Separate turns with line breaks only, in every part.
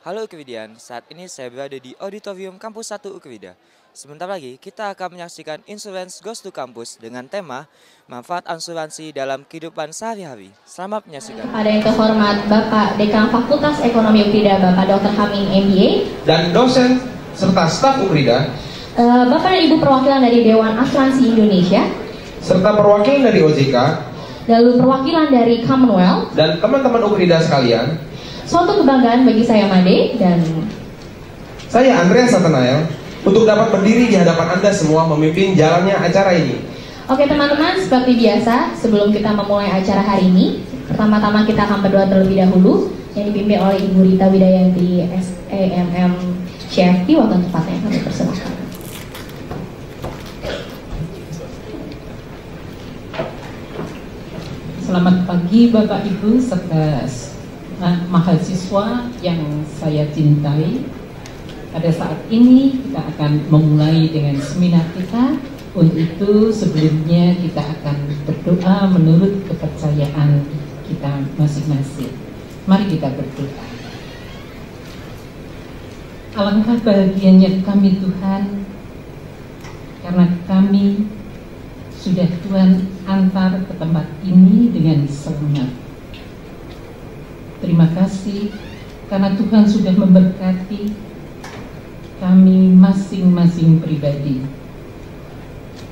Halo Ukridian, saat ini saya berada di Auditorium Kampus 1 Ukrida. Sebentar lagi kita akan menyaksikan Insurance Goes to Campus dengan tema Manfaat Asuransi dalam Kehidupan Sehari-hari. Selamat menyaksikan.
Kepada yang terhormat Bapak Dekan Fakultas Ekonomi Ukrida, Bapak Dr. Hamim MBA,
dan dosen serta staf Ukrida,
Bapak dan Ibu perwakilan dari Dewan Asuransi Indonesia,
serta perwakilan dari OJK,
lalu perwakilan dari Commonwealth,
dan teman-teman Ukrida sekalian.
Suatu kebanggaan bagi saya Made dan
saya Andreas Satanael untuk dapat berdiri di hadapan Anda semua memimpin jalannya acara ini.
Oke teman-teman, seperti biasa sebelum kita memulai acara hari ini, pertama-tama kita akan berdoa terlebih dahulu yang dipimpin oleh Ibu Rita Widayanti SEMM CFP. Waktu tempatnya kami persilakan.
Selamat pagi Bapak Ibu serta mahasiswa yang saya cintai. Pada saat ini kita akan memulai dengan seminar kita. Untuk itu sebelumnya kita akan berdoa menurut kepercayaan kita masing-masing. Mari kita berdoa. Alangkah bahagianya kami Tuhan, karena kami sudah Tuhan antar ke tempat ini dengan selamat. Terima kasih karena Tuhan sudah memberkati kami masing-masing pribadi.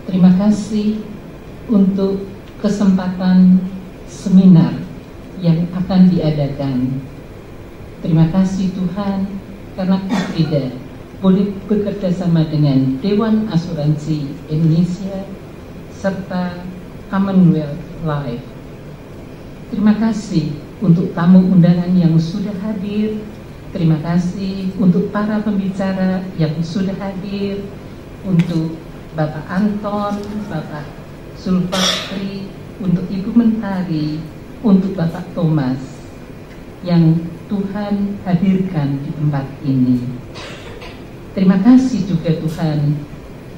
Terima kasih untuk kesempatan seminar yang akan diadakan. Terima kasih Tuhan karena Ukrida boleh bekerja sama dengan Dewan Asuransi Indonesia serta Commonwealth Life. Terima kasih untuk tamu undangan yang sudah hadir. Terima kasih untuk para pembicara yang sudah hadir, untuk Bapak Anton, Bapak Sulfatri, untuk Ibu Mentari, untuk Bapak Thomas yang Tuhan hadirkan di tempat ini. Terima kasih juga Tuhan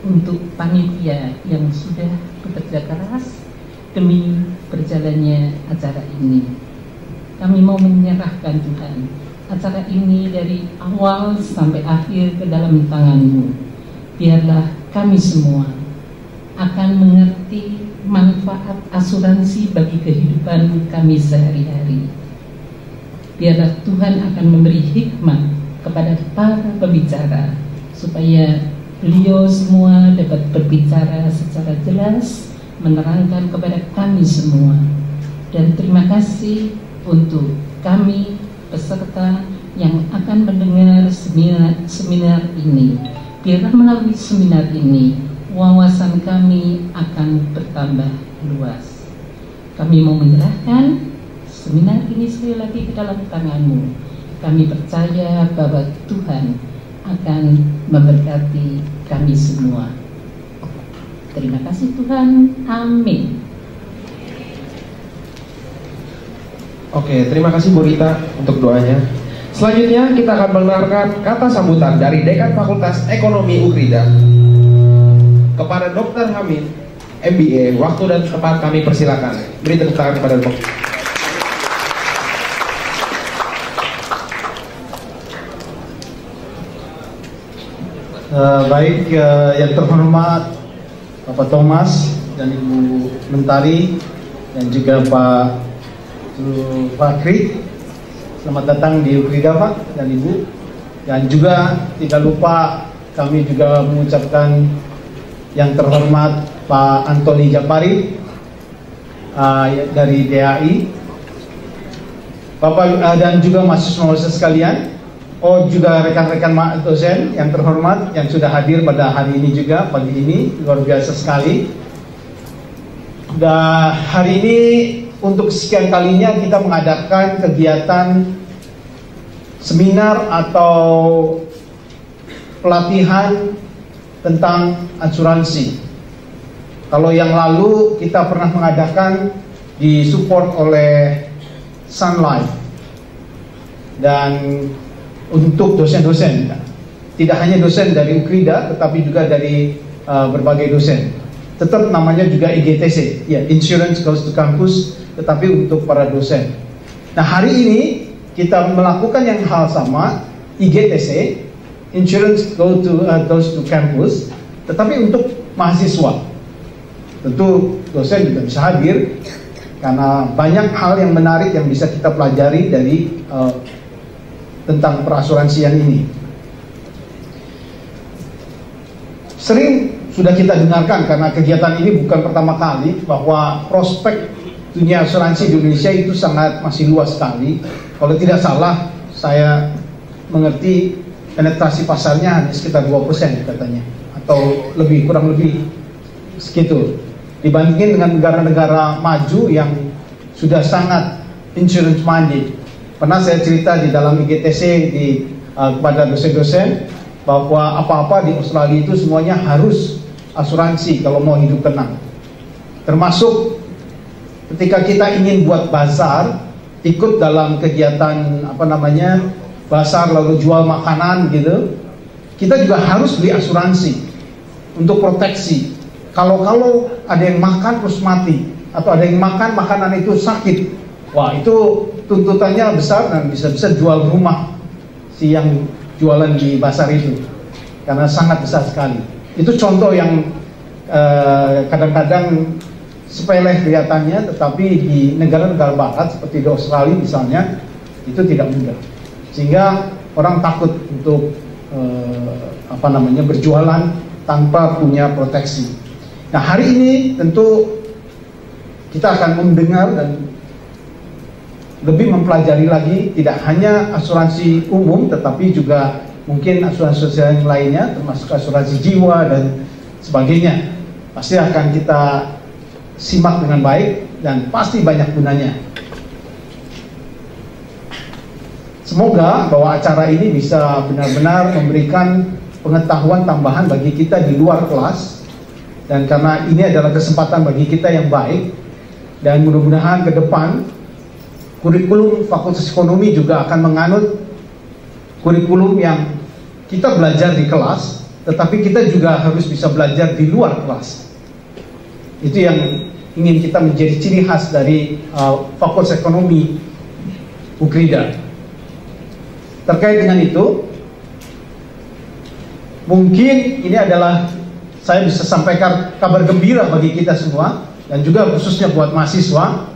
untuk panitia yang sudah bekerja keras demi berjalannya acara ini. Kami mau menyerahkan Tuhan acara ini dari awal sampai akhir ke dalam tangan-Mu. Biarlah kami semua akan mengerti manfaat asuransi bagi kehidupan kami sehari-hari. Biarlah Tuhan akan memberi hikmat kepada para pembicara supaya beliau semua dapat berbicara secara jelas, menerangkan kepada kami semua. Dan terima kasih untuk kami peserta yang akan mendengar seminar ini. Biarlah melalui seminar ini wawasan kami akan bertambah luas. Kami mau menyerahkan seminar ini sekali lagi ke dalam tangan-Mu. Kami percaya bahwa Tuhan akan memberkati kami semua. Terima kasih Tuhan. Amin.
Oke, terima kasih Bu Rita untuk doanya. Selanjutnya kita akan mendengarkan kata sambutan dari Dekan Fakultas Ekonomi Ukrida kepada Dr. Hamim MBA. Waktu dan tempat kami persilakan. Beri tepuk tangan kepada Dr.
Baik, yang terhormat Bapak Thomas dan Ibu Mentari dan juga Pak Fakri, selamat datang di Ukrida Pak dan Ibu. Dan juga tidak lupa kami juga mengucapkan yang terhormat Pak Antoni Japari dari DAI, Bapak dan juga mahasiswa-mahasiswa sekalian. Juga rekan-rekan dosen yang terhormat yang sudah hadir pada hari ini juga, pagi ini luar biasa sekali. Dan hari ini untuk sekian kalinya kita mengadakan kegiatan seminar atau pelatihan tentang asuransi. Kalau yang lalu kita pernah mengadakan disupport oleh Sun Life dan untuk dosen-dosen, tidak hanya dosen dari Ukrida tetapi juga dari berbagai dosen. Tetap namanya juga IGTC, ya, Insurance Goes to Campus, tetapi untuk para dosen. Nah hari ini kita melakukan yang hal sama, IGTC, insurance goes to campus, tetapi untuk mahasiswa. Tentu dosen juga bisa hadir karena banyak hal yang menarik yang bisa kita pelajari dari tentang perasuransian ini. Sering sudah kita dengarkan karena kegiatan ini bukan pertama kali bahwa prospek dunia asuransi di Indonesia itu masih luas sekali. Kalau tidak salah, saya mengerti penetrasi pasarnya hanya sekitar 2% katanya, atau kurang lebih segitu. Dibandingin dengan negara-negara maju yang sudah sangat insurance minded. Pernah saya cerita di dalam IGTC kepada dosen-dosen bahwa apa-apa di Australia itu semuanya harus asuransi kalau mau hidup tenang. Termasuk ketika kita ingin buat bazar, ikut dalam kegiatan bazar lalu jual makanan gitu, kita juga harus beli asuransi untuk proteksi. Kalau ada yang makan terus mati, atau ada yang makan makanan itu sakit, wah itu tuntutannya besar dan bisa-bisa jual rumah si yang jualan di pasar itu, karena sangat besar sekali. Itu contoh yang kadang-kadang sepele kelihatannya, tetapi di negara-negara barat seperti di Australia misalnya itu tidak mudah, sehingga orang takut untuk berjualan tanpa punya proteksi. Nah, hari ini tentu kita akan mendengar dan lebih mempelajari lagi tidak hanya asuransi umum, tetapi juga mungkin asuransi yang lainnya, termasuk asuransi jiwa dan sebagainya. Pasti akan kita simak dengan baik dan pasti banyak gunanya. Semoga bahwa acara ini bisa benar-benar memberikan pengetahuan tambahan bagi kita di luar kelas, dan karena ini adalah kesempatan bagi kita yang baik, dan mudah-mudahan ke depan kurikulum Fakultas Ekonomi juga akan menganut kurikulum yang kita belajar di kelas, tetapi kita juga harus bisa belajar di luar kelas. Itu yang ingin kita menjadi ciri khas dari Fakultas Ekonomi Ukrida. Terkait dengan itu, mungkin ini adalah saya bisa sampaikan kabar gembira bagi kita semua, dan juga khususnya buat mahasiswa.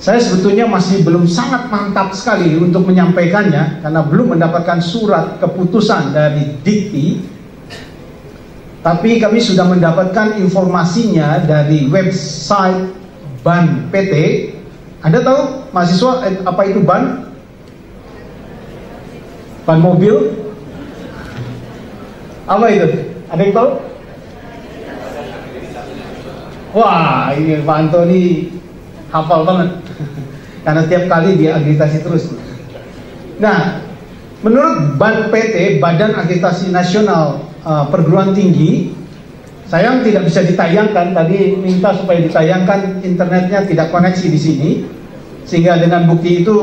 Saya sebetulnya masih belum sangat mantap sekali untuk menyampaikannya karena belum mendapatkan surat keputusan dari Dikti, tapi kami sudah mendapatkan informasinya dari website BAN PT. Anda tahu mahasiswa apa itu BAN? BAN mobil? Apa itu? Ada yang tahu? Wah, ini Pak Antoni hafal banget karena tiap kali dia agitasi terus. Nah, menurut BAN PT, Badan Agitasi Nasional Perguruan Tinggi, sayang tidak bisa ditayangkan. Tadi minta supaya ditayangkan, internetnya tidak koneksi di sini, sehingga dengan bukti itu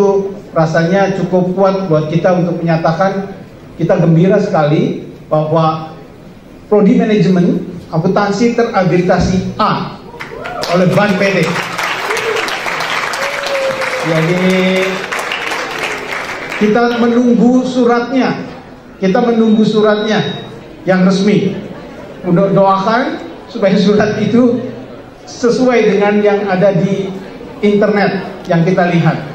rasanya cukup kuat buat kita untuk menyatakan kita gembira sekali bahwa Prodi Manajemen Akuntansi terakreditasi A oleh BAN PT. Jadi kita menunggu suratnya, yang resmi. Doakan supaya surat itu sesuai dengan yang ada di internet yang kita lihat.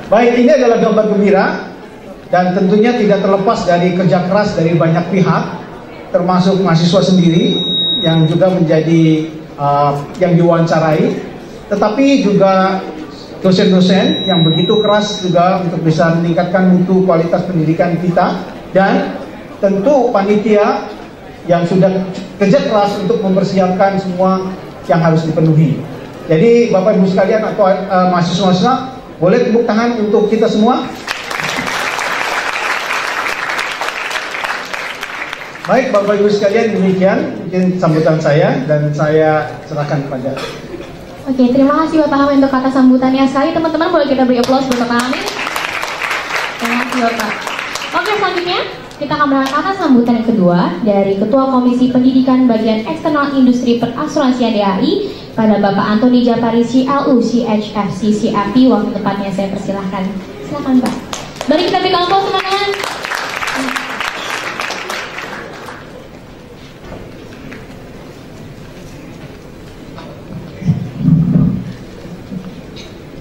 Baik, ini adalah gambar gembira, dan tentunya tidak terlepas dari kerja keras dari banyak pihak, termasuk mahasiswa sendiri yang juga menjadi yang diwawancarai, tetapi juga dosen-dosen yang begitu keras juga untuk bisa meningkatkan mutu kualitas pendidikan kita, dan tentu panitia yang sudah kerja keras untuk mempersiapkan semua yang harus dipenuhi. Jadi Bapak Ibu sekalian atau mahasiswa-mahasiswa, boleh tepuk tangan untuk kita semua. Baik Bapak Ibu sekalian, demikian mungkin sambutan saya, dan saya serahkan kepada.
Oke, terima kasih Bapak Hamid untuk kata sambutannya. Sekali teman-teman, boleh kita beri aplaus buat Bapak Hamid. Terima kasih Bapak. Oke, selanjutnya kita akan mendengar kata sambutan yang kedua dari Ketua Komisi Pendidikan Bagian Eksternal Industri Perasuransian DAI pada Bapak Antoni Japari CLU CHFC CFP. Waktu tepatnya saya persilahkan. Silakan Pak. Mari kita berikan aplaus teman-teman.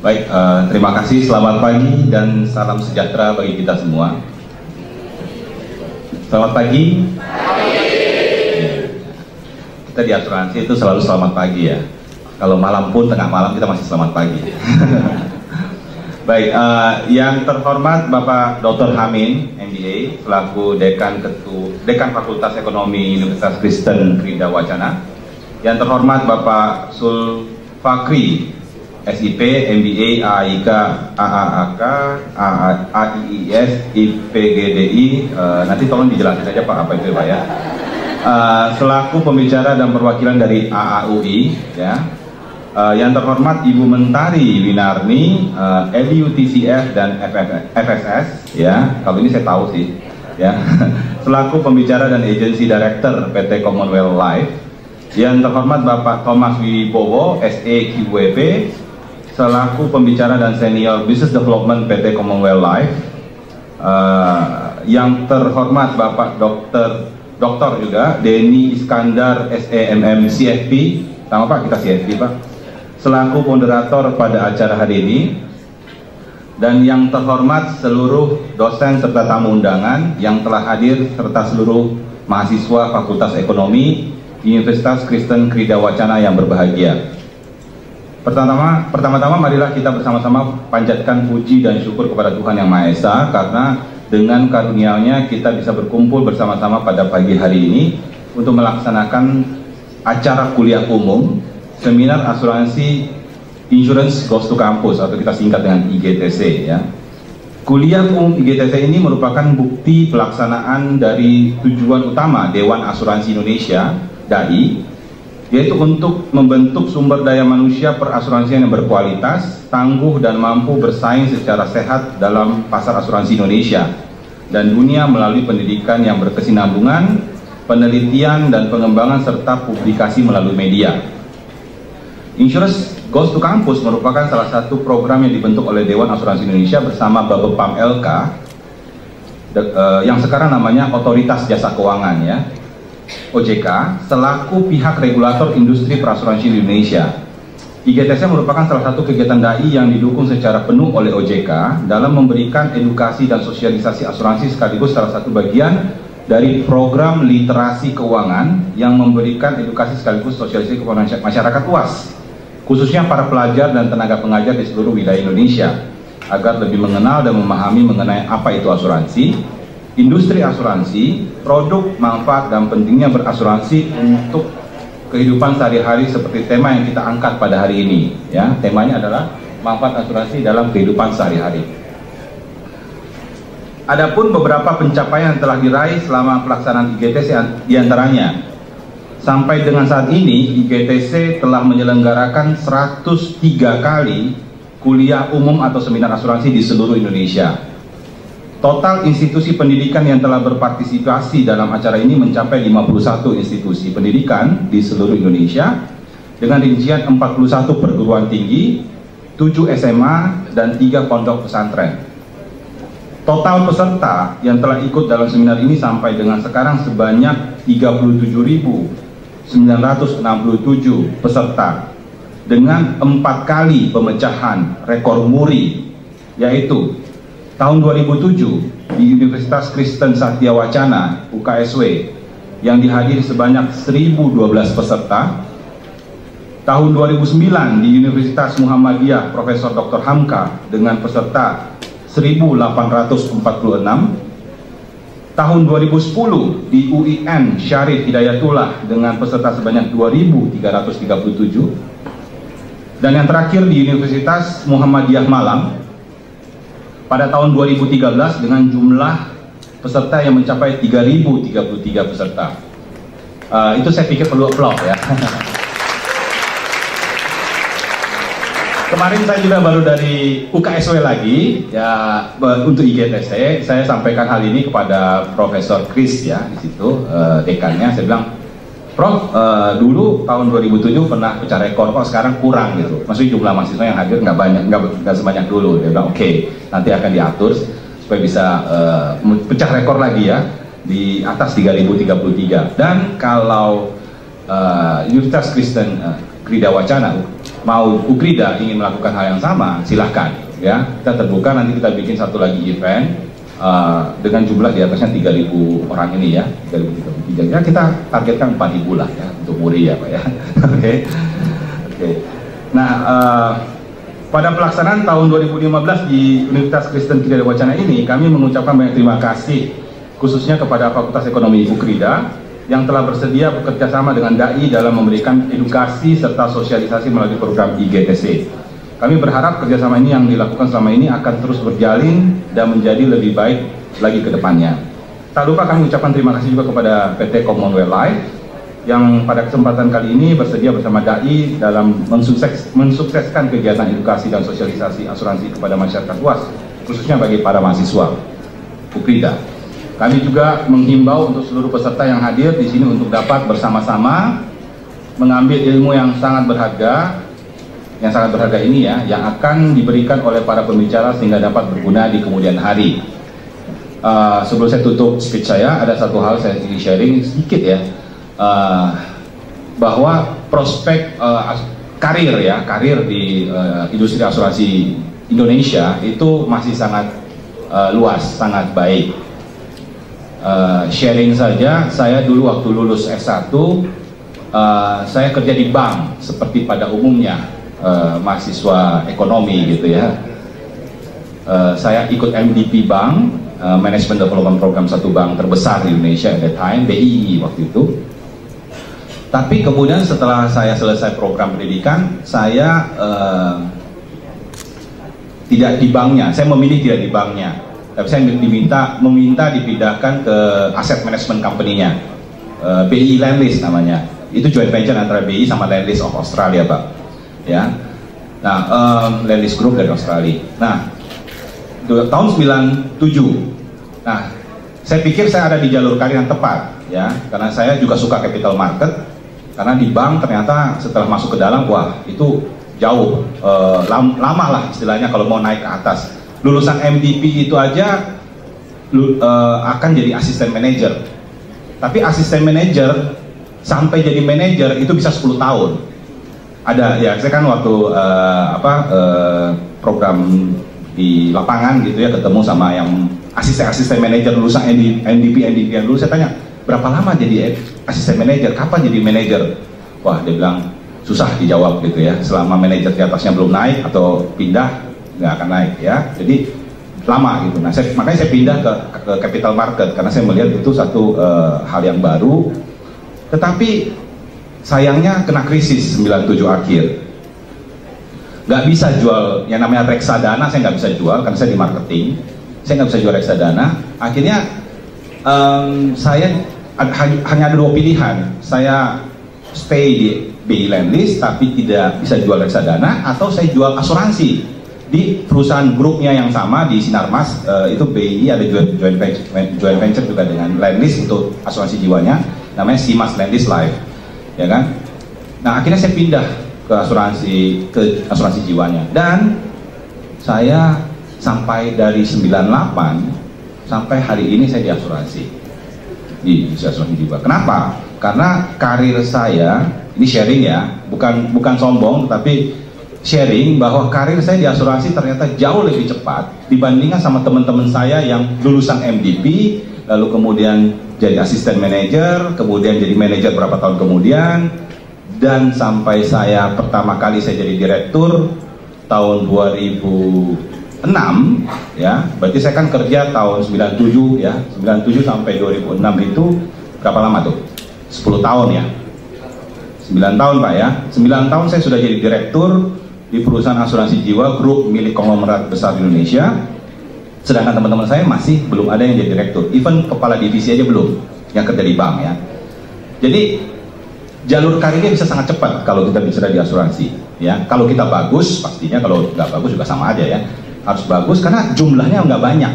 Baik, terima kasih, selamat pagi dan salam sejahtera bagi kita semua. Selamat pagi. Kita di asuransi itu selalu selamat pagi ya. Kalau malam pun, tengah malam kita masih selamat pagi. Baik, yang terhormat Bapak Dr. Hamin, MBA, selaku Dekan Fakultas Ekonomi Universitas Kristen Krida Wacana. Yang terhormat Bapak Sul Fakri, SIP, MBA, AIK, AAAK, AIIS, IPGDI, nanti tolong dijelasin saja Pak apa itu Pak ya. Selaku pembicara dan perwakilan dari AAUI, ya. Yang terhormat Ibu Mentari Winarni, LUTCF dan FSS, ya. Kalau ini saya tahu sih, ya. Selaku pembicara dan agency director PT Commonwealth Life. Yang terhormat Bapak Thomas Wibowo, SEQWP, selaku pembicara dan senior business development PT Commonwealth Life. Yang terhormat Bapak Dokter juga Denny Iskandar SEMM CFP, sama Pak kita CFP Pak, selaku moderator pada acara hari ini. Dan yang terhormat seluruh dosen serta tamu undangan yang telah hadir serta seluruh mahasiswa Fakultas Ekonomi Universitas Kristen Krida Wacana yang berbahagia. Pertama-tama marilah kita bersama-sama panjatkan puji dan syukur kepada Tuhan Yang Maha Esa, karena dengan karunia-Nya kita bisa berkumpul bersama-sama pada pagi hari ini untuk melaksanakan acara kuliah umum Seminar Asuransi Insurance Goes to Campus, atau kita singkat dengan IGTC ya. Kuliah umum IGTC ini merupakan bukti pelaksanaan dari tujuan utama Dewan Asuransi Indonesia (DAI), yaitu untuk membentuk sumber daya manusia perasuransian yang berkualitas, tangguh dan mampu bersaing secara sehat dalam pasar asuransi Indonesia dan dunia melalui pendidikan yang berkesinambungan, penelitian dan pengembangan serta publikasi melalui media. Insurance Goes to Campus merupakan salah satu program yang dibentuk oleh Dewan Asuransi Indonesia bersama Bapepam LK yang sekarang namanya Otoritas Jasa Keuangan ya, OJK, selaku pihak regulator industri perasuransi di Indonesia. IGTC merupakan salah satu kegiatan DAI yang didukung secara penuh oleh OJK dalam memberikan edukasi dan sosialisasi asuransi, sekaligus salah satu bagian dari program literasi keuangan yang memberikan edukasi sekaligus sosialisasi kepada masyarakat luas, khususnya para pelajar dan tenaga pengajar di seluruh wilayah Indonesia, agar lebih mengenal dan memahami mengenai apa itu asuransi, industri asuransi, produk, manfaat, dan pentingnya berasuransi untuk kehidupan sehari-hari seperti tema yang kita angkat pada hari ini ya. Temanya adalah manfaat asuransi dalam kehidupan sehari-hari. Adapun beberapa pencapaian yang telah diraih selama pelaksanaan IGTC diantaranya, sampai dengan saat ini IGTC telah menyelenggarakan 103 kali kuliah umum atau seminar asuransi di seluruh Indonesia. Total institusi pendidikan yang telah berpartisipasi dalam acara ini mencapai 51 institusi pendidikan di seluruh Indonesia dengan rincian 41 perguruan tinggi, 7 SMA, dan 3 pondok pesantren. Total peserta yang telah ikut dalam seminar ini sampai dengan sekarang sebanyak 37.967 peserta dengan 4 kali pemecahan rekor muri, yaitu tahun 2007 di Universitas Kristen Satya Wacana UKSW yang dihadiri sebanyak 1.012 peserta, tahun 2009 di Universitas Muhammadiyah Profesor Dr. Hamka dengan peserta 1.846, tahun 2010 di UIN Syarif Hidayatullah dengan peserta sebanyak 2.337, dan yang terakhir di Universitas Muhammadiyah Malang pada tahun 2013 dengan jumlah peserta yang mencapai 3.033 peserta. Itu saya pikir perlu applause ya. Kemarin saya juga baru dari UKSW lagi ya, untuk IGTC. Saya sampaikan hal ini kepada Profesor Chris ya di situ, dekannya. Saya bilang, Prof, dulu tahun 2007 pernah pecah rekor, kok sekarang kurang gitu. Maksudnya jumlah mahasiswa yang hadir nggak banyak, nggak sebanyak dulu. Dia bilang, oke, nanti akan diatur supaya bisa pecah rekor lagi ya di atas 3033. Dan kalau Universitas Kristen Krida Wacana mau Ukrida ingin melakukan hal yang sama, silahkan ya, kita terbuka. Nanti kita bikin satu lagi event dengan jumlah di atasnya 3.000 orang ini ya, 3.033 ya, kita targetkan 4.000 lah ya untuk Muri ya Pak ya. Oke. Nah, pada pelaksanaan tahun 2015 di Universitas Kristen Krida Wacana ini, kami mengucapkan banyak terima kasih khususnya kepada Fakultas Ekonomi Ukrida yang telah bersedia bekerja sama dengan DAI dalam memberikan edukasi serta sosialisasi melalui program IGTC. Kami berharap kerjasama ini yang dilakukan selama ini akan terus berjalin dan menjadi lebih baik lagi ke depannya. Tak lupa kami ucapkan terima kasih juga kepada PT Commonwealth Life yang pada kesempatan kali ini bersedia bersama DAI dalam mensukseskan kegiatan edukasi dan sosialisasi asuransi kepada masyarakat luas, khususnya bagi para mahasiswa Ukrida. Kami juga menghimbau untuk seluruh peserta yang hadir di sini untuk dapat bersama-sama mengambil ilmu yang sangat berharga ini ya, yang akan diberikan oleh para pembicara sehingga dapat berguna di kemudian hari. Sebelum saya tutup speech saya, ada satu hal saya ingin sharing sedikit ya, bahwa prospek karir di industri asuransi Indonesia itu masih sangat luas, sangat baik. Sharing saja, saya dulu waktu lulus S1 saya kerja di bank seperti pada umumnya mahasiswa ekonomi gitu ya. Saya ikut MDP Bank, Management Development Program, satu bank terbesar di Indonesia at that time, BII waktu itu. Tapi kemudian setelah saya selesai program pendidikan, saya tidak di banknya, saya memilih tidak di banknya. Tapi saya meminta dipindahkan ke aset management company-nya, BI Lendlease namanya. Itu joint venture antara BI sama Lendlease of Australia, Pak. Ya, nah Lendlease Group dari Australia. Nah, tahun 97. Nah, saya pikir saya ada di jalur karir yang tepat, ya, karena saya juga suka capital market. Karena di bank ternyata setelah masuk ke dalam, wah itu jauh, lama lah istilahnya kalau mau naik ke atas. Lulusan MDP itu aja akan jadi asisten manajer. Tapi asisten manajer sampai jadi manajer itu bisa 10 tahun. Ada ya, saya kan waktu program di lapangan gitu ya, ketemu sama yang asisten manajer lulusan MDP dulu, saya tanya, berapa lama jadi asisten manajer? Kapan jadi manajer? Wah, dia bilang susah dijawab gitu ya. Selama manajer di atasnya belum naik atau pindah, nggak akan naik ya, jadi lama gitu. Nah, makanya saya pindah ke capital market karena saya melihat itu satu hal yang baru. Tetapi sayangnya kena krisis 97 akhir, nggak bisa jual yang namanya reksadana, saya nggak bisa jual karena saya di marketing, saya nggak bisa jual reksadana. Akhirnya saya hanya ada dua pilihan, saya stay di BI Lendlease tapi tidak bisa jual reksadana, atau saya jual asuransi di perusahaan grupnya yang sama di Sinarmas. Itu BI ada joint venture juga dengan Lendlease untuk asuransi jiwanya, namanya Simas Lendlease Life, ya kan. Nah, akhirnya saya pindah ke asuransi jiwanya, dan saya sampai dari 98 sampai hari ini saya di asuransi jiwa. Kenapa? Karena karir saya ini sharing ya, bukan sombong, tapi sharing bahwa karir saya di asuransi ternyata jauh lebih cepat dibandingkan sama teman-teman saya yang lulusan MDP, lalu kemudian jadi asisten manajer, kemudian jadi manajer berapa tahun kemudian, dan sampai saya pertama kali saya jadi direktur tahun 2006 ya, berarti saya kan kerja tahun 97 ya, 97 sampai 2006 itu berapa lama tuh? 10 tahun ya, 9 tahun Pak ya, 9 tahun saya sudah jadi direktur di perusahaan asuransi jiwa grup milik konglomerat besar di Indonesia, sedangkan teman-teman saya masih belum ada yang jadi direktur, even kepala divisi aja belum yang kerja di bank ya. Jadi jalur karirnya bisa sangat cepat kalau kita bicara di asuransi ya. Kalau kita bagus pastinya, kalau nggak bagus juga sama aja ya, harus bagus karena jumlahnya nggak banyak.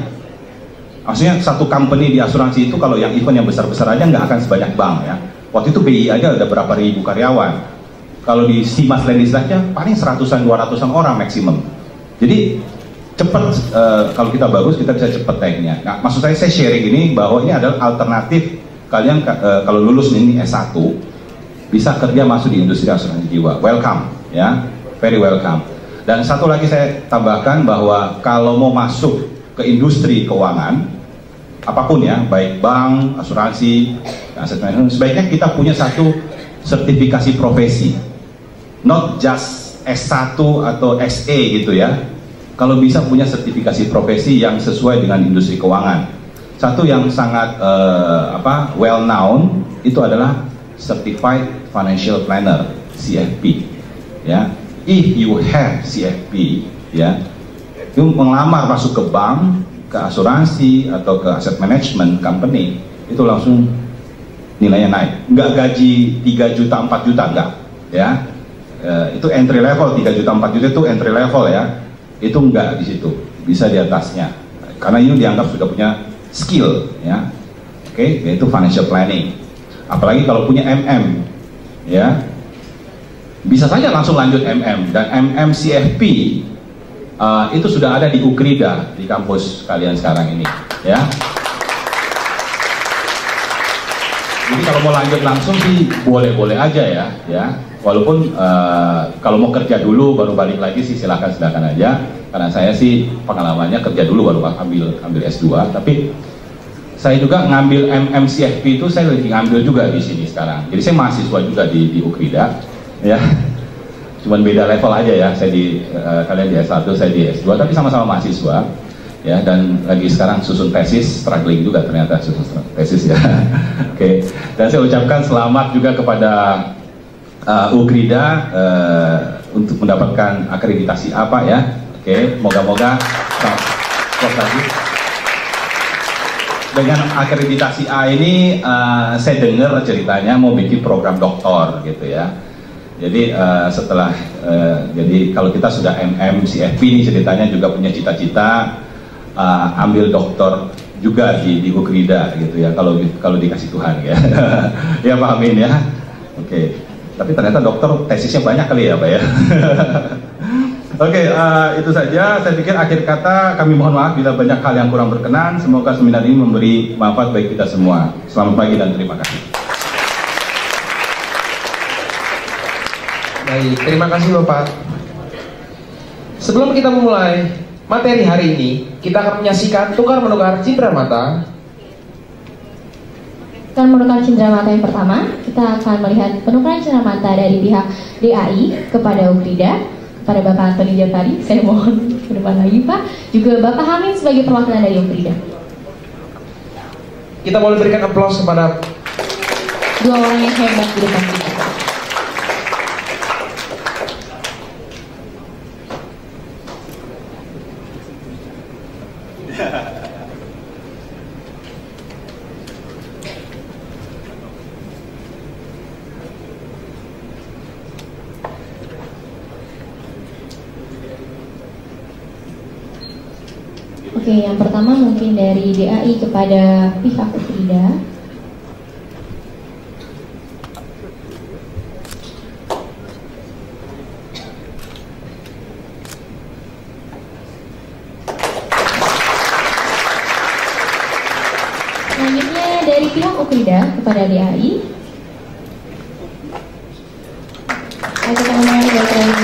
Maksudnya satu company di asuransi itu kalau yang event yang besar-besar aja nggak akan sebanyak bank ya. Waktu itu BI aja ada berapa ribu karyawan. Kalau di Simas Lendlease aja paling 100-an 200-an orang maksimum. Jadi cepat, kalau kita bagus kita bisa cepat naiknya. Nah, maksud saya sharing ini bahwa ini adalah alternatif kalian kalau lulus ini S1 bisa kerja masuk di industri asuransi jiwa. Welcome ya, very welcome. Dan satu lagi saya tambahkan bahwa kalau mau masuk ke industri keuangan apapun ya, baik bank, asuransi, aset manajemen, sebaiknya kita punya satu sertifikasi profesi, not just S1 atau SE gitu ya. Kalau bisa punya sertifikasi profesi yang sesuai dengan industri keuangan. Satu yang sangat well known itu adalah Certified Financial Planner (CFP). Ya, if you have CFP, ya, itu mengelamar masuk ke bank, ke asuransi atau ke asset management company, itu langsung nilainya naik. Nggak gaji 3 juta 4 juta enggak, ya. Itu entry level, 3 juta 4 juta itu entry level ya. Itu enggak di situ, bisa di atasnya. Karena ini dianggap sudah punya skill ya. Oke, yaitu financial planning. Apalagi kalau punya MM ya. Bisa saja langsung lanjut MM, dan MM CFP itu sudah ada di Ukrida di kampus kalian sekarang ini ya. Jadi kalau mau lanjut langsung sih boleh-boleh aja ya. Walaupun kalau mau kerja dulu baru balik lagi sih silakan aja. Karena saya sih pengalamannya kerja dulu baru ambil S2. Tapi saya juga ngambil MMCFP itu saya lagi ngambil juga di sini sekarang. Jadi saya mahasiswa juga di Ukrida ya. Cuman beda level aja ya. Saya kalian di S1, saya di S2, tapi sama-sama mahasiswa. Ya, dan lagi sekarang susun tesis, struggling juga ternyata susun tesis ya. Oke. Dan saya ucapkan selamat juga kepada Ukrida untuk mendapatkan akreditasi apa ya. Oke, moga-moga lagi. Dengan akreditasi A ini saya dengar ceritanya mau bikin program doktor gitu ya. Jadi jadi kalau kita sudah MM CFP ini ceritanya juga punya cita-cita ambil doktor juga di Ukrida gitu ya, kalau dikasih Tuhan ya. Ya Pak, amin ya. Oke. Tapi ternyata dokter tesisnya banyak kali ya Pak ya. Oke, itu saja. Saya pikir akhir kata kami mohon maaf bila banyak hal yang kurang berkenan. Semoga seminar ini memberi manfaat bagi kita semua. Selamat pagi dan terima kasih.
Baik, terima kasih Bapak. Sebelum kita memulai materi hari ini, kita akan menyaksikan tukar-menukar cindera mata.
Tukar-menukar cindera mata yang pertama, kita akan melihat penukaran cindera mata dari pihak DAI kepada Ukrida, kepada Bapak Antoni Jafari. Saya mohon ke depan lagi Pak. Juga Bapak Hamid sebagai perwakilan dari Ukrida.
Kita boleh berikan aplaus kepada
dua orang yang hebat di depan kita. Oke, yang pertama mungkin dari DAI kepada pihak Ukrida. Selanjutnya dari pihak Ukrida kepada DAI. Ayo kita mulai dari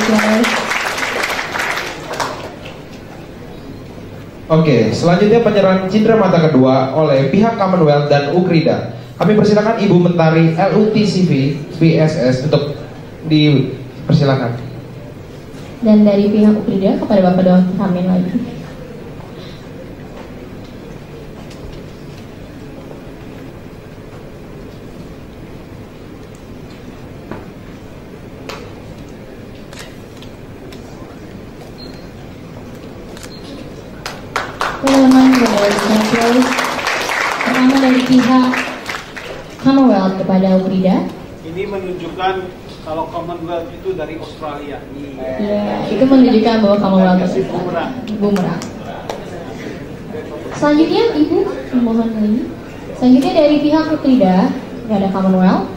Oke, selanjutnya penyerahan cindera mata kedua oleh pihak Commonwealth dan Ukrida. Kami persilakan Ibu Mentari LUTCV PSS untuk dipersilakan.
Dan dari pihak Ukrida kepada Bapak Dr. Hamid lagi. Teman-teman, pertama dari pihak Commonwealth kepada Ukrida.
Ini menunjukkan kalau Commonwealth itu dari Australia.
Iya, itu menunjukkan bahwa Commonwealth itu bumerang. Selanjutnya, Ibu, mohon lagi. Selanjutnya dari pihak Ukrida kepada Commonwealth.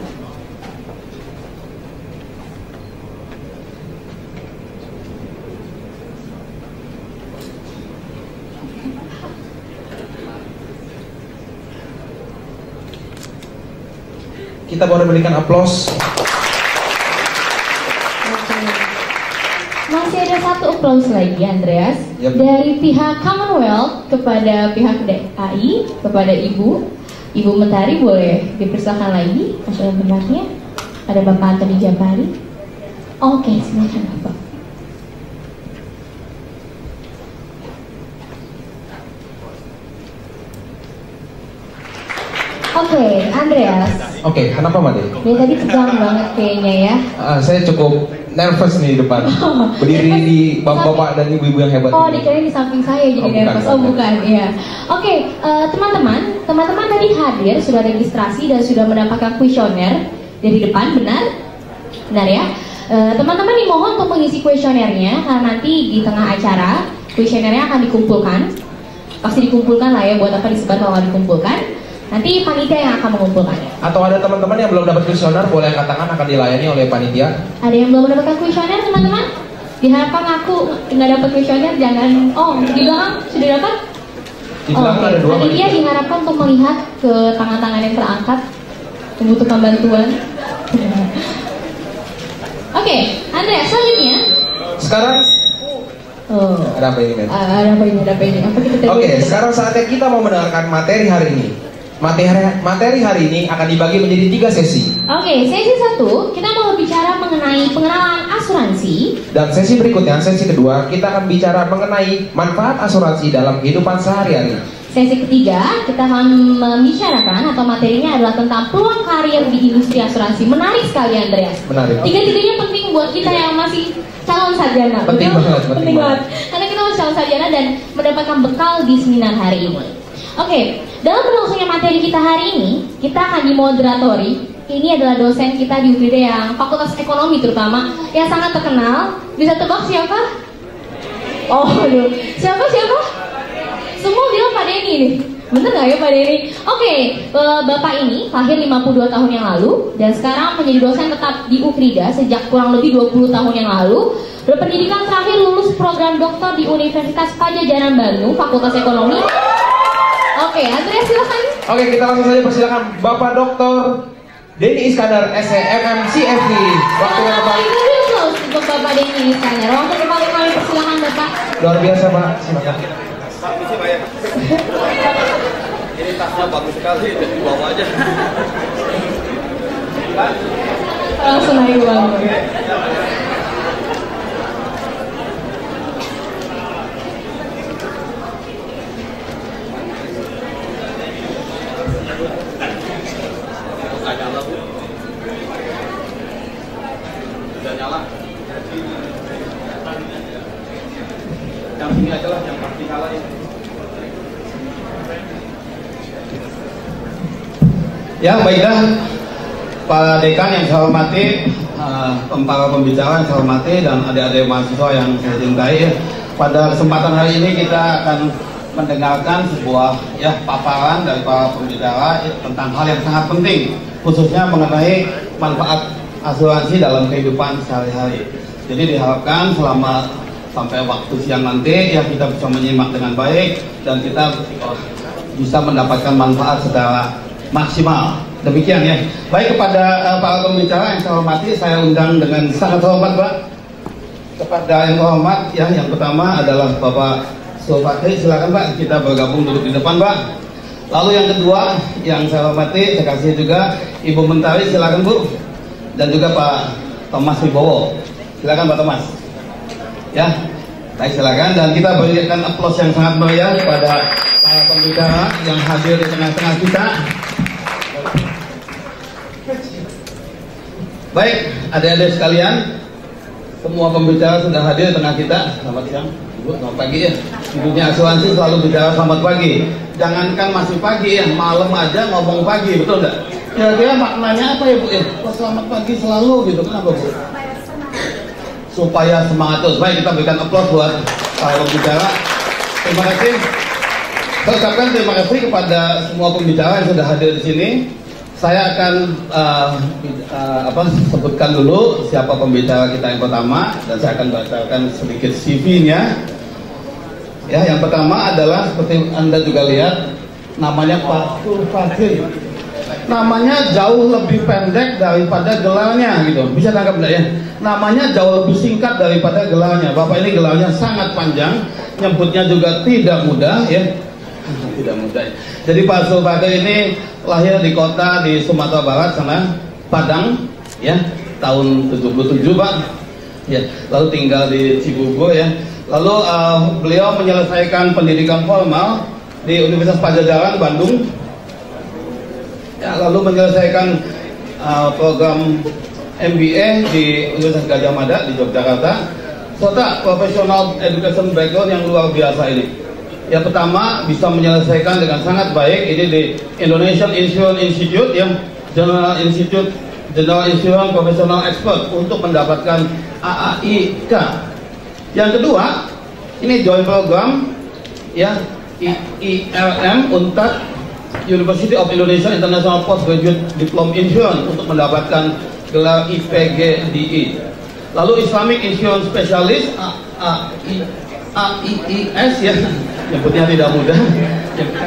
Kita boleh berikan aplaus.
Masih ada satu aplaus lagi, Andreas.
Yep.
Dari pihak Commonwealth kepada pihak DAI, kepada Ibu Mentari, boleh dipersilakan lagi pasal tempatnya. Ada Bapak Antoni Japari. Oke, silakan Bapak. Oke, Andreas.
Oke, kenapa Made?
Dia tadi tegang banget kayaknya ya.
Saya cukup nervous nih di depan. Berdiri di bapak-bapak dan ibu-ibu yang hebat.
Oh,
ini.
dikirain di samping saya jadi nervous. Oh, bukan. Iya. Oke, teman-teman tadi hadir, sudah registrasi dan sudah mendapatkan kuesioner dari depan, benar? Benar ya? Teman-teman dimohon untuk mengisi kuesionernya karena nanti di tengah acara kuesionernya akan dikumpulkan. Pasti dikumpulkan lah ya, buat apa disebar kalau nggak dikumpulkan. Nanti panitia yang akan mengumpulkannya.
Atau ada teman-teman yang belum dapat kuesioner, boleh angkat tangan, akan dilayani oleh panitia.
Ada yang belum mendapatkan kuesioner, teman-teman? Diharapkan aku nggak dapat kuesioner, jangan. Oh, di belakang sudah dapat?
Di belakang ada dua.
Panitia diharapkan untuk melihat ke tangan-tangan yang terangkat, membutuhkan bantuan. Oke, Andrea, selanjutnya.
Sekarang ada apa ini, Men?
Ada apa ini? Apa kita
Oke, sekarang saatnya kita mau mendengarkan materi hari ini. Materi hari ini akan dibagi menjadi 3 sesi.
Oke, sesi 1 kita mau bicara mengenai pengenalan asuransi.
Dan sesi berikutnya, sesi kedua, kita akan bicara mengenai manfaat asuransi dalam kehidupan sehari-hari.
Sesi ketiga kita akan membicarakan atau materinya adalah tentang peluang karir di industri asuransi. Menarik sekali, Andreas.
Menarik.
Tiga-tiganya penting buat kita yang masih calon sarjana.
Penting banget.
Karena kita masih calon sarjana dan mendapatkan bekal di seminar hari ini. Oke, dalam berlangsungnya materi kita hari ini, kita akan dimoderatori. Ini adalah dosen kita di UPD yang Fakultas Ekonomi terutama, yang sangat terkenal. Bisa tebak siapa? Oh, aduh. Siapa? Semua bilang Pak Denny nih. Bener gak ya Pak Denny? Oke, Bapak ini lahir 52 tahun yang lalu dan sekarang menjadi dosen tetap di UKRIDA sejak kurang lebih 20 tahun yang lalu. Berpendidikan terakhir lulus program doktor di Universitas Padjadjaran Bandung, Fakultas Ekonomi. Oke, Andreas silakan.
Oke, kita langsung saja persilakan Bapak Dr. Denny Iskandar, SEMM CFD. Waktunya Bapak.
Untuk Bapak Denny Iskandar. Waktu kembali kami persilakan Bapak.
Luar biasa Pak, silakan.
Permisi Pak ya. Ini tasnya bagus sekali, jadi bawa aja.
Langsung naik Bang.
Nggak nyala Bu. Udah nyala. Yang ini aja lah, yang pasti nyala ya.
Ya, baiklah Pak Dekan yang saya hormati, para pembicara yang saya hormati, dan adik-adik mahasiswa yang saya cintai. Pada kesempatan hari ini kita akan mendengarkan sebuah paparan dari para pembicara tentang hal yang sangat penting, khususnya mengenai manfaat asuransi dalam kehidupan sehari-hari. Jadi diharapkan selama sampai waktu siang nanti kita bisa menyimak dengan baik dan kita bisa mendapatkan manfaat secara maksimal. Demikian ya. Baik, kepada para pembicara yang saya hormati, saya undang dengan sangat hormat Pak. Kepada yang hormat yang pertama adalah Bapak Sulfakri, silakan Pak, kita bergabung duduk di depan Pak. Lalu yang kedua yang saya hormati, saya kasih juga Ibu Mentari, silakan Bu. Dan juga Pak Thomas Wibowo, silakan Pak Thomas. Ya, baik, silakan. Dan kita berikan aplaus yang sangat meriah kepada para pembicara yang hadir di tengah-tengah kita. Baik, adik-adik sekalian, semua pembicara sudah hadir di tengah kita. Selamat siang, Ibu, selamat pagi ya. Di dunia asuransi selalu bicara selamat pagi. Jangankan masih pagi ya, malam aja ngomong pagi, betul nggak? Kira-kira maknanya apa ya Bu? Selamat pagi selalu gitu, kenapa Bu? Supaya semangat terus. Baik, kita berikan aplaus buat para pembicara. Terima kasih. Saya ucapkan terima kasih kepada semua pembicara yang sudah hadir di sini. Saya akan sebutkan dulu siapa pembicara kita yang pertama dan saya akan bacakan sedikit CV-nya. Ya, yang pertama adalah seperti Anda juga lihat, namanya Pak Sulfakri. Namanya jauh lebih pendek daripada gelarnya gitu. Bisa tangkap enggak ya? Namanya jauh lebih singkat daripada gelarnya. Bapak ini gelarnya sangat panjang, nyebutnya juga tidak mudah ya. Tidak mudah. Jadi Pak Sulfate ini lahir di kota di Sumatera Barat sana, Padang ya, tahun 77 Pak. Ya, lalu tinggal di Cibubur ya. Lalu beliau menyelesaikan pendidikan formal di Universitas Padjadjaran Bandung. Ya, lalu menyelesaikan program MBA di Universitas Gadjah Mada di Yogyakarta. Serta professional education background yang luar biasa ini. Yang pertama bisa menyelesaikan dengan sangat baik ini di Indonesian Insurance Institute yang General Insurance Professional Expert untuk mendapatkan AAIK. Yang kedua, ini joint program ya IRM UNTAD University of Indonesia International Postgraduate Diploma Insurance untuk mendapatkan gelar IPGDI. Lalu Islamic Insurance Specialist AIIS ya, nyebutnya tidak mudah.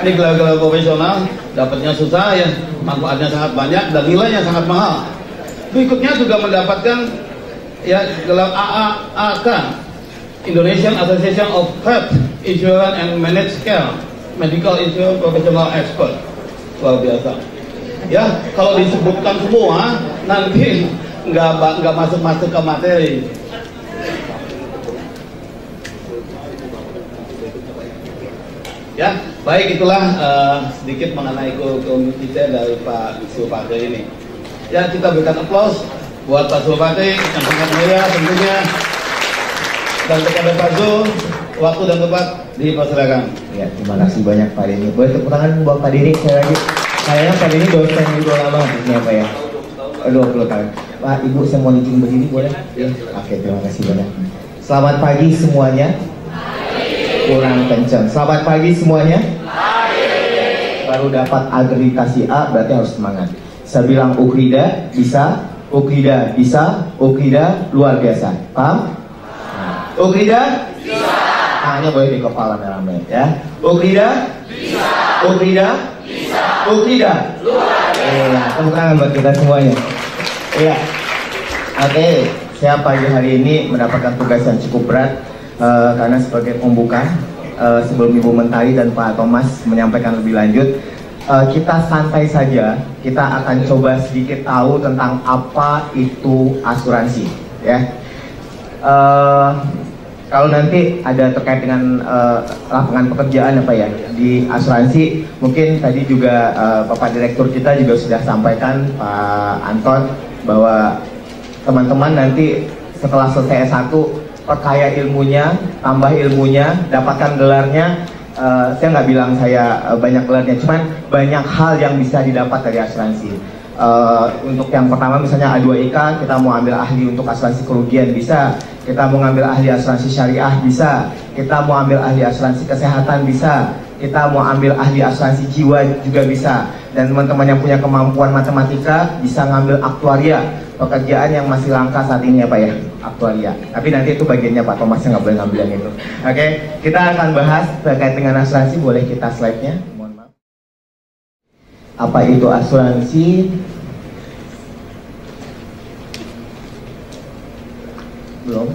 Ini gelar-gelar profesional, dapatnya susah ya, manfaatnya sangat banyak dan nilainya sangat mahal. Berikutnya juga mendapatkan ya gelar AAK, Indonesian Association of Health Insurance and Managed Care Medical Insurance Professional Expert. Luar biasa. Ya, kalau disebutkan semua nanti nggak masuk ke materi. Ya, baik, itulah sedikit mengenai kurikulum kita dari Pak Sulfate ini. Ya, kita berikan aplaus buat Pak Sulfate yang sangat mulia tentunya. Dan kepada Pak Zul, waktu dan tempat dipersilakan.
Ya, terima kasih banyak Pak Denny. Boleh tepuk tangan buat Pak Denny sekali lagi. Kayaknya Pak Denny dosen juga lama ini apa ya? 20 tahun. Pak, Ibu saya mau izin berdiri boleh? Ya. Oke, terima kasih banyak. Selamat pagi semuanya. Kurang kencang. Selamat pagi semuanya. Baru dapat akreditasi A berarti harus semangat. Saya bilang Ukrida bisa, Ukrida bisa, Ukrida luar biasa. Paham? Ukrida bisa. Hanya boleh di kepala merah-merah ya. Ukrida bisa. Ukrida bisa. Ukrida luar biasa. Tepuk tangan buat kita semuanya. Iya. Oke, saya pagi hari ini mendapatkan tugas yang cukup berat. Karena sebagai pembuka sebelum Ibu Mentari dan Pak Thomas menyampaikan lebih lanjut, kita santai saja, kita akan coba sedikit tahu tentang apa itu asuransi ya. Kalau nanti ada terkait dengan lapangan pekerjaan apa ya di asuransi, mungkin tadi juga Bapak Direktur kita juga sudah sampaikan, Pak Anton, bahwa teman-teman nanti setelah selesai S1 perkaya ilmunya, tambah ilmunya, dapatkan gelarnya. Saya nggak bilang saya banyak gelarnya, cuman banyak hal yang bisa didapat dari asuransi. Untuk yang pertama misalnya A2IK, kita mau ambil ahli untuk asuransi kerugian bisa, kita mau ambil ahli asuransi syariah bisa, kita mau ambil ahli asuransi kesehatan bisa, kita mau ambil ahli asuransi jiwa juga bisa. Dan teman-teman yang punya kemampuan matematika bisa ngambil aktuaria, pekerjaan yang masih langka saat ini apa ya, aktuaria. Tapi nanti itu bagiannya Pak Thomas yang nggak boleh ngambil yang itu. Oke, kita akan bahas terkait dengan asuransi. Boleh kita slide-nya? Mohon maaf. Apa itu asuransi? Belum.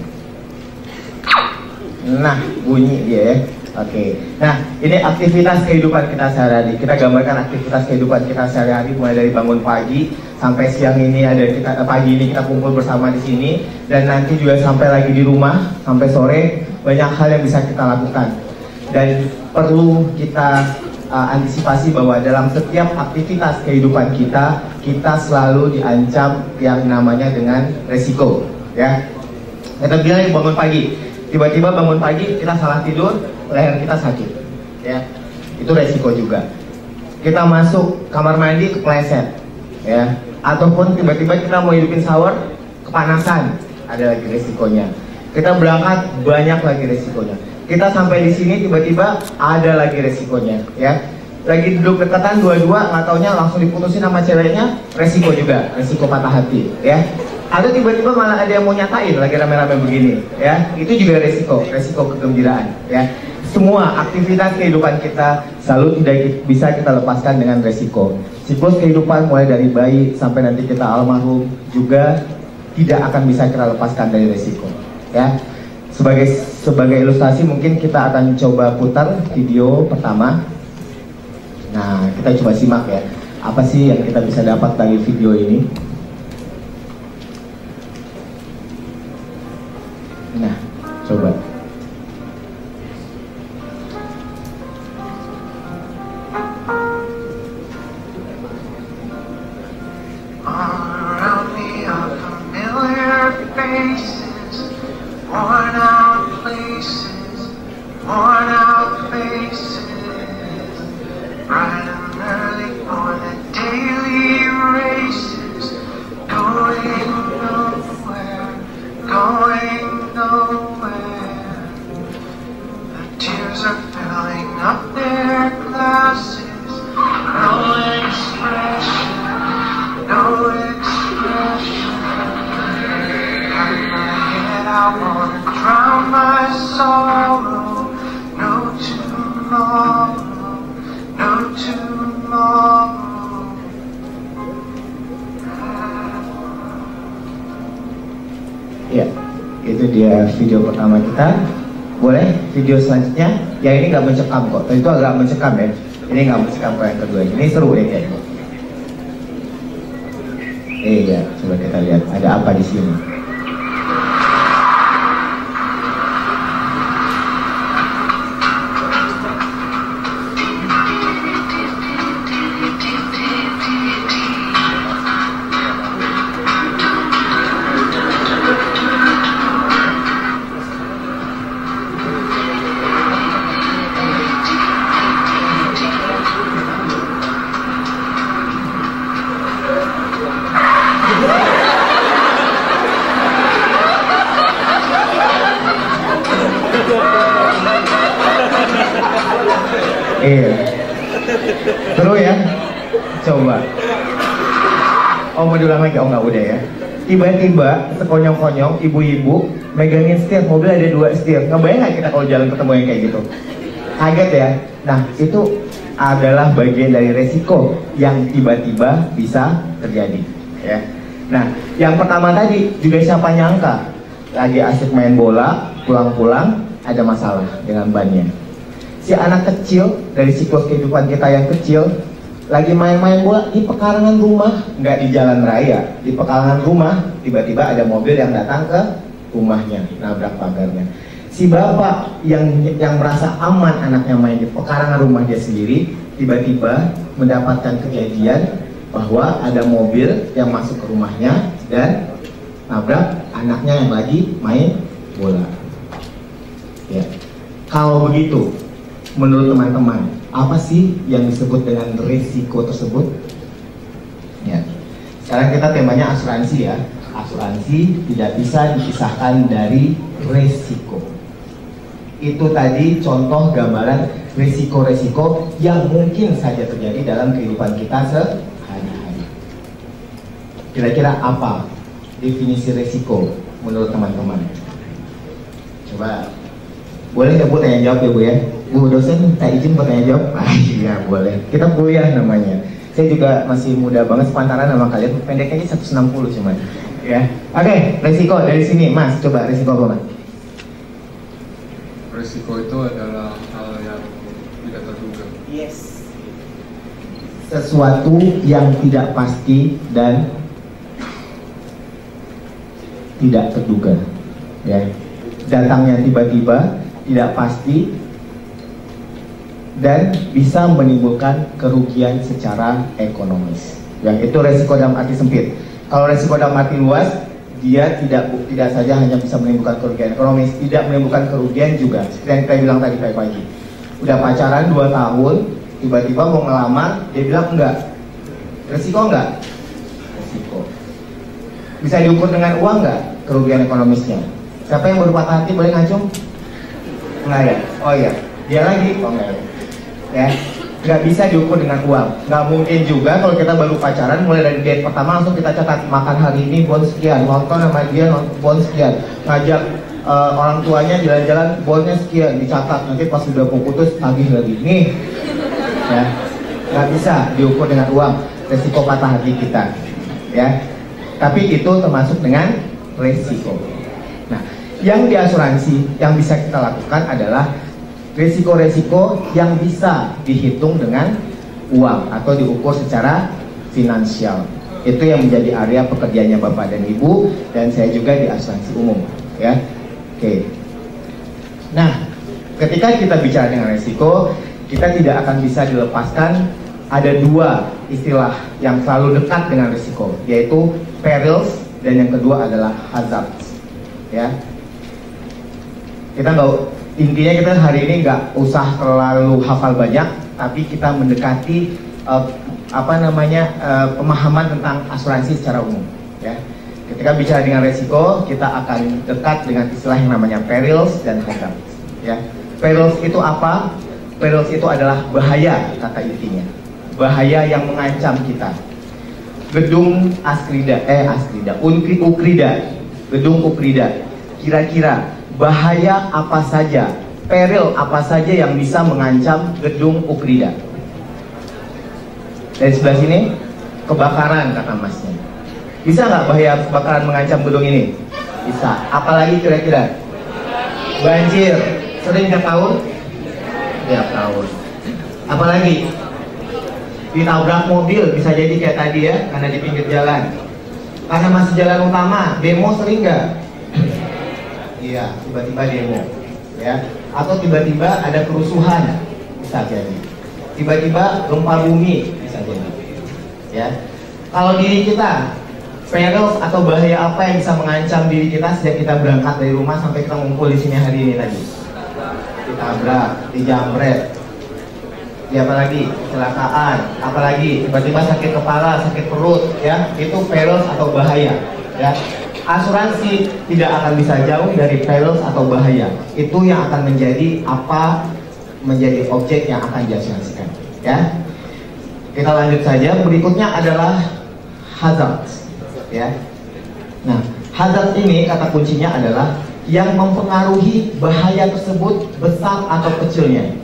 Nah, bunyi dia ya. Oke. Nah, ini aktivitas kehidupan kita sehari-hari. Kita gambarkan aktivitas kehidupan kita sehari-hari mulai dari bangun pagi sampai siang ini ada kita pagi ini kita kumpul bersama di sini, dan nanti juga sampai lagi di rumah sampai sore. Banyak hal yang bisa kita lakukan. Dan perlu kita antisipasi bahwa dalam setiap aktivitas kehidupan kita selalu diancam yang namanya dengan resiko, ya. Kita bilang bangun pagi, tiba-tiba bangun pagi kita salah tidur, leher kita sakit, ya, itu resiko juga. Kita masuk kamar mandi kepleset, ya, ataupun tiba-tiba kita mau hidupin shower kepanasan, ada lagi resikonya. Kita berangkat banyak lagi resikonya. Kita sampai di sini tiba-tiba ada lagi resikonya, ya. Lagi duduk dekatan dua-dua, nggak taunya langsung diputusin sama ceweknya, resiko juga, resiko patah hati, ya. Atau tiba-tiba malah ada yang mau nyatain lagi rame-rame begini, ya, itu juga resiko kegembiraan, ya. semua aktivitas kehidupan kita selalu tidak bisa kita lepaskan dengan resiko. Siklus kehidupan mulai dari bayi sampai nanti kita almarhum juga tidak akan bisa kita lepaskan dari resiko. Ya, sebagai ilustrasi mungkin kita akan coba putar video pertama. Nah, kita coba simak ya. Apa sih yang kita bisa dapat dari video ini? Nah, coba. Ya, itu dia video pertama kita. Boleh video selanjutnya? Yang ini nggak mencekam kok. Itu agak mencekam ya. Ini nggak mencekam kayak yang kedua. Ini seru deh kayaknya. Ya, coba kita lihat ada apa di sini. Iya. Seru ya? Coba. Oh, mau diulang lagi? Oh, nggak udah ya. Tiba-tiba sekonyong-konyong ibu-ibu megangin setir, mobil ada 2 setir. Ngebayang nggak kita kalau jalan ketemu yang kayak gitu? Kaget ya? Nah, itu adalah bagian dari resiko yang tiba-tiba bisa terjadi ya. Nah, yang pertama tadi juga siapa nyangka lagi asik main bola, pulang-pulang ada masalah dengan bannya. Si anak kecil dari siklus kehidupan kita yang kecil lagi main-main bola di pekarangan rumah, nggak di jalan raya, di pekarangan rumah, tiba-tiba ada mobil yang datang ke rumahnya, nabrak pagarnya. Si bapak yang merasa aman anaknya main di pekarangan rumah dia sendiri, tiba-tiba mendapatkan kejadian bahwa ada mobil yang masuk ke rumahnya dan nabrak anaknya yang lagi main bola. Ya, kalau begitu, menurut teman-teman, apa sih yang disebut dengan risiko tersebut? Ya. Sekarang kita temanya asuransi ya. Asuransi tidak bisa dipisahkan dari risiko. Itu tadi contoh gambaran risiko-risiko yang mungkin saja terjadi dalam kehidupan kita sehari-hari. Kira-kira apa definisi risiko menurut teman-teman? Coba, boleh ya Bu tanya jawab ya Bu ya? Bu dosen minta izin buat tanya jawab? Iya boleh. Kita kuliah namanya. Saya juga masih muda banget sepantaran sama kalian. Pendeknya 160 cuman. Ya. Oke, resiko dari sini Mas. Coba resiko apa Mas?
Resiko itu adalah hal yang tidak terduga.
Yes. Sesuatu yang tidak pasti dan tidak terduga. Ya. Datangnya tiba-tiba, tidak pasti, dan bisa menimbulkan kerugian secara ekonomis. Yang itu resiko dalam arti sempit. Kalau resiko dalam arti luas, dia tidak saja hanya bisa menimbulkan kerugian ekonomis, tidak menimbulkan kerugian juga. Seperti yang kita bilang tadi pagi. Udah pacaran 2 tahun, tiba-tiba mau ngelamar, dia bilang enggak. Resiko enggak? Resiko. Bisa diukur dengan uang enggak kerugian ekonomisnya? Siapa yang baru patah hati boleh ngacung? Enggak ya? Oh iya. Dia lagi? Oh enggak ya. Ya, nggak bisa diukur dengan uang. Nggak mungkin juga kalau kita baru pacaran mulai dari date pertama langsung kita catat makan hari ini bon sekian, nonton sama dia bon sekian, ngajak orang tuanya jalan-jalan bolnya sekian dicatat, nanti pas udah mau putus tagih lagi nih, ya nggak bisa diukur dengan uang resiko patah hati kita, ya. Tapi itu termasuk dengan resiko. Nah, yang di asuransi yang bisa kita lakukan adalah resiko-resiko yang bisa dihitung dengan uang atau diukur secara finansial. Itu yang menjadi area pekerjaannya Bapak dan Ibu, dan saya juga di asuransi umum, ya. Oke. Nah, ketika kita bicara dengan resiko, kita tidak akan bisa dilepaskan ada dua istilah yang selalu dekat dengan risiko, yaitu perils dan yang kedua adalah hazard. Ya, kita nggak, intinya kita hari ini nggak usah terlalu hafal banyak, tapi kita mendekati pemahaman tentang asuransi secara umum. Ya, ketika bicara dengan risiko, kita akan dekat dengan istilah yang namanya perils dan hazard. Ya, perils itu apa? Perils itu adalah bahaya, kata intinya. Bahaya yang mengancam kita. Gedung Gedung Ukrida. Kira-kira bahaya apa saja, peril apa saja yang bisa mengancam Gedung Ukrida? Dari sebelah sini, kebakaran kata Masnya. Bisa nggak bahaya kebakaran mengancam gedung ini? Bisa. Apalagi kira-kira? Banjir. Sering tiap tahun? Tiap tahun. Apalagi? Ditabrak mobil, bisa jadi kayak tadi ya, karena di pinggir jalan. Karena masih jalan utama, demo sering nggak? Iya, tiba-tiba demo, ya. Atau tiba-tiba ada kerusuhan, bisa jadi. Tiba-tiba gempa bumi, bisa jadi. Ya. Kalau diri kita, perils atau bahaya apa yang bisa mengancam diri kita sejak kita berangkat dari rumah sampai kita ngumpul di sini hari ini tadi? Ditabrak, dijamret. Ya, apalagi kecelakaan, apalagi tiba-tiba sakit kepala, sakit perut, ya, itu perils atau bahaya, ya. Asuransi tidak akan bisa jauh dari perils atau bahaya. Itu yang akan menjadi objek yang akan diasuransikan, ya. Kita lanjut saja. Berikutnya adalah hazard, ya. Nah, hazard ini kata kuncinya adalah yang mempengaruhi bahaya tersebut besar atau kecilnya,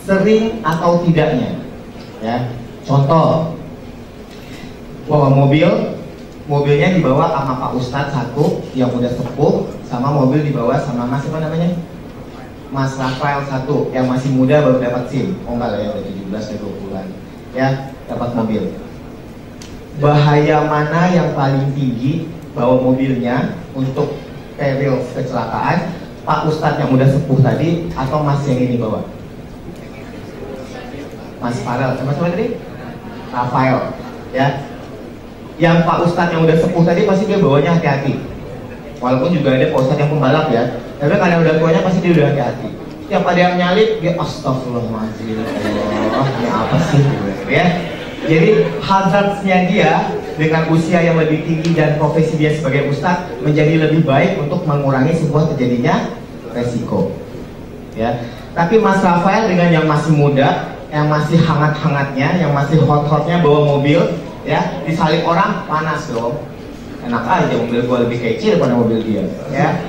sering atau tidaknya, ya. Contoh, bawa mobilnya dibawa sama Pak Ustadz satu yang udah sepuh, sama mobil dibawa sama Mas apa namanya, Mas Rafael satu yang masih muda baru dapat SIM, enggak lah ya, udah 17 atau 20-an, ya, dapat mobil. Bahaya mana yang paling tinggi bawa mobilnya untuk peril kecelakaan, Pak Ustadz yang udah sepuh tadi atau Mas yang ini bawa? Mas Farel, sama-sama tadi? Rafael, ya. Yang Pak Ustadz yang udah sepuh tadi pasti dia bawanya hati-hati. Walaupun juga ada Pak Ustadz yang pembalap ya, tapi karena udah tuanya pasti dia udah hati-hati. Setiap ada yang nyalip, dia astagfirullahaladzim, ini apa sih? Ya. Jadi hazardnya dia dengan usia yang lebih tinggi dan profesi dia sebagai Ustadz menjadi lebih baik untuk mengurangi sebuah terjadinya resiko. Ya. Tapi Mas Rafael dengan yang masih muda, yang masih hangat-hangatnya, yang masih hot-hotnya bawa mobil, ya, disalip orang panas dong. Enak aja mobil gua lebih kecil daripada mobil dia, ya.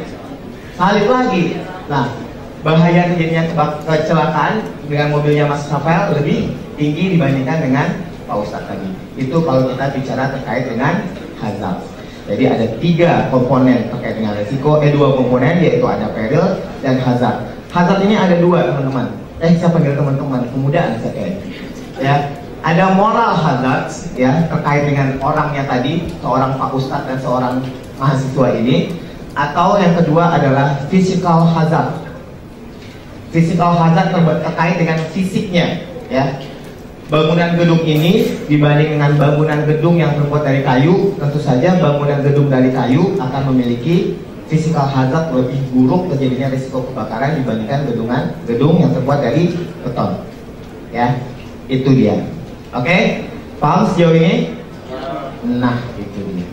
Salip lagi. Nah, bahaya terjadinya kecelakaan dengan mobilnya Mas Rafael lebih tinggi dibandingkan dengan Pak Ustadz tadi. Itu kalau kita bicara terkait dengan hazard. Jadi ada 3 komponen terkait dengan resiko, 2 komponen, yaitu ada peril dan hazard. Hazard ini ada 2, teman-teman. Siapa panggil teman-teman? Kemudahan saya, ya. Ada moral hazard, ya, terkait dengan orangnya tadi, seorang Pak Ustadz dan seorang mahasiswa ini. Atau yang kedua adalah physical hazard. Physical hazard terkait dengan fisiknya, ya. Bangunan gedung ini dibanding dengan bangunan gedung yang terbuat dari kayu, tentu saja bangunan gedung dari kayu akan memiliki physical hazard lebih buruk terjadinya risiko kebakaran dibandingkan gedung yang terbuat dari beton, ya. Itu dia. Oke, paham sejauh ini? Nah, itu dia.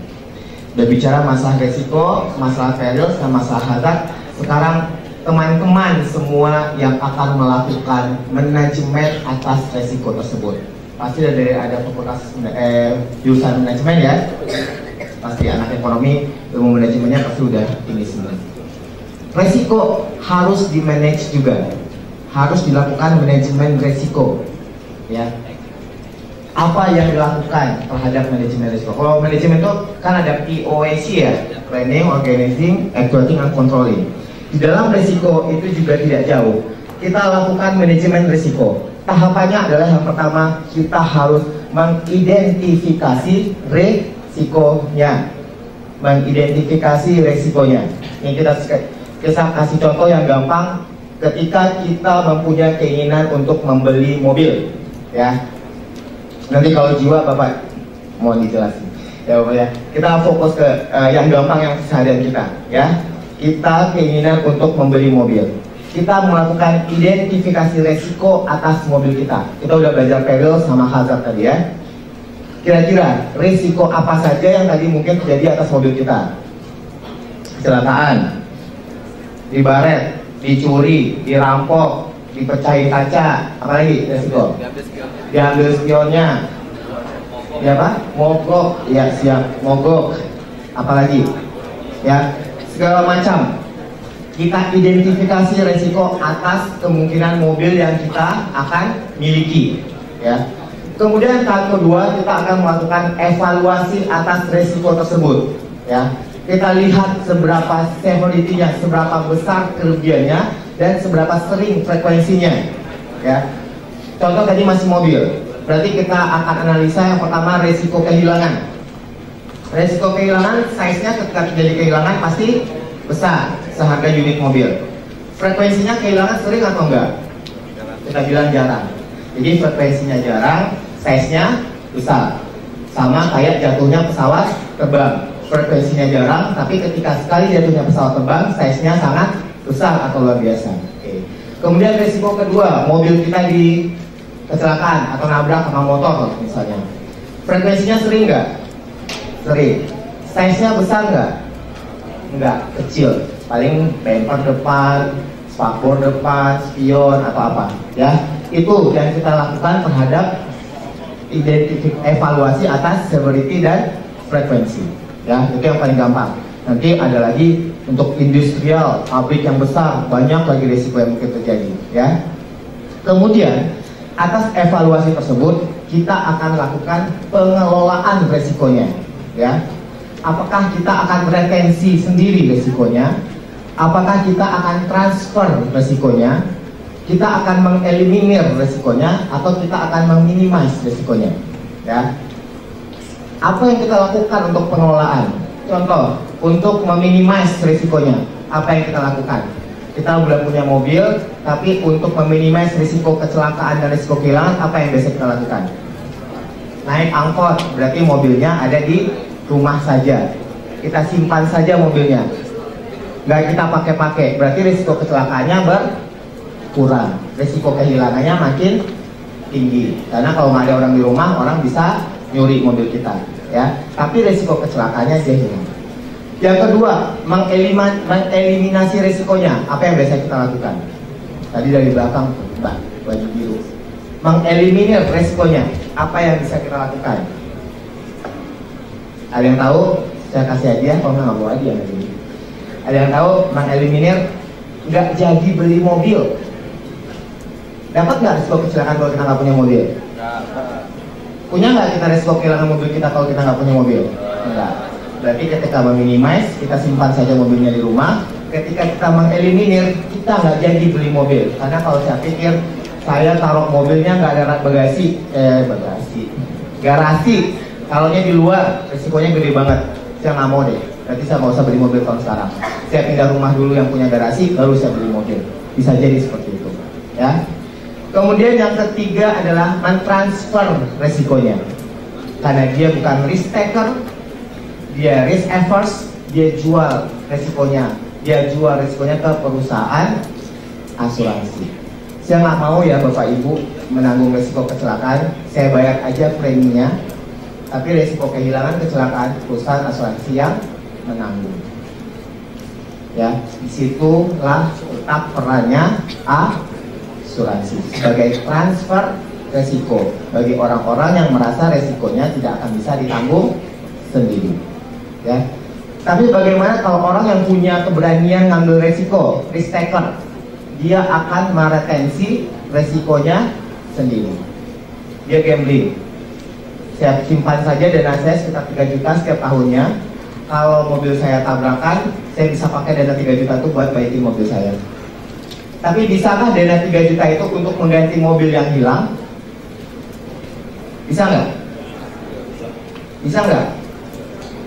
Udah bicara masalah resiko, masalah perils, dan masalah hazard. Sekarang teman-teman semua yang akan melakukan manajemen atas resiko tersebut, pasti ada fakultas jurusan manajemen ya. Pasti anak ekonomi, ilmu manajemennya pasti udah tinggi semua. resiko harus di-manage juga, harus dilakukan manajemen resiko, ya. Apa yang dilakukan terhadap manajemen risiko? Kalau manajemen itu kan ada POAC ya, planning, organizing, actuating, and controlling. Di dalam risiko itu juga tidak jauh. Kita lakukan manajemen risiko. Tahapannya adalah yang pertama, kita harus mengidentifikasi resikonya. Mengidentifikasi resikonya. Ini kita kasih contoh yang gampang. Ketika kita mempunyai keinginan untuk membeli mobil, ya. Nanti kalau jiwa Bapak mohon dijelasin ya Bapak ya. Kita fokus ke yang gampang, yang keseharian kita, ya. Kita keinginan untuk membeli mobil. Kita melakukan identifikasi resiko atas mobil kita. Kita udah belajar peril sama hazard tadi ya. Kira-kira resiko apa saja yang tadi mungkin terjadi atas mobil kita? Kecelakaan, dibaret, dicuri, dirampok, dipecahin kaca, apalagi resiko? Diambil spionnya, ya Pak, mogok, ya siap, mogok, apalagi, ya segala macam. Kita identifikasi resiko atas kemungkinan mobil yang kita akan miliki, ya. Kemudian tahap kedua, kita akan melakukan evaluasi atas resiko tersebut, ya. Kita lihat seberapa severity-nya, seberapa besar kerugiannya, dan seberapa sering frekuensinya, ya. Contoh tadi masih mobil, berarti kita akan analisa yang pertama resiko kehilangan. Resiko kehilangan, size-nya ketika terjadi kehilangan pasti besar, seharga unit mobil. Frekuensinya kehilangan sering atau enggak? Kita bilang jarang. Jadi frekuensinya jarang, size-nya besar. Sama kayak jatuhnya pesawat terbang. Frekuensinya jarang, tapi ketika sekali jatuhnya pesawat terbang, size-nya sangat besar atau luar biasa. Oke. Kemudian resiko kedua, mobil kita di kecelakaan atau nabrak sama motor misalnya. Frekuensinya sering nggak? Sering. Size-nya besar nggak? Nggak, kecil. Paling bumper depan, spakbor depan, spion atau apa, ya. Itu yang kita lakukan terhadap evaluasi atas severity dan frekuensi, ya. Itu yang paling gampang. Nanti ada lagi untuk industrial, pabrik yang besar, banyak lagi risiko yang mungkin terjadi, ya. Kemudian atas evaluasi tersebut kita akan lakukan pengelolaan resikonya, ya. Apakah kita akan retensi sendiri resikonya? Apakah kita akan transfer resikonya? Kita akan mengeliminir resikonya atau kita akan meminimize resikonya, ya. Apa yang kita lakukan untuk pengelolaan? Contoh, untuk meminimize risikonya, apa yang kita lakukan? Kita udah punya mobil, tapi untuk meminimize risiko kecelakaan dan risiko kehilangan, apa yang biasa kita lakukan? Naik angkot, berarti mobilnya ada di rumah saja. Kita simpan saja mobilnya, nggak kita pakai-pakai, berarti risiko kecelakaannya berkurang, risiko kehilangannya makin tinggi. Karena kalau nggak ada orang di rumah, orang bisa nyuri mobil kita, ya. Tapi risiko kecelakaannya dia hilang. Yang kedua, mengeliminasi risikonya. Apa yang biasa kita lakukan? Tadi dari belakang, Mbak, baju biru. Mengeliminir risikonya. Apa yang bisa kita lakukan? Ada yang tahu? Saya kasih hadiah, kalau nggak mau hadiah lagi. Ada yang tahu? Mengeliminir nggak jadi beli mobil. Dapat nggak risiko kecelakaan kalau kita nggak punya mobil? Punya nggak kita risiko kehilangan mobil kita kalau kita nggak punya mobil? Enggak. Berarti ketika meminimize, kita simpan saja mobilnya di rumah. Ketika kita mengeliminir, kita nggak jadi beli mobil. Karena kalau saya pikir, saya taruh mobilnya nggak ada garasi. Taruhnya di luar, risikonya gede banget. Saya nggak mau deh. Berarti saya nggak usah beli mobil tahun sekarang. Saya pindah rumah dulu yang punya garasi, baru saya beli mobil. Bisa jadi seperti itu, ya. Kemudian yang ketiga adalah mentransfer resikonya. Karena dia bukan risk taker, dia risk averse, dia jual resikonya. Dia jual resikonya ke perusahaan asuransi. Saya nggak mau ya Bapak Ibu menanggung resiko kecelakaan, saya bayar aja preminya. Tapi resiko kehilangan kecelakaan perusahaan asuransi yang menanggung. Ya, disitulah letak perannya asuransi sebagai transfer resiko bagi orang-orang yang merasa resikonya tidak akan bisa ditanggung sendiri. Ya, Tapi bagaimana kalau orang yang punya keberanian ngambil resiko, risk taker? Dia akan meretensi resikonya sendiri. Dia gambling. Saya simpan saja dana saya sekitar 3 juta setiap tahunnya. Kalau mobil saya tabrakan, saya bisa pakai dana 3 juta itu buat baikin mobil saya. Tapi bisakah dana 3 juta itu untuk mengganti mobil yang hilang? Bisa nggak? Bisa nggak?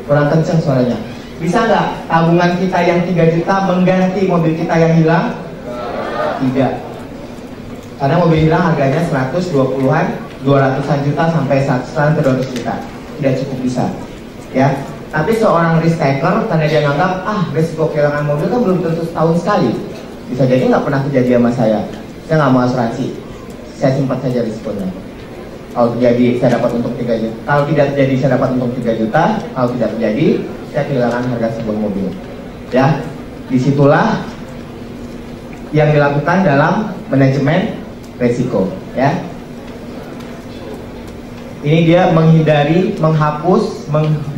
Kurang kenceng suaranya. Bisa nggak tabungan kita yang 3 juta mengganti mobil kita yang hilang? Tidak. Karena mobil hilang harganya 120-an, 200-an juta sampai 100-an ke 200 juta. Tidak cukup bisa. Ya. Tapi seorang risk taker, karena dia nganggap, resiko kehilangan mobil kan belum tentu setahun sekali. Bisa jadi nggak pernah terjadi sama saya. Saya nggak mau asuransi. Saya simpan saja risikonya. Kalau terjadi, saya dapat untung 3 juta. Kalau tidak terjadi, saya dapat untung 3 juta. Kalau tidak terjadi, saya kehilangan harga sebuah mobil. Ya, disitulah yang dilakukan dalam manajemen resiko. Ya, ini dia menghindari, menghapus,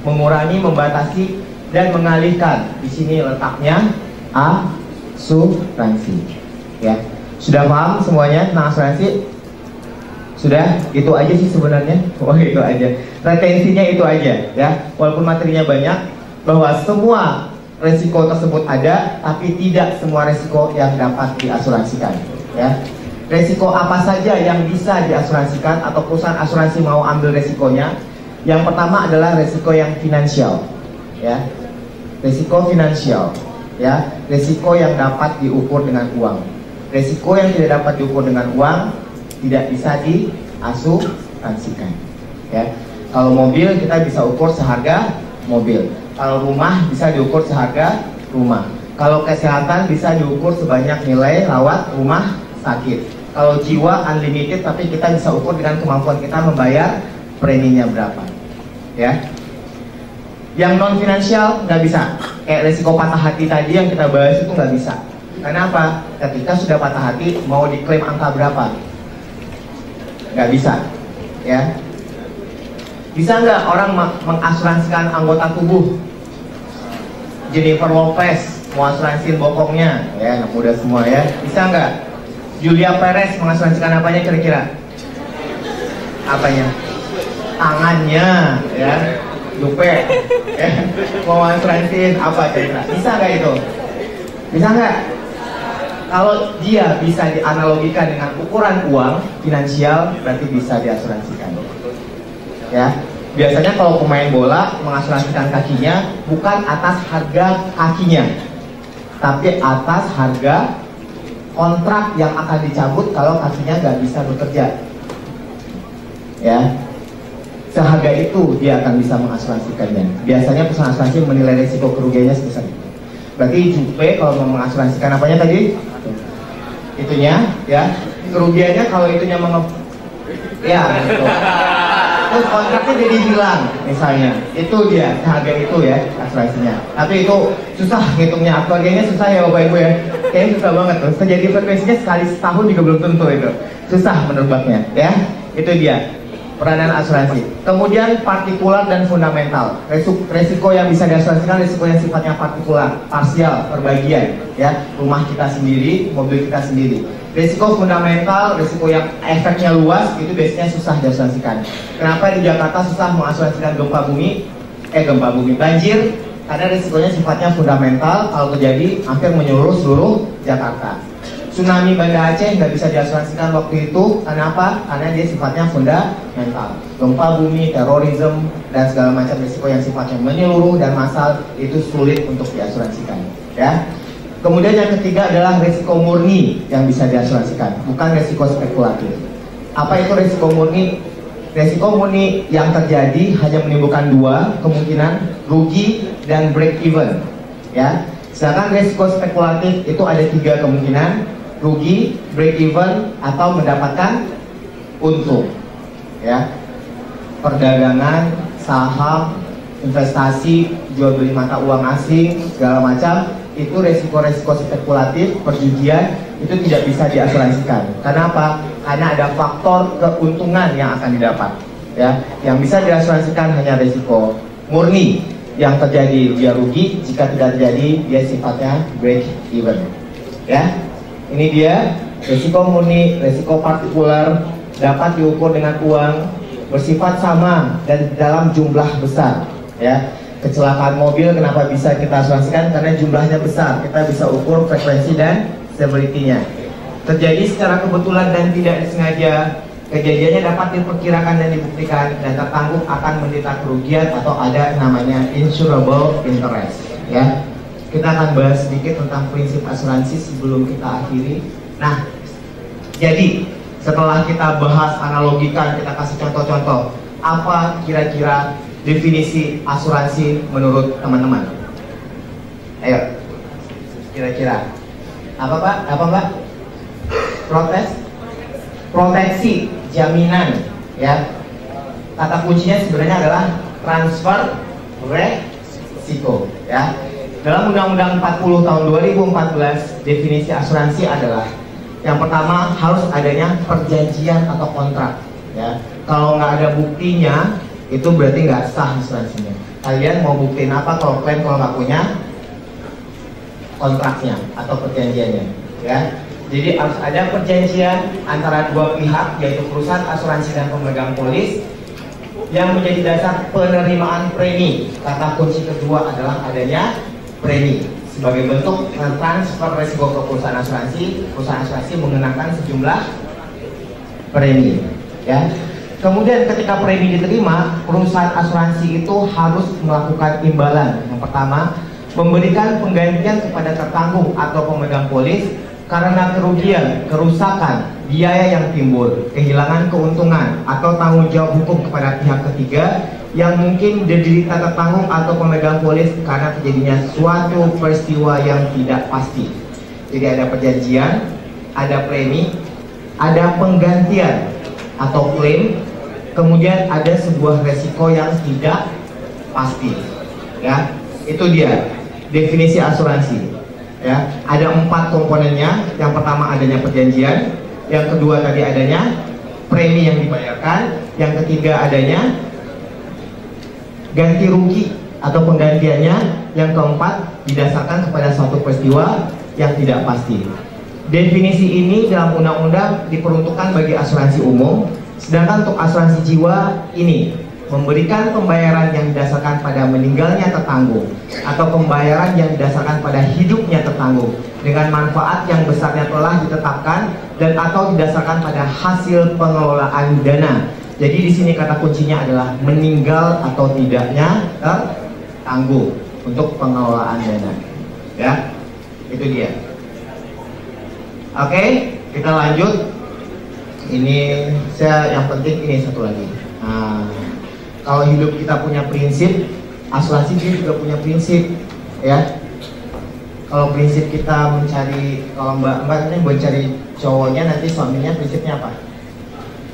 mengurangi, membatasi, dan mengalihkan. Di sini letaknya asuransi. Ya, sudah paham semuanya tentang asuransi? Sudah, itu aja sih sebenarnya. Itu aja. Retensinya itu aja, ya. Walaupun materinya banyak, bahwa semua resiko tersebut ada, tapi tidak semua resiko yang dapat diasuransikan, ya. Resiko apa saja yang bisa diasuransikan atau perusahaan asuransi mau ambil resikonya? Yang pertama adalah resiko yang finansial, ya. Resiko finansial, ya. Resiko yang dapat diukur dengan uang. Resiko yang tidak dapat diukur dengan uang tidak bisa diasuransikan, ya. Kalau mobil kita bisa ukur seharga mobil. Kalau rumah bisa diukur seharga rumah. Kalau kesehatan bisa diukur sebanyak nilai rawat rumah sakit. Kalau jiwa unlimited, tapi kita bisa ukur dengan kemampuan kita membayar preminya berapa, ya. Yang non finansial nggak bisa. Kayak resiko patah hati tadi yang kita bahas itu nggak bisa. Kenapa? Ketika sudah patah hati mau diklaim angka berapa? Nggak bisa, ya. Bisa nggak orang mengasuransikan anggota tubuh? Jennifer Lopez mau asuransiin bokongnya, ya, anak muda semua, ya. Bisa nggak? Julia Perez mengasuransikan apanya kira-kira? Apanya? Tangannya, ya. Lupe, ya. Mau asuransiin apa kira-kira? Bisa nggak itu? Bisa nggak? Kalau dia bisa dianalogikan dengan ukuran uang finansial, berarti bisa diasuransikan. Ya, biasanya kalau pemain bola mengasuransikan kakinya bukan atas harga kakinya, tapi atas harga kontrak yang akan dicabut kalau kakinya nggak bisa bekerja. Ya, seharga itu dia akan bisa mengasuransikannya. Biasanya perusahaan asuransi menilai risiko kerugiannya sebesar itu. Berarti Jupe kalau mau mengasuransikan apanya tadi? Itunya, ya. Kerugiannya kalau itunya ya, gitu. Terus kontraknya jadi hilang misalnya. Itu dia, harga itu ya asuransinya. Tapi itu susah ngitungnya, aktuarianya susah ya Bapak Ibu ya. Kayaknya susah banget tuh. Terjadi frekuensinya sekali setahun juga belum tentu itu. Susah menerbangnya, ya. Itu dia peranan asuransi. Kemudian partikular dan fundamental. Resiko yang bisa diasuransikan resiko yang sifatnya partikular, parsial, perbagian, ya. Rumah kita sendiri, mobil kita sendiri. Resiko fundamental, resiko yang efeknya luas, itu biasanya susah diasuransikan. Kenapa di Jakarta susah mengasuransikan gempa bumi, banjir? Karena resikonya sifatnya fundamental, kalau terjadi hampir menyeluruh seluruh Jakarta. Tsunami Banda Aceh nggak bisa diasuransikan waktu itu, karena apa? Karena dia sifatnya fundamental. Gempa bumi, terorisme, dan segala macam risiko yang sifatnya menyeluruh dan massal itu sulit untuk diasuransikan, ya. Kemudian yang ketiga adalah risiko murni yang bisa diasuransikan, bukan risiko spekulatif. Apa itu risiko murni? Risiko murni yang terjadi hanya menimbulkan dua kemungkinan, rugi dan break even, ya. Sedangkan risiko spekulatif itu ada tiga kemungkinan, rugi, break even, atau mendapatkan untung, ya. Perdagangan, saham, investasi, jual beli mata uang asing, segala macam, itu resiko-resiko spekulatif, perjudian, itu tidak bisa diasuransikan. Karena apa? Karena ada faktor keuntungan yang akan didapat, ya. Yang bisa diasuransikan hanya resiko murni, yang terjadi dia rugi, jika tidak terjadi dia sifatnya break even. Ya, ini dia resiko murni, resiko partikular dapat diukur dengan uang, bersifat sama dan dalam jumlah besar. Ya, kecelakaan mobil kenapa bisa kita asuransikan? Karena jumlahnya besar, kita bisa ukur frekuensi dan severity-nya. Terjadi secara kebetulan dan tidak disengaja, kejadiannya dapat diperkirakan dan dibuktikan, dan tertanggung akan menderita kerugian atau ada namanya insurable interest. Ya, kita akan bahas sedikit tentang prinsip asuransi sebelum kita akhiri. Nah, jadi setelah kita bahas, analogikan, kita kasih contoh-contoh, apa kira-kira definisi asuransi menurut teman-teman? Ayo, kira-kira apa Pak? Apa Mbak? Proteksi, jaminan, ya. Kata kuncinya sebenarnya adalah transfer resiko, ya. Dalam Undang-Undang 40 tahun 2014, definisi asuransi adalah yang pertama harus adanya perjanjian atau kontrak, ya. Kalau nggak ada buktinya, itu berarti nggak sah asuransinya. Kalian mau buktiin apa kalau klaim kalau nggak punya kontraknya atau perjanjiannya, ya. Jadi harus ada perjanjian antara dua pihak, yaitu perusahaan asuransi dan pemegang polis, yang menjadi dasar penerimaan premi. Kata kunci kedua adalah adanya premi sebagai bentuk transfer risiko ke perusahaan asuransi mengenakan sejumlah premi, ya. Kemudian ketika premi diterima, perusahaan asuransi itu harus melakukan imbalan. Yang pertama, memberikan penggantian kepada tertanggung atau pemegang polis karena kerugian, kerusakan, biaya yang timbul, kehilangan keuntungan, atau tanggung jawab hukum kepada pihak ketiga yang mungkin diderita tertanggung atau pemegang polis karena terjadinya suatu peristiwa yang tidak pasti. Jadi ada perjanjian, ada premi, ada penggantian atau klaim, kemudian ada sebuah resiko yang tidak pasti. Ya, itu dia definisi asuransi. Ya, ada 4 komponennya. Yang pertama adanya perjanjian, yang kedua tadi adanya premi yang dibayarkan, yang ketiga adanya ganti rugi atau penggantiannya, yang keempat didasarkan kepada suatu peristiwa yang tidak pasti. Definisi ini dalam undang-undang diperuntukkan bagi asuransi umum, sedangkan untuk asuransi jiwa ini memberikan pembayaran yang didasarkan pada meninggalnya tertanggung atau pembayaran yang didasarkan pada hidupnya tertanggung dengan manfaat yang besarnya telah ditetapkan dan atau didasarkan pada hasil pengelolaan dana. Jadi di sini kata kuncinya adalah meninggal atau tidaknya tertanggung untuk pengelolaan dana. Ya, itu dia. Oke, kita lanjut. Ini yang penting ini satu lagi. Nah, kalau hidup kita punya prinsip, asuransi dia juga punya prinsip, ya. Kalau prinsip kita mencari, kalau mbak ini mencari cowoknya, nanti suaminya prinsipnya apa?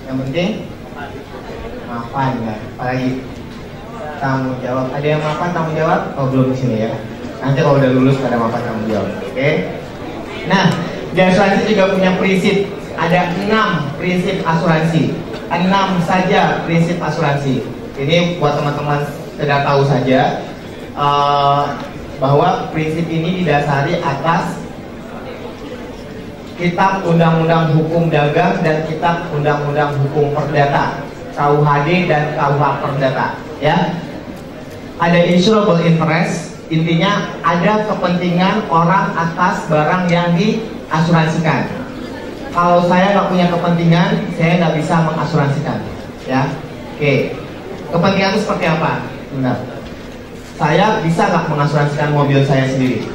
Yang penting maafan, ya. Apalagi tanggung jawab. Ada yang maafan tanggung jawab? Oh belum di sini ya. Nanti kalau udah lulus ada maafan tanggung jawab. Oke. Nah, di asuransi juga punya prinsip. Ada 6 prinsip asuransi. 6 saja prinsip asuransi. Ini buat teman-teman sudah tahu saja bahwa prinsip ini didasari atas Kitab Undang-Undang Hukum Dagang dan Kitab Undang-Undang Hukum Perdata, KUHD dan KUH Perdata. Ya, ada insurable interest, intinya ada kepentingan orang atas barang yang diasuransikan. Kalau saya nggak punya kepentingan, saya nggak bisa mengasuransikan. Ya, oke. Kepentingan itu seperti apa? Benar. Saya bisa nggak mengasuransikan mobil saya sendiri?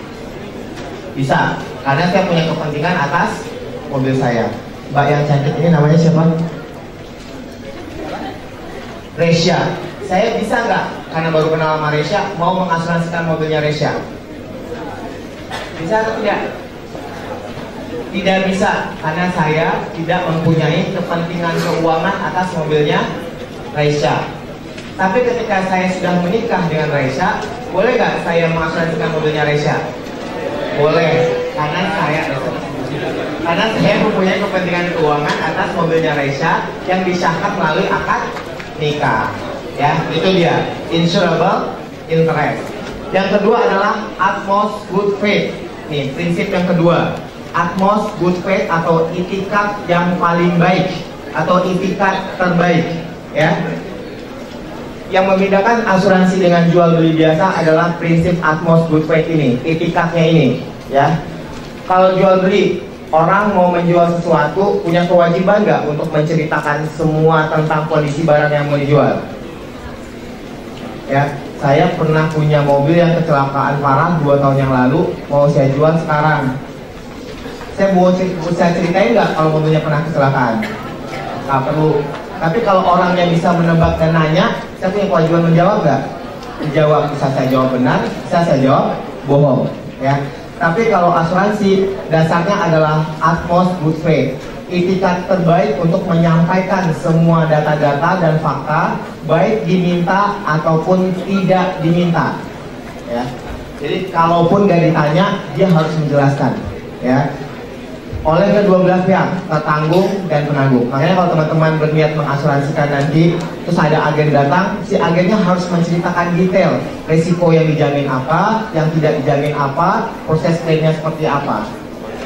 Bisa, karena saya punya kepentingan atas mobil saya. Mbak yang cantik ini namanya siapa? Resya. Saya bisa nggak, karena baru kenal sama Resya, mau mengasuransikan mobilnya Resya? Bisa atau tidak? Tidak bisa, karena saya tidak mempunyai kepentingan keuangan atas mobilnya Resya. Tapi ketika saya sudah menikah dengan Resya, boleh nggak saya mengasuransikan mobilnya Resya? Boleh, karena saya mempunyai kepentingan keuangan atas mobilnya Resya yang disahkan melalui akad nikah. Ya, itu dia insurable interest. Yang kedua adalah utmost good faith. Nih, prinsip yang kedua, utmost good faith atau itikat yang paling baik atau itikat terbaik, ya. Yang membedakan asuransi dengan jual beli biasa adalah prinsip utmost good faith ini, itikatnya ini, ya. Kalau jual beli, orang mau menjual sesuatu punya kewajiban nggak untuk menceritakan semua tentang kondisi barang yang mau dijual? Ya, saya pernah punya mobil yang kecelakaan parah 2 tahun yang lalu, mau saya jual sekarang. Saya ceritain nggak kalau mobilnya pernah kecelakaan? Nggak perlu. Tapi kalau orang yang bisa menebak dan nanya, saya punya kewajiban menjawab nggak? Menjawab, bisa saya jawab benar, bisa saya jawab bohong, ya. Tapi kalau asuransi, dasarnya adalah utmost good faith, itikat terbaik untuk menyampaikan semua data-data dan fakta, baik diminta ataupun tidak diminta, ya. Jadi kalaupun nggak ditanya, dia harus menjelaskan, ya, oleh kedua belah pihak, tertanggung dan penanggung. Makanya kalau teman-teman berniat mengasuransikan nanti, terus ada agen datang, si agennya harus menceritakan detail resiko yang dijamin apa, yang tidak dijamin apa, proses klaimnya seperti apa,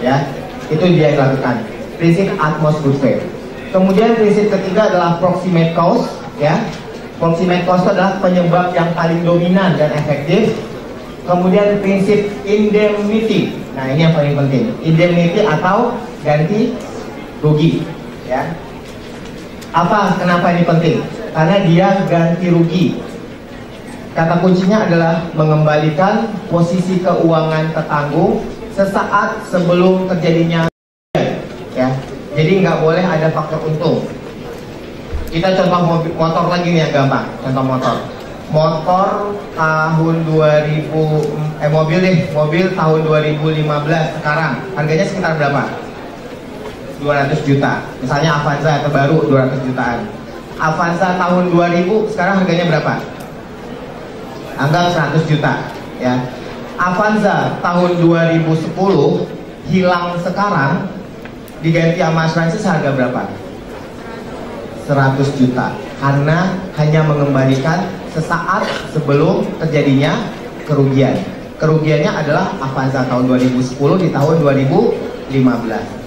ya. Itu dia yang lakukan. Prinsip utmost good faith. Kemudian prinsip ketiga adalah proximate cause, ya. Proximate cause itu adalah penyebab yang paling dominan dan efektif. Kemudian prinsip indemnity. Nah, ini yang paling penting. Indemnity atau ganti rugi, ya. Apa? Kenapa ini penting? Karena dia ganti rugi. Kata kuncinya adalah mengembalikan posisi keuangan tertanggung sesaat sebelum terjadinya, ya. Jadi nggak boleh ada faktor untung. Kita contoh motor lagi nih yang gampang. Contoh motor tahun 2000, mobil tahun 2015 sekarang harganya sekitar berapa? 200 juta. Misalnya Avanza terbaru 200 jutaan. Avanza tahun 2000 sekarang harganya berapa? Anggap 100 juta, ya. Avanza tahun 2010 hilang sekarang diganti sama asuransi seharga berapa? 100 juta. Karena hanya mengembalikan sesaat sebelum terjadinya kerugian. Kerugiannya adalah Avanza tahun 2010 di tahun 2015.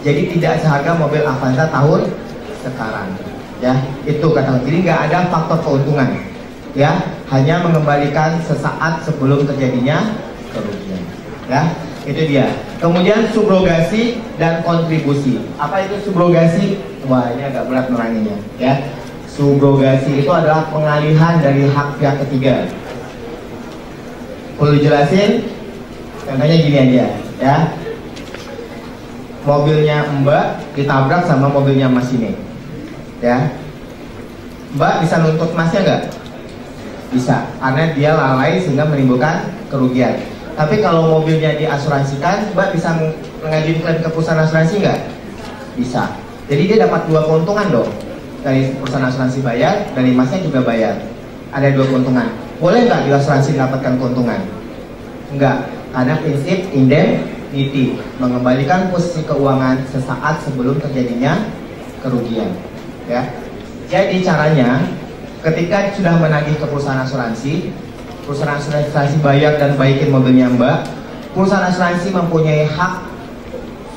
Jadi tidak seharga mobil Avanza tahun sekarang, ya. Itu kata. Jadi nggak ada faktor keuntungan, ya. Hanya mengembalikan sesaat sebelum terjadinya kerugian, ya. Itu dia. Kemudian subrogasi dan kontribusi. Apa itu subrogasi? Wah, ini agak berat meranginya, ya. Subrogasi itu adalah pengalihan dari hak pihak ketiga. Perlu dijelasin? Contohnya gini aja, ya. Mobilnya Mbak ditabrak sama mobilnya Mas ini, ya. Mbak bisa nuntut Masnya nggak? Bisa, karena dia lalai sehingga menimbulkan kerugian. Tapi kalau mobilnya diasuransikan, Mbak bisa mengajukan klaim ke perusahaan asuransi nggak? Bisa. Jadi dia dapat 2 keuntungan dong. Dari perusahaan asuransi bayar, dari Masnya juga bayar. Ada 2 keuntungan. Boleh nggak di asuransi mendapatkan keuntungan? Enggak, karena prinsip indemnity, mengembalikan posisi keuangan sesaat sebelum terjadinya kerugian, ya. Jadi caranya, ketika sudah menagih ke perusahaan asuransi bayar dan baikin mobilnya Mbak, perusahaan asuransi mempunyai hak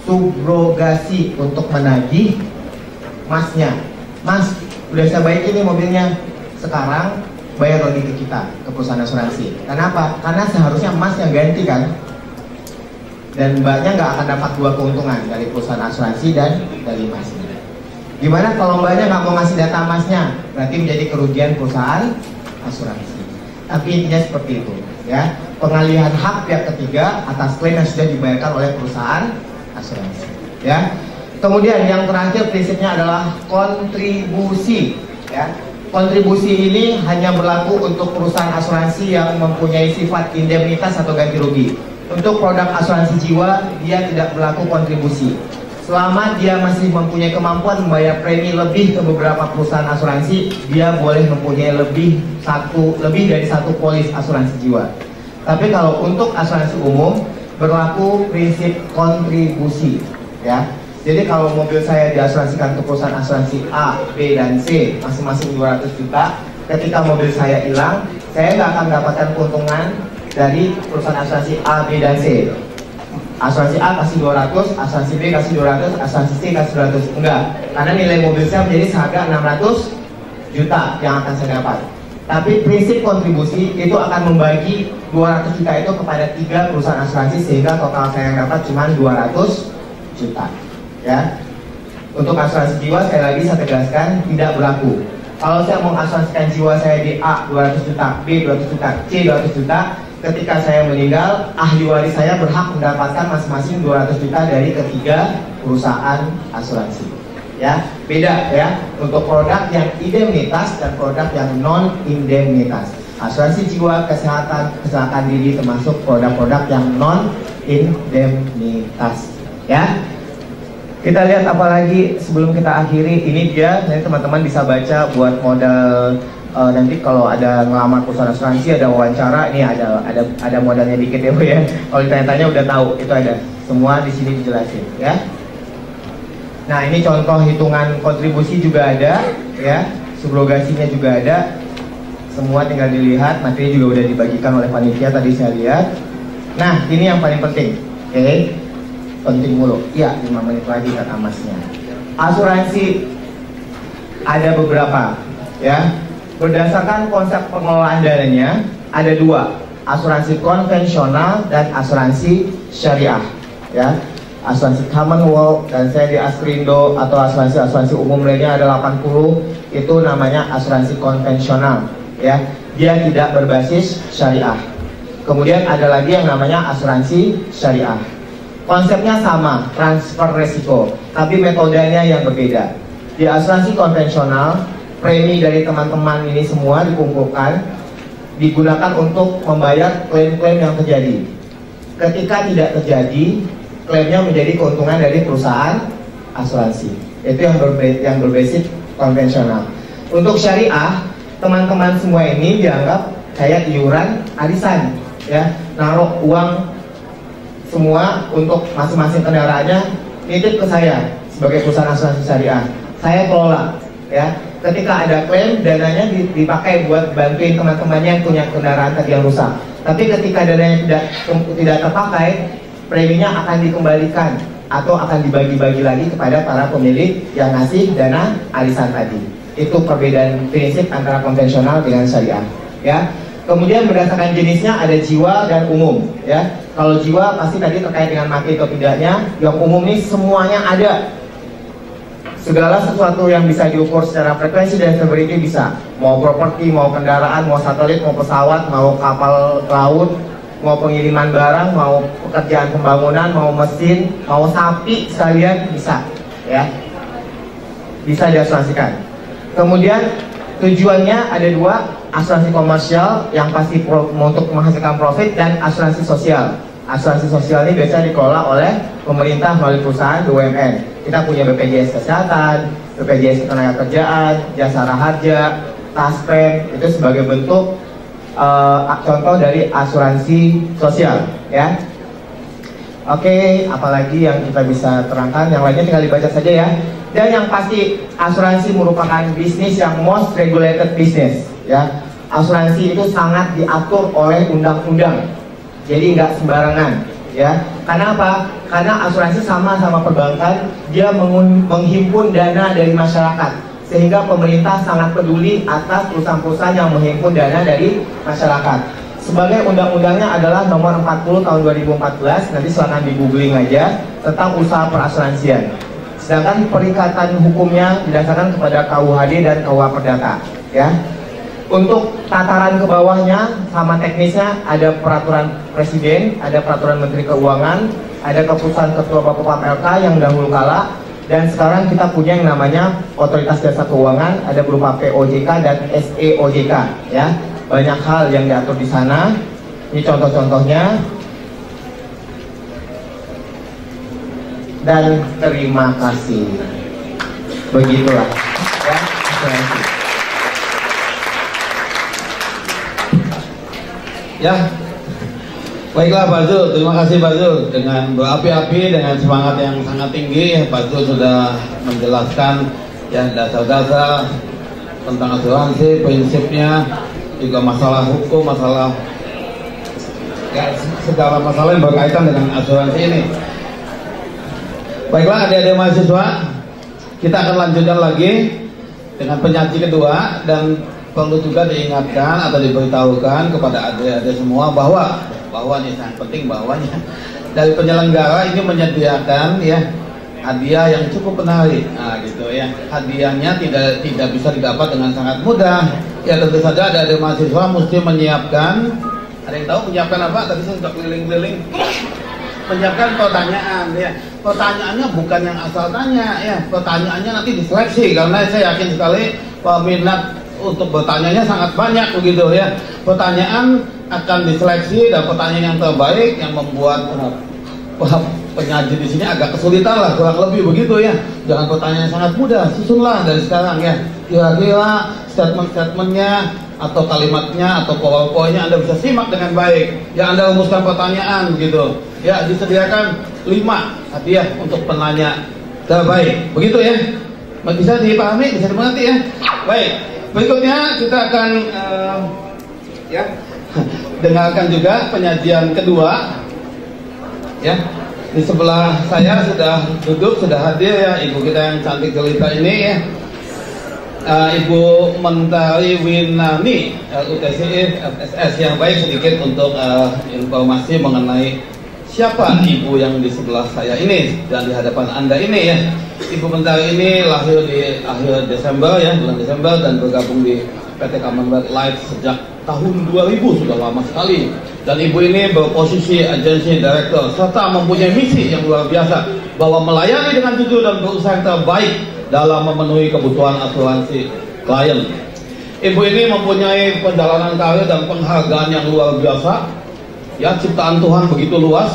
subrogasi untuk menagih Masnya. Mas, udah saya baikin nih mobilnya, sekarang bayar lagi ke kita, ke perusahaan asuransi. Kenapa? Karena seharusnya Mas yang ganti kan, dan Mbaknya nggak akan dapat 2 keuntungan dari perusahaan asuransi dan dari Masnya. Gimana kalau Mbaknya nggak mau ngasih data Masnya? Berarti menjadi kerugian perusahaan asuransi. Tapi intinya seperti itu, ya. Pengalihan hak pihak ketiga atas klaim yang sudah dibayarkan oleh perusahaan asuransi, ya. Kemudian yang terakhir prinsipnya adalah kontribusi, ya. Kontribusi ini hanya berlaku untuk perusahaan asuransi yang mempunyai sifat indemnitas atau ganti rugi. Untuk produk asuransi jiwa, dia tidak berlaku kontribusi. Selama dia masih mempunyai kemampuan membayar premi lebih ke beberapa perusahaan asuransi, dia boleh mempunyai lebih dari satu polis asuransi jiwa. Tapi kalau untuk asuransi umum, berlaku prinsip kontribusi, ya. Jadi kalau mobil saya diasuransikan ke perusahaan asuransi A, B, dan C masing-masing 200 juta, ketika mobil saya hilang, saya nggak akan mendapatkan keuntungan dari perusahaan asuransi A, B, dan C. Asuransi A kasih 200, asuransi B kasih 200, asuransi C kasih 200. Enggak, karena nilai mobil saya menjadi seharga 600 juta yang akan saya dapat. Tapi prinsip kontribusi itu akan membagi 200 juta itu kepada 3 perusahaan asuransi, sehingga total saya yang dapat cuma 200 juta. Ya. Untuk asuransi jiwa, sekali lagi saya tegaskan, tidak berlaku. Kalau saya mau asuransikan jiwa saya di A 200 juta, B 200 juta, C 200 juta, ketika saya meninggal, ahli waris saya berhak mendapatkan masing-masing 200 juta dari ketiga perusahaan asuransi. Ya, beda ya untuk produk yang indemnitas dan produk yang non indemnitas. Asuransi jiwa, kesehatan, kecelakaan diri termasuk produk-produk yang non indemnitas. Ya. Kita lihat apalagi sebelum kita akhiri, ini dia, nanti teman-teman bisa baca buat modal nanti kalau ada ngelamar perusahaan asuransi, ada wawancara, ini ada modalnya dikit ya Bu ya. Kalau ditanya-tanya udah tahu, itu ada semua di sini dijelasin ya. Nah ini contoh hitungan kontribusi juga ada ya, subrogasinya juga ada, semua tinggal dilihat, materi juga udah dibagikan oleh panitia tadi saya lihat. Nah ini yang paling penting, oke? Penting mulu, iya 5 menit lagi kata Masnya. Asuransi ada beberapa ya. Berdasarkan konsep pengelolaan dananya ada 2, asuransi konvensional dan asuransi syariah ya. Asuransi Commonwealth dan saya di Askrindo atau asuransi umum lainnya ada 80, itu namanya asuransi konvensional ya. Dia tidak berbasis syariah. Kemudian ada lagi yang namanya asuransi syariah. Konsepnya sama, transfer resiko, tapi metodenya yang berbeda. Di asuransi konvensional, premi dari teman-teman ini semua dikumpulkan, digunakan untuk membayar klaim-klaim yang terjadi. Ketika tidak terjadi, klaimnya menjadi keuntungan dari perusahaan asuransi. Itu yang berbasis konvensional. Untuk syariah, teman-teman semua ini dianggap kayak iuran arisan, ya, naruh uang semua untuk masing-masing kendaraannya, nitip ke saya sebagai perusahaan asuransi syariah. Saya kelola, ya. Ketika ada klaim, dananya dipakai buat bantuin teman-temannya yang punya kendaraan tadi yang rusak. Tapi ketika dananya tidak terpakai, preminya akan dikembalikan atau akan dibagi-bagi lagi kepada para pemilik yang ngasih dana arisan tadi. Itu perbedaan prinsip antara konvensional dengan syariah, ya. Kemudian berdasarkan jenisnya ada jiwa dan umum ya. Kalau jiwa pasti tadi terkait dengan mati atau tidaknya. Yang umum ini semuanya ada. Segala sesuatu yang bisa diukur secara frekuensi dan severity bisa. Mau properti, mau kendaraan, mau satelit, mau pesawat, mau kapal laut, mau pengiriman barang, mau pekerjaan pembangunan, mau mesin, mau sapi sekalian bisa ya. Bisa diasuransikan. Kemudian tujuannya ada 2. Asuransi komersial yang pasti untuk menghasilkan profit, dan asuransi sosial. Asuransi sosial ini biasanya dikelola oleh pemerintah melalui perusahaan BUMN. Kita punya BPJS Kesehatan, BPJS Ketenagakerjaan, Jasara Harja, Taspen, itu sebagai bentuk contoh dari asuransi sosial ya. Oke, apalagi yang kita bisa terangkan, yang lainnya tinggal dibaca saja ya. Dan yang pasti asuransi merupakan bisnis yang most regulated business ya. Asuransi itu sangat diatur oleh undang-undang, jadi nggak sembarangan ya. Karena apa? Karena asuransi sama perbankan, dia menghimpun dana dari masyarakat, sehingga pemerintah sangat peduli atas perusahaan-perusahaan yang menghimpun dana dari masyarakat. Sebagai undang-undangnya adalah nomor 40 tahun 2014, nanti silahkan di googling aja, tentang usaha perasuransian. Sedangkan perikatan hukumnya didasarkan kepada KUHD dan KUH Perdata ya. Untuk tataran ke bawahnya sama teknisnya ada peraturan presiden, ada peraturan menteri keuangan, ada keputusan ketua Bapepam LK yang dahulu kala, dan sekarang kita punya yang namanya otoritas jasa keuangan, ada berupa POJK dan SEOJK ya. Banyak hal yang diatur di sana. Ini contoh-contohnya. Dan terima kasih. Begitulah ya.
Ya, baiklah Pak Zul, terima kasih Pak Zul. Dengan berapi-api, dengan semangat yang sangat tinggi, Pak Zul sudah menjelaskan ya dasar-dasar tentang asuransi, prinsipnya, juga masalah hukum, masalah ya, segala masalah yang berkaitan dengan asuransi ini. Baiklah adik-adik mahasiswa, kita akan lanjutkan lagi dengan penyaji kedua, dan perlu juga diingatkan atau diberitahukan kepada adik-adik semua bahwa ini sangat penting, bahwanya dari penyelenggara ini menyediakan ya hadiah yang cukup menarik. Nah gitu ya, hadiahnya tidak bisa didapat dengan sangat mudah. Ya tentu saja ada mahasiswa mesti menyiapkan, ada yang tahu menyiapkan apa? Tadi saya sudah keliling-keliling. Menyiapkan pertanyaan ya. Pertanyaannya bukan yang asal tanya ya. Pertanyaannya nanti diseleksi, karena saya yakin sekali peminat untuk bertanyanya sangat banyak begitu ya. Pertanyaan akan diseleksi dan pertanyaan yang terbaik yang membuat penyaji di sini agak kesulitan lah, kurang lebih begitu ya. Jangan pertanyaan yang sangat mudah, susunlah dari sekarang ya. Kira-kira statement-statementnya atau kalimatnya atau powerpointnya Anda bisa simak dengan baik. Ya Anda rumuskan pertanyaan gitu. Ya disediakan 5 hadiah untuk penanya terbaik. Begitu ya. Bisa dipahami, bisa dimengerti ya. Baik. Berikutnya kita akan ya dengarkan juga penyajian kedua. Ya. Di sebelah saya sudah duduk, sudah hadir ya ibu kita yang cantik jelita ini ya. Ibu Mentari Winani UTSI FSS. Yang baik sedikit untuk informasi mengenai siapa ibu yang di sebelah saya ini dan di hadapan Anda ini ya. Ibu Mentari ini lahir di akhir Desember ya, bulan Desember, dan bergabung di PT Commonwealth Life sejak tahun 2000, sudah lama sekali. Dan ibu ini berposisi agency director serta mempunyai misi yang luar biasa bahwa melayani dengan jujur dan berusaha yang terbaik dalam memenuhi kebutuhan asuransi klien. Ibu ini mempunyai perjalanan karir dan penghargaan yang luar biasa. Ya, ciptaan Tuhan begitu luas,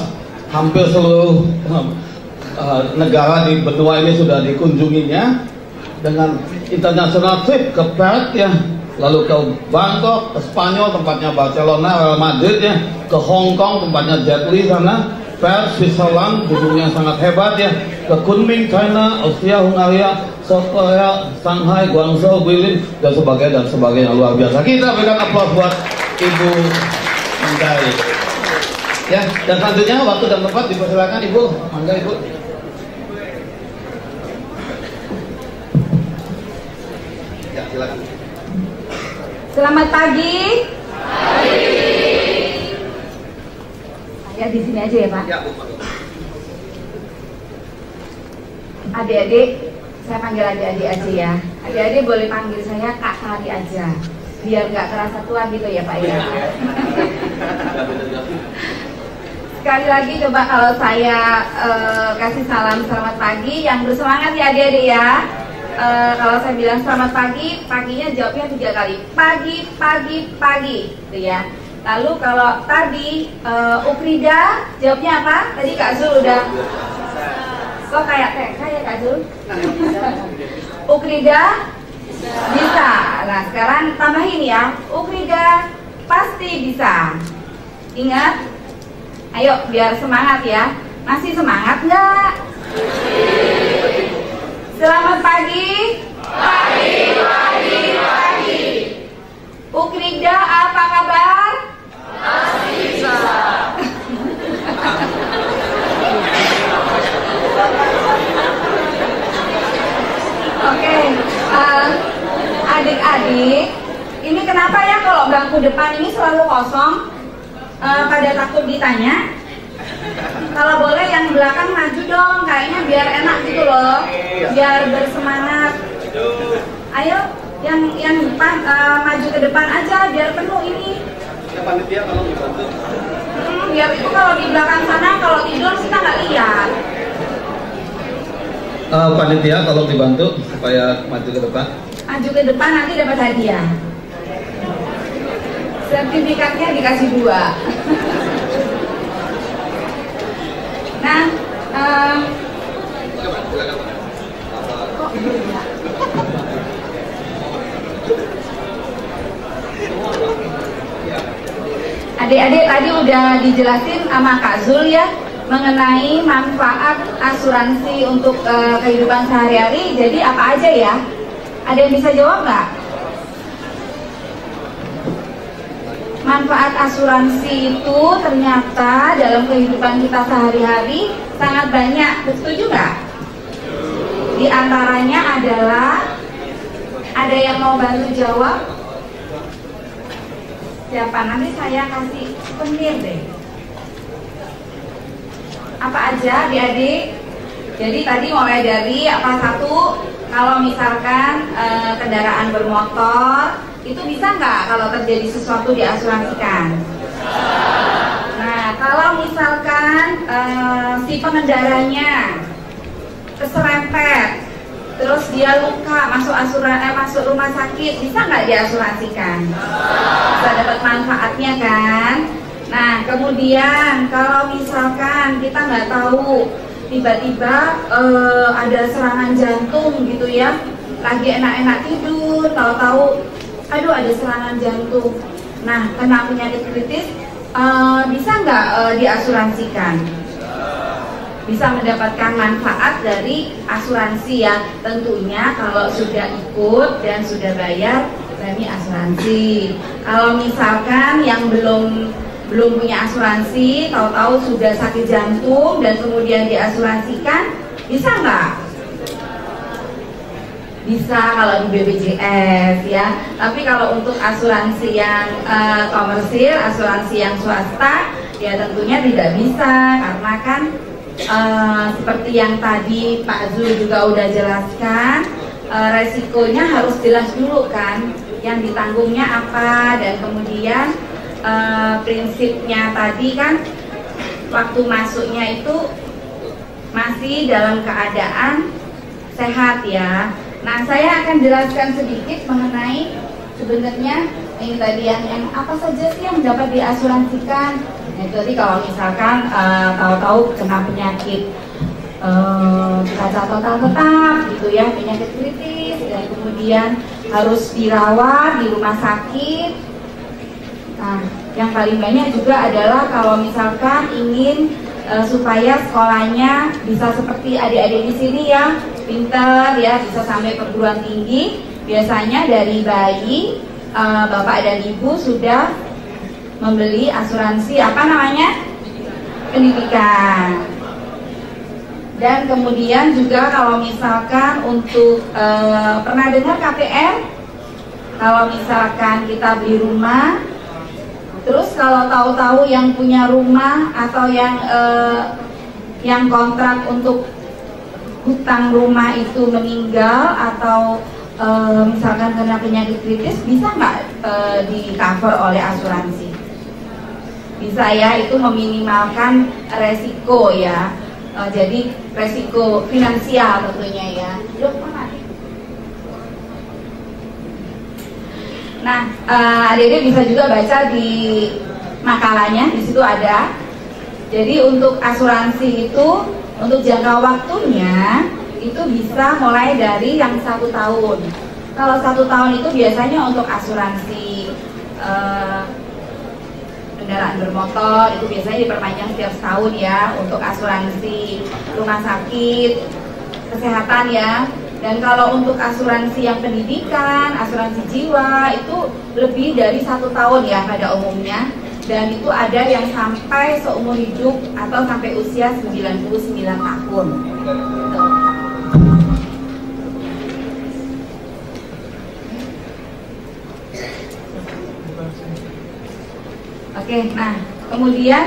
hampir seluruh negara di benua ini sudah dikunjunginya, dengan international trip ke Perth ya, lalu ke Bangkok, ke Spanyol tempatnya Barcelona, Real Madrid ya, ke Hong Kong tempatnya Jet Li sana, Perth, Switzerland, gedungnya sangat hebat ya, ke Kunming, China, Austria, Hungaria, South Korea, Shanghai, Guangzhou, Berlin, dan sebagainya luar biasa. Kita berikan aplaus buat Ibu Mentari. Ya, dan selanjutnya waktu dan tempat dipersilakan Ibu, mangga Ibu. Ya, silakan.
Selamat pagi. Ya di sini aja ya Pak.
Ya, Bu.
Adik-adik, saya panggil adik-adik aja ya. Adik-adik boleh panggil saya Kak Tari aja, biar nggak terasa tua gitu ya Pak ya. Sekali lagi coba kalau saya kasih salam selamat pagi, yang bersemangat ya adik-adik ya. Kalau saya bilang selamat pagi, paginya jawabnya 3 kali. Pagi, pagi, pagi gitu ya. Lalu kalau tadi Ukrida jawabnya apa? Tadi Kak Zul udah. Kok kayak TK ya Kak Zul? Ukrida bisa. Nah sekarang tambahin ya, Ukrida pasti bisa. Ingat, ayo biar semangat ya. Masih semangat nggak? Selamat pagi. Pagi, pagi, pagi. Ukrida apa kabar? Masih bisa. Oke, adik-adik, ini kenapa ya kalau bangku depan ini selalu kosong? Pada takut ditanya? Kalau boleh yang belakang maju dong, kayaknya biar enak gitu loh, biar bersemangat. Ayo, yang depan maju ke depan aja, biar penuh ini.
Panitia kalau dibantu.
Biar itu kalau di belakang sana kalau tidur kita nggak lihat.
Panitia kalau dibantu supaya maju ke depan.
Maju ke depan nanti dapat hadiah. Sertifikatnya dikasih 2. Nah, adik-adik tadi udah dijelasin sama Kak Zul ya mengenai manfaat asuransi untuk kehidupan sehari-hari. Jadi apa aja ya? Ada yang bisa jawab nggak? manfaat asuransi itu ternyata dalam kehidupan kita sehari-hari sangat banyak. Setuju nggak? Di antaranya adalah, ada yang mau bantu jawab? Siapa? Nanti saya kasih souvenir deh. Apa aja adik-adik? Jadi tadi mulai dari apa satu, kalau misalkan kendaraan bermotor itu bisa nggak kalau terjadi sesuatu diasuransikan? Nah, kalau misalkan si pengendaranya keserempet, terus dia luka masuk rumah sakit, bisa nggak diasuransikan? Bisa dapat manfaatnya kan? Nah, kemudian kalau misalkan kita nggak tahu tiba-tiba ada serangan jantung gitu ya, lagi enak-enak tidur, tahu-tahu aduh ada serangan jantung, nah kena penyakit kritis, bisa nggak diasuransikan? Bisa mendapatkan manfaat dari asuransi ya, tentunya kalau sudah ikut dan sudah bayar premi asuransi. Kalau misalkan yang belum punya asuransi, tahu-tahu sudah sakit jantung dan kemudian diasuransikan, bisa nggak? Bisa kalau di BPJS ya. Tapi kalau untuk asuransi yang komersil, asuransi yang swasta, ya tentunya tidak bisa, karena kan seperti yang tadi Pak Zul juga udah jelaskan, resikonya harus jelas dulu kan, yang ditanggungnya apa, dan kemudian prinsipnya tadi kan waktu masuknya itu masih dalam keadaan sehat ya. Nah, saya akan jelaskan sedikit mengenai sebenarnya ini tadi yang apa saja sih yang dapat diasuransikan. Nah, itu tadi kalau misalkan tahu-tahu kena penyakit cacat total tetap gitu ya, penyakit kritis, dan kemudian harus dirawat di rumah sakit. Nah, yang paling banyak juga adalah kalau misalkan ingin supaya sekolahnya bisa seperti adik-adik di sini ya, pintar ya, bisa sampai perguruan tinggi. Biasanya dari bayi bapak dan ibu sudah membeli asuransi apa namanya? Pendidikan. Dan kemudian juga kalau misalkan untuk pernah dengar KPR? Kalau misalkan kita beli rumah, terus kalau tahu-tahu yang punya rumah atau yang kontrak untuk hutang rumah itu meninggal atau misalkan kena penyakit kritis, bisa nggak di cover oleh asuransi? Bisa ya, itu meminimalkan resiko ya. Jadi resiko finansial tentunya ya. Nah, adik-adik bisa juga baca di makalahnya, di situ ada. Jadi untuk asuransi itu untuk jangka waktunya itu bisa mulai dari yang 1 tahun. Kalau 1 tahun itu biasanya untuk asuransi kendaraan bermotor itu biasanya diperpanjang setiap setahun ya. Untuk asuransi rumah sakit, kesehatan ya. Dan kalau untuk asuransi yang pendidikan, asuransi jiwa itu lebih dari 1 tahun ya pada umumnya. Dan itu ada yang sampai seumur hidup atau sampai usia 99 tahun. Oke, nah kemudian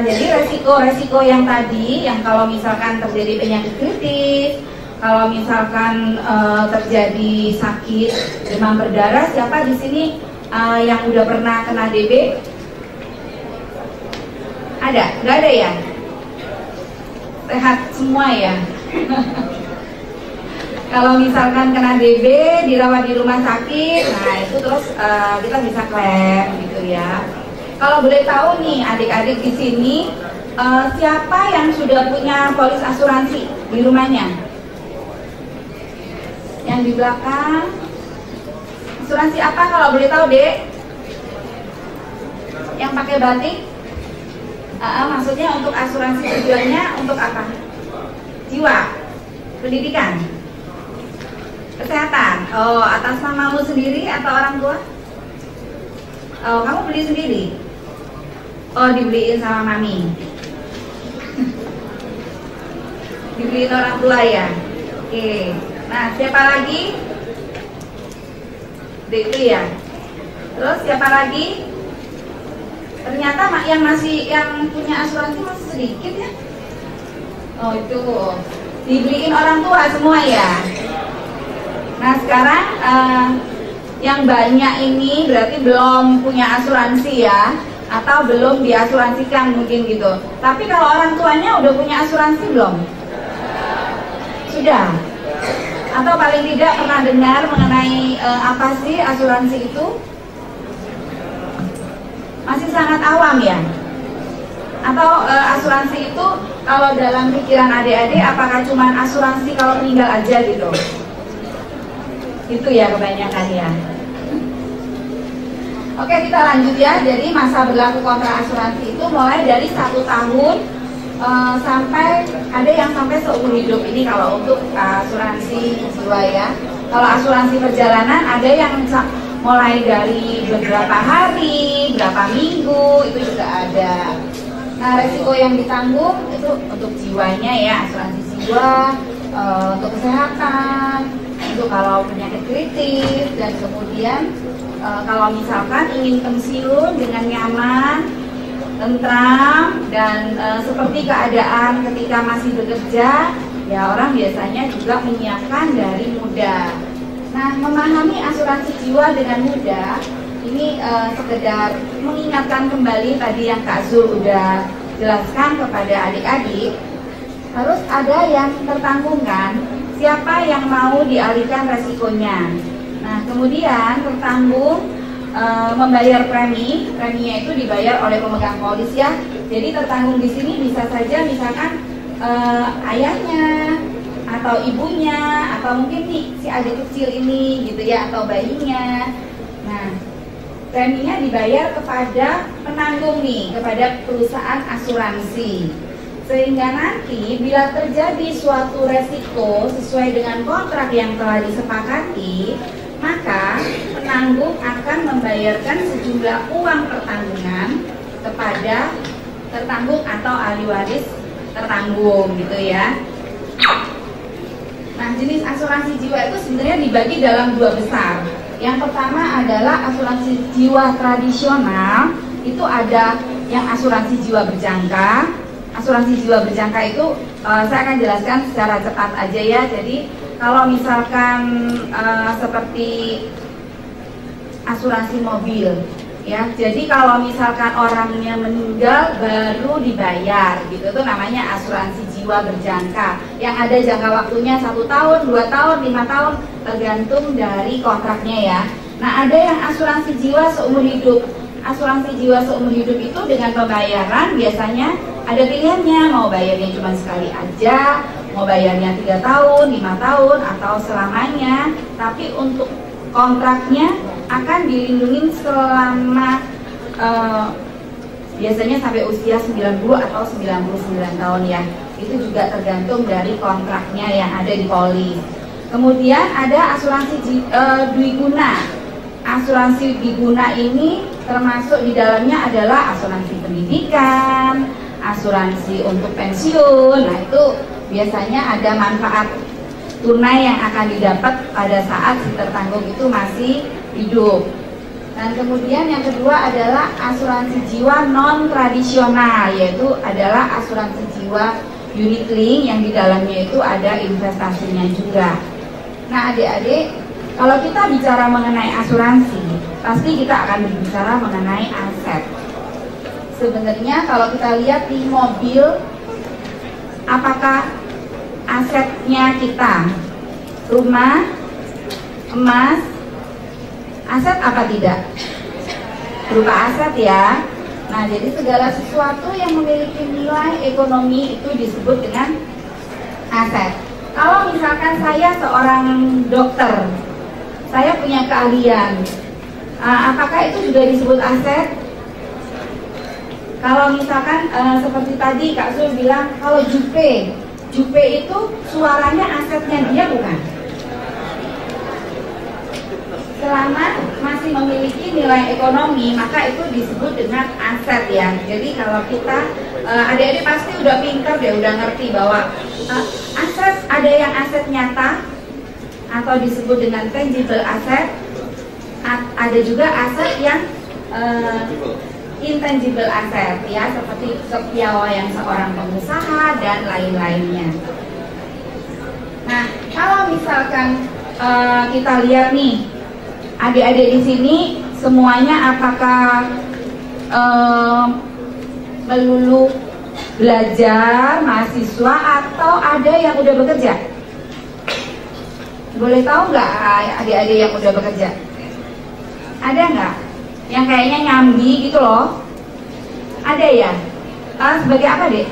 jadi resiko-resiko yang tadi, yang kalau misalkan terjadi penyakit kritis, kalau misalkan terjadi sakit demam berdarah, siapa di sini yang udah pernah kena DB? Ada? Nggak ada ya? Sehat semua ya? Kalau misalkan kena DB, dirawat di rumah sakit, nah itu terus kita bisa klaim gitu ya. Kalau boleh tahu nih adik-adik di sini, siapa yang sudah punya polis asuransi di rumahnya? Yang di belakang, asuransi apa kalau boleh tahu, Dek? Yang pakai batik? Maksudnya untuk asuransi tujuannya untuk apa? Jiwa, pendidikan, kesehatan. Oh, atas namamu sendiri atau orang tua? Oh, kamu beli sendiri? Oh, dibeliin sama mami. Dibeliin orang tua ya. Oke. Nah, siapa lagi? Itu ya. Terus siapa lagi? Ternyata yang punya asuransi masih sedikit ya. Oh, itu dibeliin orang tua semua ya. Nah, sekarang yang banyak ini berarti belum punya asuransi ya, atau belum diasuransikan mungkin gitu. Tapi kalau orang tuanya udah punya asuransi belum? Sudah. Atau paling tidak pernah dengar mengenai apa sih asuransi itu? Masih sangat awam ya? Atau asuransi itu kalau dalam pikiran adik-adik apakah cuma asuransi kalau meninggal aja gitu? Itu ya kebanyakan ya. Oke, kita lanjut ya. Jadi masa berlaku kontrak asuransi itu mulai dari 1 tahun sampai ada yang sampai seumur hidup. Ini kalau untuk asuransi jiwa ya. Kalau asuransi perjalanan ada yang mulai dari beberapa hari, berapa minggu, itu juga ada. Nah, resiko yang ditanggung itu untuk jiwanya ya, asuransi jiwa, untuk kesehatan, untuk kalau penyakit kritis, dan kemudian kalau misalkan ingin pensiun dengan nyaman, tentram, dan seperti keadaan ketika masih bekerja, ya orang biasanya juga menyiapkan dari muda. Nah, memahami asuransi jiwa dengan muda ini sekedar mengingatkan kembali tadi yang Kak Zul udah jelaskan kepada adik-adik. Harus ada yang tertanggungkan, siapa yang mau dialihkan resikonya. Nah, kemudian tertanggung membayar preminya itu dibayar oleh pemegang polis ya. Jadi tertanggung di sini bisa saja misalkan ayahnya atau ibunya atau mungkin nih si adik kecil ini gitu ya, atau bayinya. Nah, preminya dibayar kepada penanggung nih, kepada perusahaan asuransi. Sehingga nanti bila terjadi suatu resiko sesuai dengan kontrak yang telah disepakati, maka penanggung akan membayarkan sejumlah uang pertanggungan kepada tertanggung atau ahli waris tertanggung gitu ya. Nah, jenis asuransi jiwa itu sebenarnya dibagi dalam 2 besar. Yang pertama adalah asuransi jiwa tradisional. Itu ada yang asuransi jiwa berjangka. Asuransi jiwa berjangka itu saya akan jelaskan secara cepat aja ya. Jadi kalau misalkan seperti asuransi mobil ya, jadi kalau misalkan orangnya meninggal baru dibayar gitu, itu namanya asuransi jiwa berjangka yang ada jangka waktunya 1 tahun, 2 tahun, 5 tahun tergantung dari kontraknya ya. Nah, ada yang asuransi jiwa seumur hidup. Asuransi jiwa seumur hidup itu dengan pembayaran biasanya ada pilihannya, mau bayarnya cuma sekali aja, mau bayarnya 3 tahun, 5 tahun, atau selamanya. Tapi untuk kontraknya akan dilindungi selama biasanya sampai usia 90 atau 99 tahun ya. Itu juga tergantung dari kontraknya yang ada di polis. Kemudian ada asuransi dwiguna. Asuransi dwiguna ini termasuk di dalamnya adalah asuransi pendidikan, asuransi untuk pensiun. Nah, itu biasanya ada manfaat tunai yang akan didapat pada saat si tertanggung itu masih hidup. Dan kemudian yang kedua adalah asuransi jiwa non tradisional, yaitu adalah asuransi jiwa unit link yang di dalamnya itu ada investasinya juga. Nah, adik-adik, kalau kita bicara mengenai asuransi, pasti kita akan berbicara mengenai aset. Sebenarnya kalau kita lihat di mobil, apakah asetnya kita rumah, emas, aset apa tidak? Berupa aset ya. Nah, jadi segala sesuatu yang memiliki nilai ekonomi itu disebut dengan aset. Kalau misalkan saya seorang dokter, saya punya keahlian, apakah itu juga disebut aset? Kalau misalkan seperti tadi Kak Sul bilang, kalau Jupe itu suaranya asetnya dia bukan? selama masih memiliki nilai ekonomi, maka itu disebut dengan aset ya. Jadi kalau kita adik-adik pasti udah pinter deh, udah ngerti bahwa aset ada yang aset nyata atau disebut dengan tangible asset, ada juga aset yang intangible asset ya, seperti kepiawaian seorang pengusaha dan lain-lainnya. Nah, kalau misalkan kita lihat nih, adik-adik di sini semuanya apakah melulu belajar, mahasiswa, atau ada yang udah bekerja? Boleh tahu nggak adik-adik yang udah bekerja? Ada nggak? Yang kayaknya nyambi gitu loh? Ada ya? Sebagai apa deh?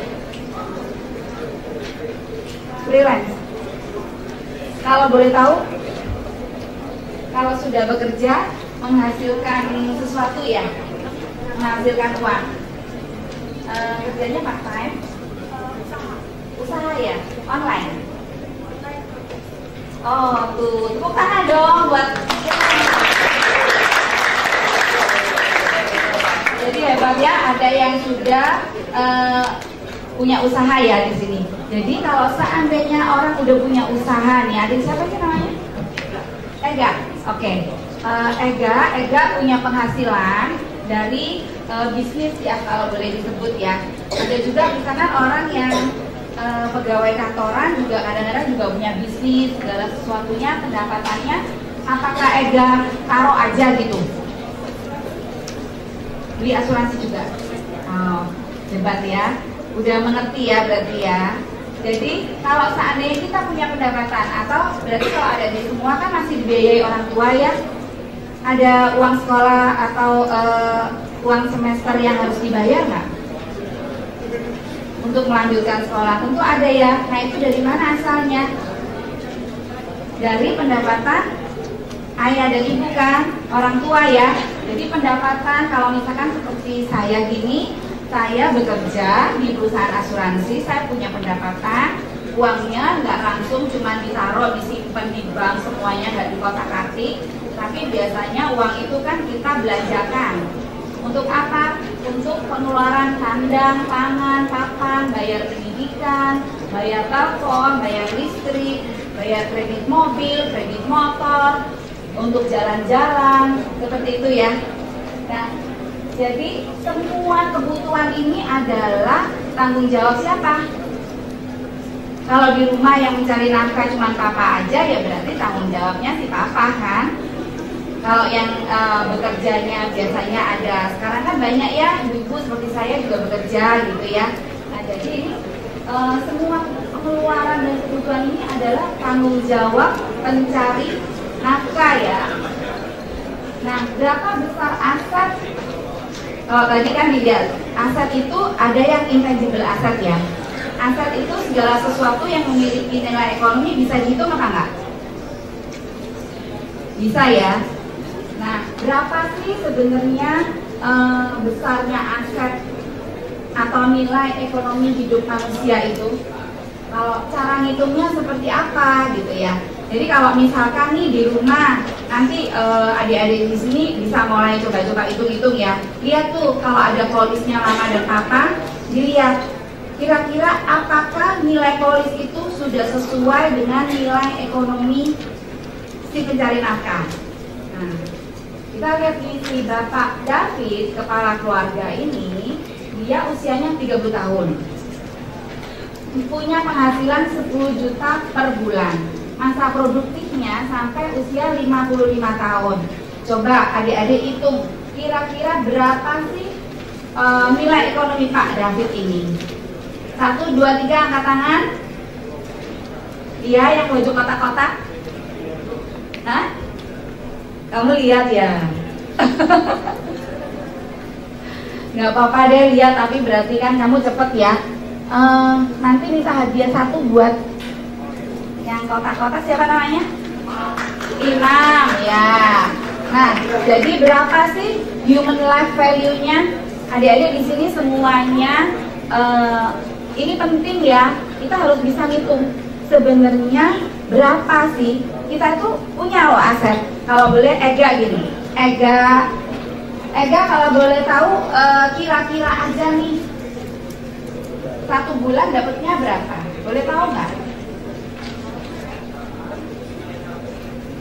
Freelance. Kalau boleh tahu? Kalau sudah bekerja, menghasilkan sesuatu ya? Menghasilkan uang. Kerjanya part time? Usaha ya? Online? Oh tuh, tepuk tangan dong buat. Jadi hebat ya, ada yang sudah punya usaha ya di sini. Jadi kalau seandainya orang udah punya usaha nih, adik siapa sih namanya? Ega, oke. Ega punya penghasilan dari bisnis ya, kalau boleh disebut ya. Ada juga misalkan orang yang pegawai kantoran juga kadang-kadang juga punya bisnis, segala sesuatunya, pendapatannya. Apakah Ega taruh aja gitu? Beli asuransi juga? Oh, hebat ya. Udah mengerti ya berarti ya. Jadi kalau seandainya kita punya pendapatan, atau berarti kalau ada di semua kan masih dibiayai orang tua ya. Ada uang sekolah atau uang semester yang harus dibayar nggak? Untuk melanjutkan sekolah tentu ada ya. Nah itu dari mana asalnya? Dari pendapatan ayah dan ibu kan, orang tua ya. Jadi pendapatan kalau misalkan seperti saya gini, saya bekerja di perusahaan asuransi, saya punya pendapatan, uangnya nggak langsung cuma ditaruh, disimpan di bank, semuanya nggak dikotak-atik, tapi biasanya uang itu kan kita belanjakan. Untuk apa? Untuk pengeluaran kandang, pangan, papan, bayar pendidikan, bayar telepon, bayar listrik, bayar kredit mobil, kredit motor, untuk jalan-jalan, seperti itu ya. Nah, jadi semua kebutuhan ini adalah tanggung jawab siapa? Kalau di rumah yang mencari nafkah cuma papa aja, ya berarti tanggung jawabnya si papa kan. Kalau yang bekerjanya biasanya ada, sekarang kan banyak ya ibu seperti saya juga bekerja gitu ya. Nah jadi ini semua pengeluaran dan kebutuhan ini adalah tanggung jawab pencari nafkah ya. Nah berapa besar aset? Kalau tadi kan dilihat aset itu ada yang intangible aset ya. Aset itu segala sesuatu yang memiliki nilai ekonomi, bisa dihitung apa enggak? Bisa ya. Nah, berapa sih sebenarnya besarnya aset atau nilai ekonomi hidup manusia itu? Kalau cara ngitungnya seperti apa gitu ya? Jadi kalau misalkan nih di rumah, nanti adik-adik di sini bisa mulai coba-coba hitung-hitung ya. Lihat tuh kalau ada polisnya mama dan papa, dilihat kira-kira apakah nilai polis itu sudah sesuai dengan nilai ekonomi si pencari nafkah. Nah, kita lihat nih si Bapak David, kepala keluarga ini, dia usianya 30 tahun. Punya penghasilan 10 juta per bulan. Masa produktifnya sampai usia 55 tahun. Coba adik-adik hitung, kira-kira berapa sih nilai ekonomi Pak David ini? 1, 2, 3, angkat tangan. Iya, yang baju kotak-kotak. Hah? Kamu lihat ya? Nggak apa-apa deh lihat, tapi berarti kan kamu cepet ya. Nanti minta hadiah 1 buat yang kotak-kotak, siapa namanya? Imam ya. Nah, jadi berapa sih human life value-nya? Adik-adik di sini semuanya ini penting ya. Kita harus bisa ngitung sebenarnya berapa sih? Kita itu punya loh aset. Kalau boleh Ega gini, Ega kalau boleh tahu kira-kira aja nih 1 bulan dapatnya berapa? Boleh tahu nggak?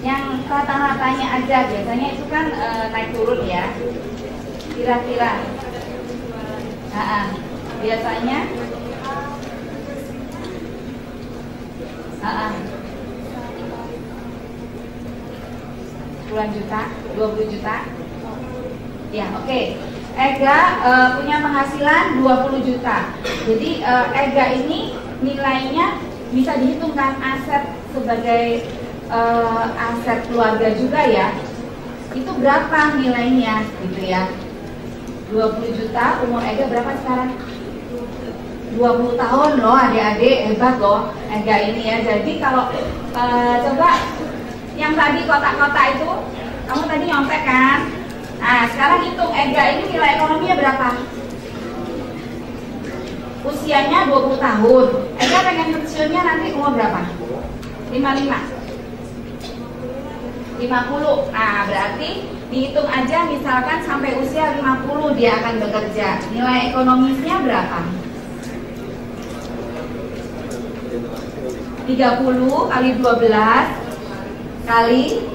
Yang rata-ratanya aja, biasanya itu kan naik turun ya. Kira-kira biasanya 10 juta, 20 juta. Ya, oke. Ega punya penghasilan 20 juta. Jadi Ega ini nilainya bisa dihitungkan aset sebagai aset keluarga juga ya. Itu berapa nilainya gitu ya. 20 juta, umur Ega berapa sekarang? 20 tahun loh adik-adik, hebat loh Ega ini ya. Jadi kalau coba yang tadi kotak-kotak itu, kamu tadi nyontek kan? Nah sekarang hitung Ega ini nilai ekonominya berapa? Usianya 20 tahun. Ega pengen pensiunnya nanti umur berapa? 55 50. Nah berarti dihitung aja misalkan sampai usia 50 dia akan bekerja. Nilai ekonomisnya berapa? 30 kali 12 kali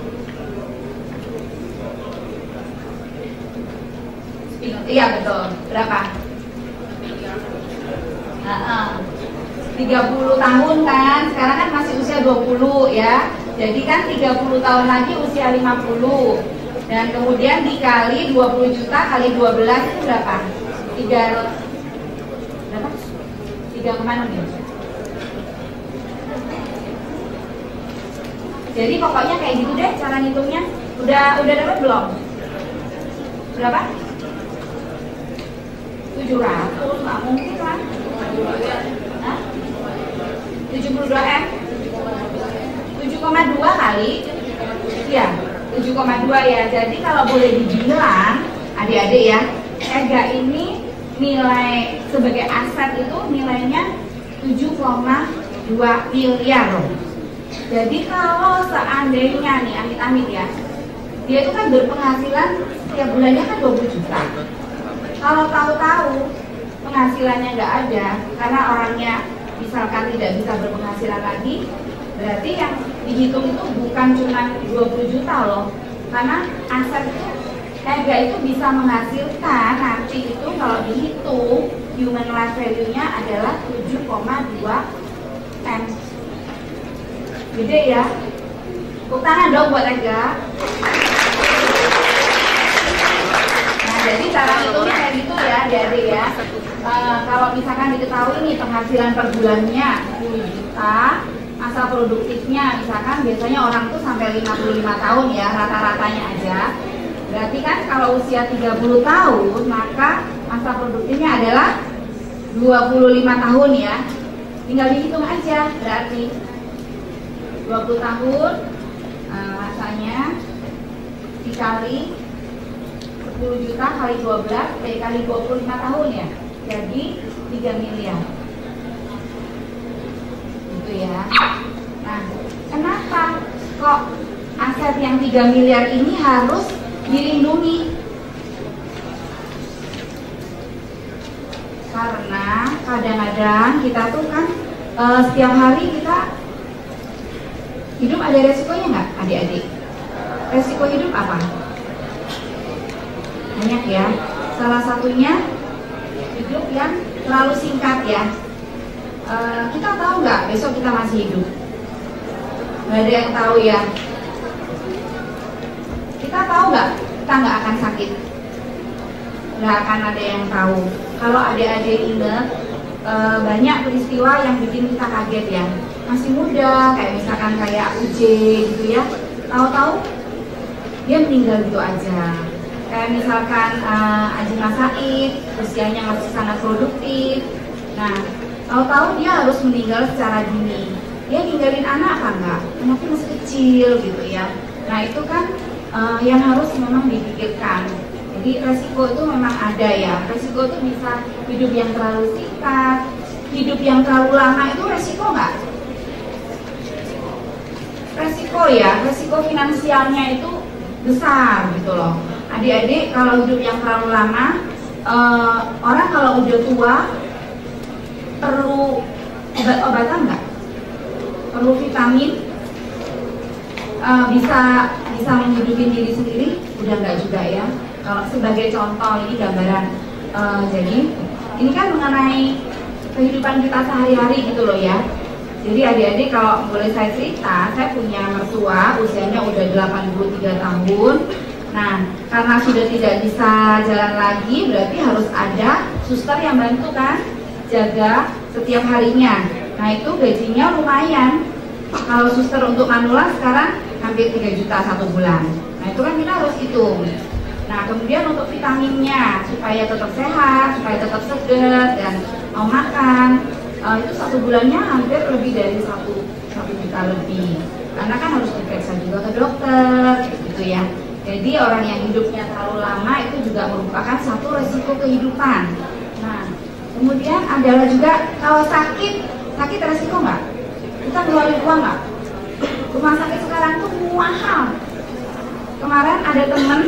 iya betul, berapa? 30 tahun kan, sekarang kan masih usia 20 ya. Jadi kan 30 tahun lagi usia 50. Dan kemudian dikali 20 juta kali 12 itu berapa? 3,6 ya? Jadi pokoknya kayak gitu deh cara ngitungnya. Udah dapat belum? Berapa? 700, nggak mungkin kan? 72 M? 7,2 kali? Iya, 7,2 ya. Jadi kalau boleh dibilang, adik-adik ya, Ega ini nilai sebagai aset itu nilainya 7,2 miliar loh. Jadi kalau seandainya nih amit-amit ya, dia itu kan berpenghasilan setiap bulannya kan 20 juta. Kalau tahu-tahu penghasilannya nggak ada karena orangnya misalkan tidak bisa berpenghasilan lagi, berarti yang dihitung itu bukan cuma 20 juta loh. Karena aset Ega itu bisa menghasilkan nanti itu kalau dihitung human life value-nya adalah 7,2 M. Gede ya. Tepuk tangan dong buat Ega. Nah jadi cara hitungnya kayak gitu ya adik-adik ya. Kalau misalkan diketahui nih penghasilan per bulannya 10 juta, masa produktifnya misalkan biasanya orang tuh sampai 55 tahun ya rata-ratanya aja. Berarti kan kalau usia 30 tahun maka masa produktifnya adalah 25 tahun ya. Tinggal dihitung aja berarti 20 tahun masanya dikali 10 juta kali 12 kali 25 tahun ya. Jadi 3 miliar. Gitu ya. Nah, kenapa kok aset yang 3 miliar ini harus dilindungi? Karena kadang-kadang kita tuh kan setiap hari kita hidup ada resikonya nggak adik-adik? Resiko hidup apa? Banyak ya. Salah satunya hidup yang terlalu singkat ya. Kita tahu nggak besok kita masih hidup? Nggak ada yang tahu ya. Kita tahu nggak kita nggak akan sakit? Nggak akan ada yang tahu. Kalau adik-adik ingat banyak peristiwa yang bikin kita kaget ya. Masih muda, kayak misalkan kayak UJ gitu ya. Tahu-tahu dia meninggal gitu aja. Kayak misalkan Haji Mas Said, usianya masih sangat produktif. Nah, tahu-tahu dia harus meninggal secara dini. Dia ninggalin anak apa enggak? Anaknya masih kecil gitu ya. Nah itu kan yang harus memang dipikirkan. Jadi resiko itu memang ada ya. Resiko itu bisa hidup yang terlalu singkat, hidup yang terlalu lama itu resiko nggak? resiko ya, resiko finansialnya itu besar gitu loh. Adik-adik kalau hidup yang terlalu lama, orang kalau udah tua perlu obat-obatan nggak? Perlu vitamin? Bisa menghidupi diri sendiri? Udah nggak juga ya. Kalau sebagai contoh ini gambaran, jadi ini kan mengenai kehidupan kita sehari-hari gitu loh ya. Jadi adik-adik kalau boleh saya cerita, saya punya mertua usianya udah 83 tahun. Nah, karena sudah tidak bisa jalan lagi, berarti harus ada suster yang bantu kan, jaga setiap harinya. Nah itu gajinya lumayan. Kalau suster untuk manula sekarang hampir 3 juta 1 bulan. Nah itu kan kita harus hitung. Nah kemudian untuk vitaminnya supaya tetap sehat, supaya tetap seger dan mau makan, itu 1 bulannya hampir lebih dari 1 juta lebih. Karena kan harus diperiksa juga ke dokter, gitu ya. Jadi orang yang hidupnya terlalu lama itu juga merupakan satu resiko kehidupan. Nah kemudian adalah juga kalau sakit resiko nggak? Kita ngeluarin uang nggak? Rumah sakit sekarang tuh mahal. Kemarin ada temen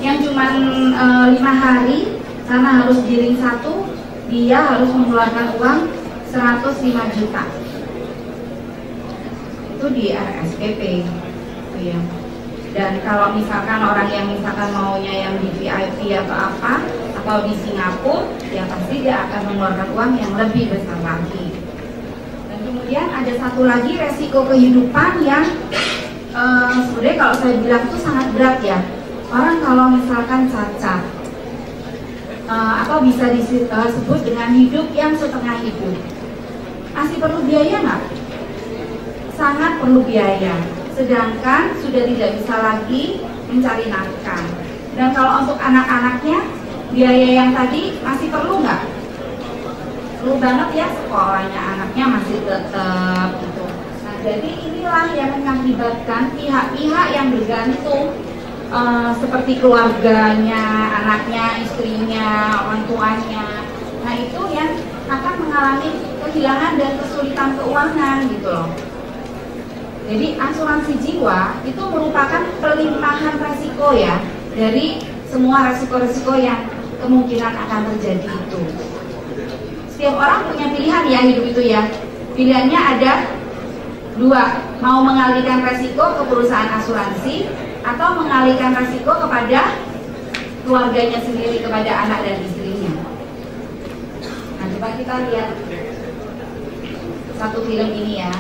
yang cuma 5 hari karena harus giring 1, dia harus mengeluarkan uang 105 juta. Itu di RSPP gitu ya. Dan kalau misalkan orang yang misalkan maunya yang di VIP atau apa, atau di Singapura, ya pasti dia akan mengeluarkan uang yang lebih besar lagi. Dan kemudian ada satu lagi resiko kehidupan yang sebenarnya kalau saya bilang itu sangat berat ya. Orang kalau misalkan cacat, atau bisa disebut dengan hidup yang setengah hidup, masih perlu biaya nggak? Sangat perlu biaya. Sedangkan sudah tidak bisa lagi mencari nafkah. Dan kalau untuk anak-anaknya, biaya yang tadi masih perlu nggak? Perlu banget ya, sekolahnya anaknya masih tetap gitu. Nah jadi inilah yang mengakibatkan pihak-pihak yang bergantung, seperti keluarganya, anaknya, istrinya, orang tuanya. Nah itu yang akan mengalami kehilangan dan kesulitan keuangan gitu loh. Jadi asuransi jiwa itu merupakan pelimpahan resiko ya, dari semua resiko-resiko yang kemungkinan akan terjadi itu. Setiap orang punya pilihan ya hidup itu ya. Pilihannya ada 2, mau mengalihkan resiko ke perusahaan asuransi atau mengalihkan resiko kepada keluarganya sendiri, kepada anak dan istrinya. Nah coba kita lihat satu film ini ya.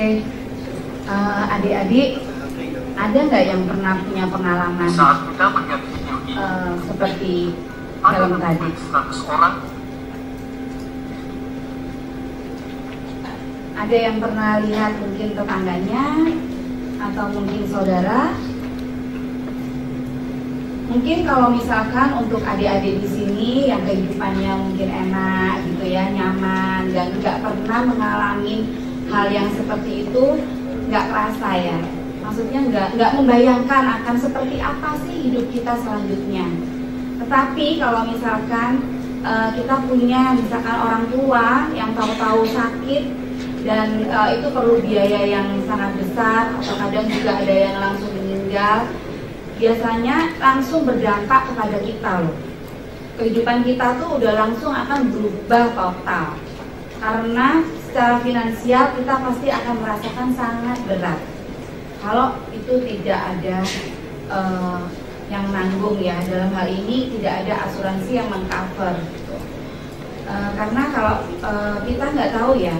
Oke. Adik-adik, ada nggak yang pernah punya pengalaman seperti film tadi?
100 orang.
Ada yang pernah lihat mungkin tetangganya atau mungkin saudara? Mungkin kalau misalkan untuk adik-adik di sini yang kehidupannya mungkin enak gitu ya, nyaman dan nggak pernah mengalami hal yang seperti itu, nggak kerasa ya. Maksudnya nggak membayangkan akan seperti apa sih hidup kita selanjutnya. Tetapi kalau misalkan kita punya misalkan orang tua yang tahu-tahu sakit dan itu perlu biaya yang sangat besar, atau kadang juga ada yang langsung meninggal, biasanya langsung berdampak kepada kita loh. Kehidupan kita tuh udah langsung akan berubah total, karena secara finansial kita pasti akan merasakan sangat berat kalau itu tidak ada yang menanggung ya. Dalam hal ini tidak ada asuransi yang mengcover gitu. Karena kalau kita nggak tahu ya,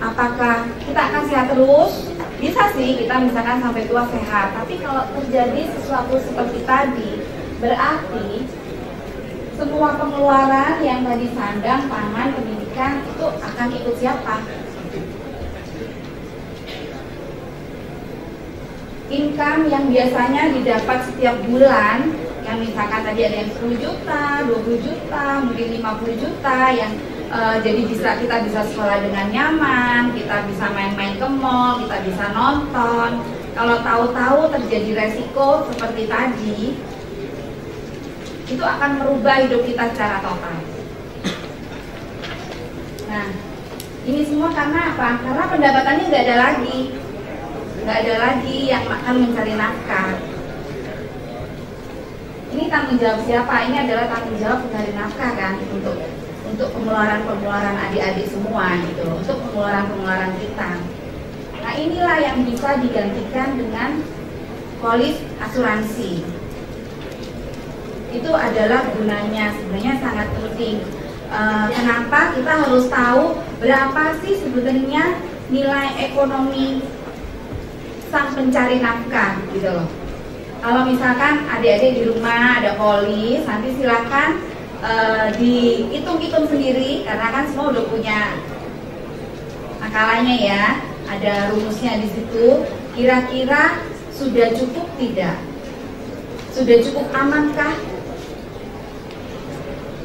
apakah kita akan sehat terus? Bisa sih kita misalkan sampai tua sehat, tapi kalau terjadi sesuatu seperti tadi, berarti semua pengeluaran yang tadi sandang, pangan, pendidikan itu akan ikut siapa? Income yang biasanya didapat setiap bulan, yang misalkan tadi ada yang 10 juta, 20 juta, mungkin 50 juta, yang jadi kita bisa sekolah dengan nyaman, kita bisa main-main ke mall, kita bisa nonton. Kalau tahu-tahu terjadi resiko seperti tadi, itu akan merubah hidup kita secara total. Nah, ini semua karena apa? Karena pendapatannya nggak ada lagi yang akan mencari nafkah. Ini tanggung jawab siapa? Ini adalah tanggung jawab mencari nafkah kan, untuk pengeluaran adik-adik semua gitu, untuk pengeluaran kita. Nah, inilah yang bisa digantikan dengan polis asuransi. Itu adalah gunanya, sebenarnya sangat penting. Kenapa kita harus tahu berapa sih sebenarnya nilai ekonomi sang pencari nafkah gitu loh. Kalau misalkan adik-adik di rumah ada polis, nanti silakan dihitung-hitung sendiri, karena kan semua udah punya akalanya ya, ada rumusnya di situ. Kira-kira sudah cukup tidak? Sudah cukup amankah?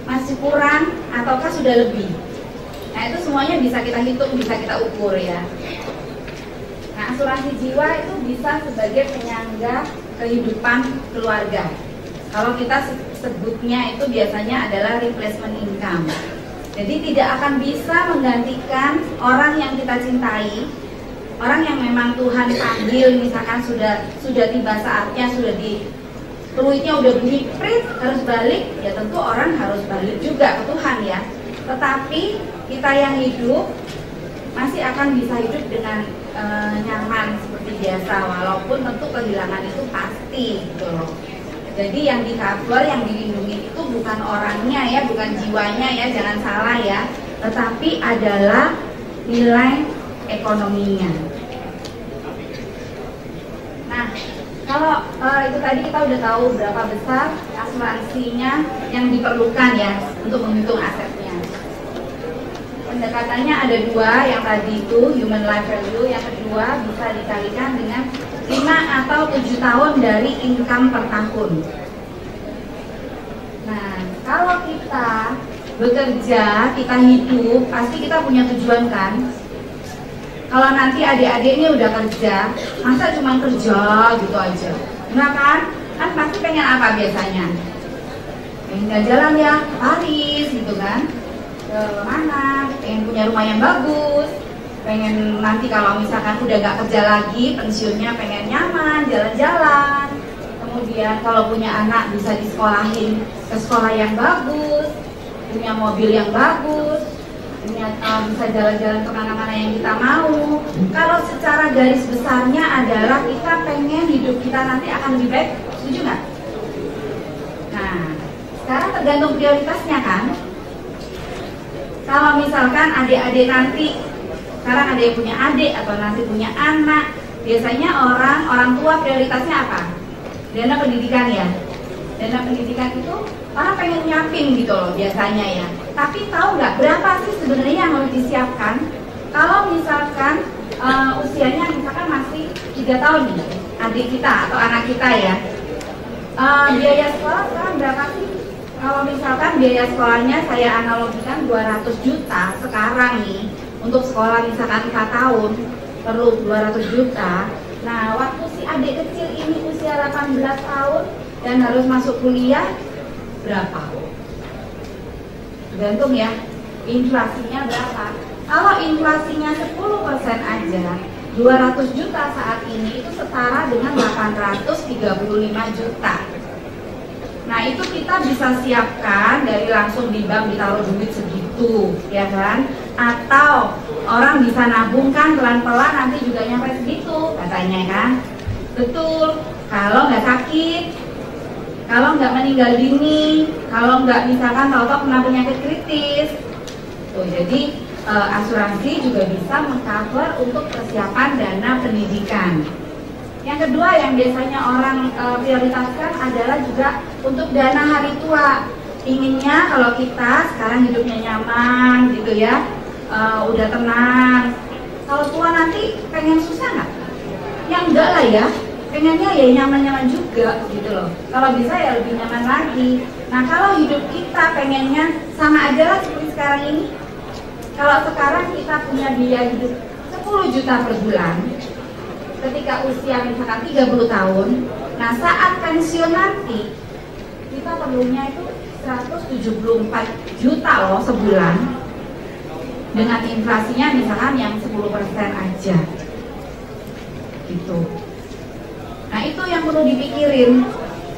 Masih kurang ataukah sudah lebih? Nah, itu semuanya bisa kita hitung, bisa kita ukur ya. Nah, asuransi jiwa itu bisa sebagai penyangga kehidupan keluarga. Kalau kita sebutnya itu biasanya adalah replacement income. Jadi tidak akan bisa menggantikan orang yang kita cintai, orang yang memang Tuhan panggil, misalkan sudah tiba saatnya, peluitnya udah bunyi, prit, harus balik, ya tentu orang harus balik juga ke Tuhan ya. Tetapi kita yang hidup masih akan bisa hidup dengan nyaman seperti biasa, walaupun tentu kehilangan itu pasti gitu loh. Jadi yang di cover, yang dilindungi itu bukan orangnya ya, bukan jiwanya ya, jangan salah ya, tetapi adalah nilai ekonominya. Nah, kalau itu tadi kita udah tahu berapa besar asuransinya yang diperlukan ya untuk menghitung asetnya. Pendekatannya ada dua, yang tadi itu human life value, yang kedua bisa dikalikan dengan 5 atau 7 tahun dari income per tahun. Nah, kalau kita bekerja, kita hidup, pasti kita punya tujuan kan? Kalau nanti adik-adik ini udah kerja, masa cuma kerja gitu aja? Enggak kan? Kan pasti pengen apa biasanya? Pengen jalan ya, ke Paris gitu kan? Ke mana? Pengen punya rumah yang bagus, pengen nanti kalau misalkan udah gak kerja lagi, pensiunnya pengen nyaman, jalan-jalan. Kemudian kalau punya anak bisa disekolahin ke sekolah yang bagus, punya mobil yang bagus, bisa jalan-jalan kemana-mana yang kita mau. Kalau secara garis besarnya adalah kita pengen hidup kita nanti akan lebih baik, setuju nggak? Nah, sekarang tergantung prioritasnya kan. Kalau misalkan adik-adik nanti sekarang ada yang punya adik atau nanti punya anak, biasanya orang tua prioritasnya apa? Dana pendidikan ya. Dana pendidikan itu orang pengen nyiapin gitu loh biasanya ya. Tapi tahu nggak berapa sih sebenarnya yang harus disiapkan? Kalau misalkan usianya misalkan masih 3 tahun nih, adik kita atau anak kita ya, biaya sekolah sekarang berapa sih? Kalau misalkan biaya sekolahnya saya analogikan 200 juta sekarang nih, untuk sekolah misalkan 4 tahun perlu 200 juta. Nah waktu si adik kecil ini usia 18 tahun dan harus masuk kuliah, berapa? Tergantung ya, inflasinya berapa. Kalau inflasinya 10% aja, 200 juta saat ini itu setara dengan 835 juta. Nah itu kita bisa siapkan dari langsung di bank ditaruh duit segitu, ya kan? Atau orang bisa nabungkan pelan-pelan nanti juga nyampe segitu, katanya kan? Betul, kalau nggak sakit, kalau nggak meninggal dini, kalau nggak misalkan tahu-tahu kena penyakit kritis. Tuh, jadi asuransi juga bisa mengcover untuk persiapan dana pendidikan. Yang kedua yang biasanya orang prioritaskan adalah juga untuk dana hari tua. Inginnya kalau kita sekarang hidupnya nyaman gitu ya, udah tenang. Kalau tua nanti pengen susah nggak? Ya enggak lah ya, pengennya ya nyaman-nyaman juga gitu loh. Kalau bisa ya lebih nyaman lagi. Nah kalau hidup kita pengennya sama aja lah seperti sekarang ini. Kalau sekarang kita punya biaya hidup 10 juta per bulan, ketika usia misalkan 30 tahun, nah saat pensiun nanti kita perlunya itu 174 juta loh sebulan, dengan inflasinya misalkan yang 10% aja gitu. Nah itu yang perlu dipikirin.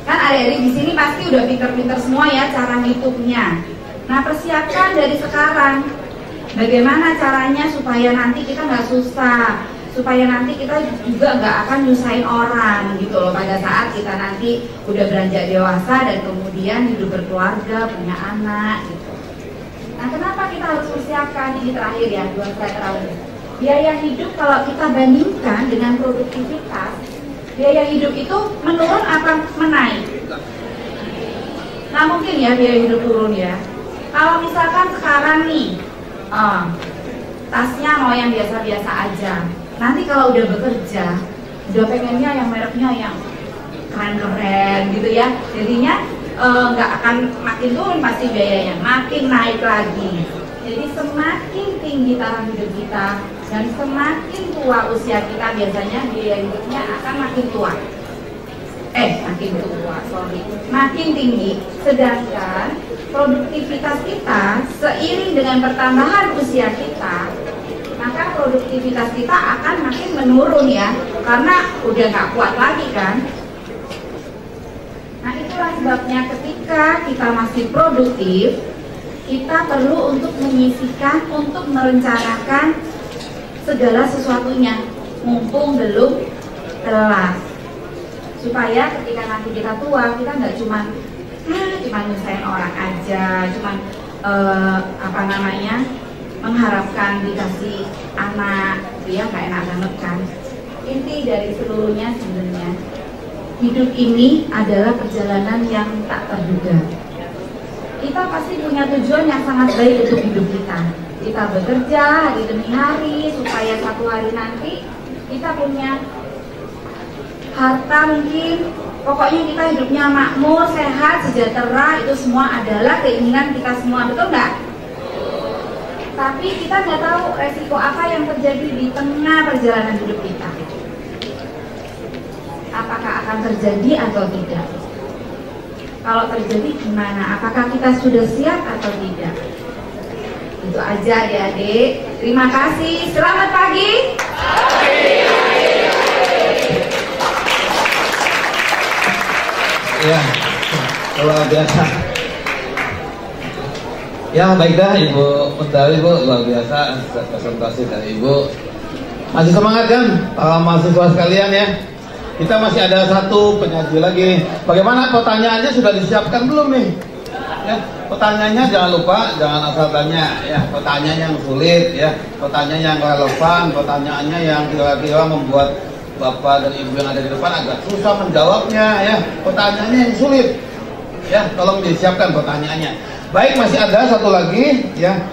Kan adik-adik di sini pasti udah pinter-pinter semua ya cara ngitungnya. Nah persiapkan dari sekarang. Bagaimana caranya supaya nanti kita nggak susah, supaya nanti kita juga nggak akan nyusahin orang gitu loh pada saat kita nanti udah beranjak dewasa dan kemudian hidup berkeluarga, punya anak gitu. Nah kenapa kita harus persiapkan ini terakhir ya, 2 slide terakhir. Biaya hidup kalau kita bandingkan dengan produktivitas, biaya hidup itu menurun apa menaik? Nah mungkin ya biaya hidup turun ya. Kalau misalkan sekarang nih tasnya mau yang biasa-biasa aja, nanti kalau udah bekerja udah pengennya yang mereknya yang keren-keren gitu ya, jadinya nggak akan makin turun, pasti biayanya makin naik lagi. Jadi semakin tinggi taraf hidup kita dan semakin tua usia kita, biasanya biaya hidupnya akan makin tua. Makin tinggi. Sedangkan produktivitas kita seiring dengan pertambahan usia kita, maka produktivitas kita akan makin menurun ya, karena udah nggak kuat lagi kan. Nah itulah sebabnya ketika kita masih produktif, kita perlu untuk menyisihkan, untuk merencanakan segala sesuatunya mumpung belum telat, supaya ketika nanti kita tua kita nggak cuma nyusahin orang aja, mengharapkan dikasih anak, dia nggak enak banget kan. Inti dari seluruhnya sebenarnya hidup ini adalah perjalanan yang tak terduga. Kita pasti punya tujuan yang sangat baik untuk hidup kita. Kita bekerja hari demi hari supaya satu hari nanti kita punya harta, mungkin pokoknya kita hidupnya makmur, sehat, sejahtera. Itu semua adalah keinginan kita semua, betul nggak? Tapi kita nggak tahu resiko apa yang terjadi di tengah perjalanan hidup kita. Apakah akan terjadi atau tidak? Kalau terjadi gimana? Apakah kita sudah siap atau tidak? Itu aja adik-adik. Terima kasih. Selamat pagi.
Ya, luar biasa. Ya, baik dah Ibu Mentari, Bu, luar biasa presentasi dari Ibu. Masih semangat kan mahasiswa sekalian ya? Kita masih ada satu penyaji lagi. Bagaimana pertanyaannya, sudah disiapkan belum nih? Ya, pertanyaannya jangan lupa, jangan asal tanya. Ya, pertanyaan yang sulit, ya, pertanyaan yang relevan, pertanyaannya yang kira-kira membuat Bapak dan Ibu yang ada di depan agak susah menjawabnya. Ya, pertanyaannya yang sulit. Ya, tolong disiapkan pertanyaannya. Baik, masih ada satu lagi, ya,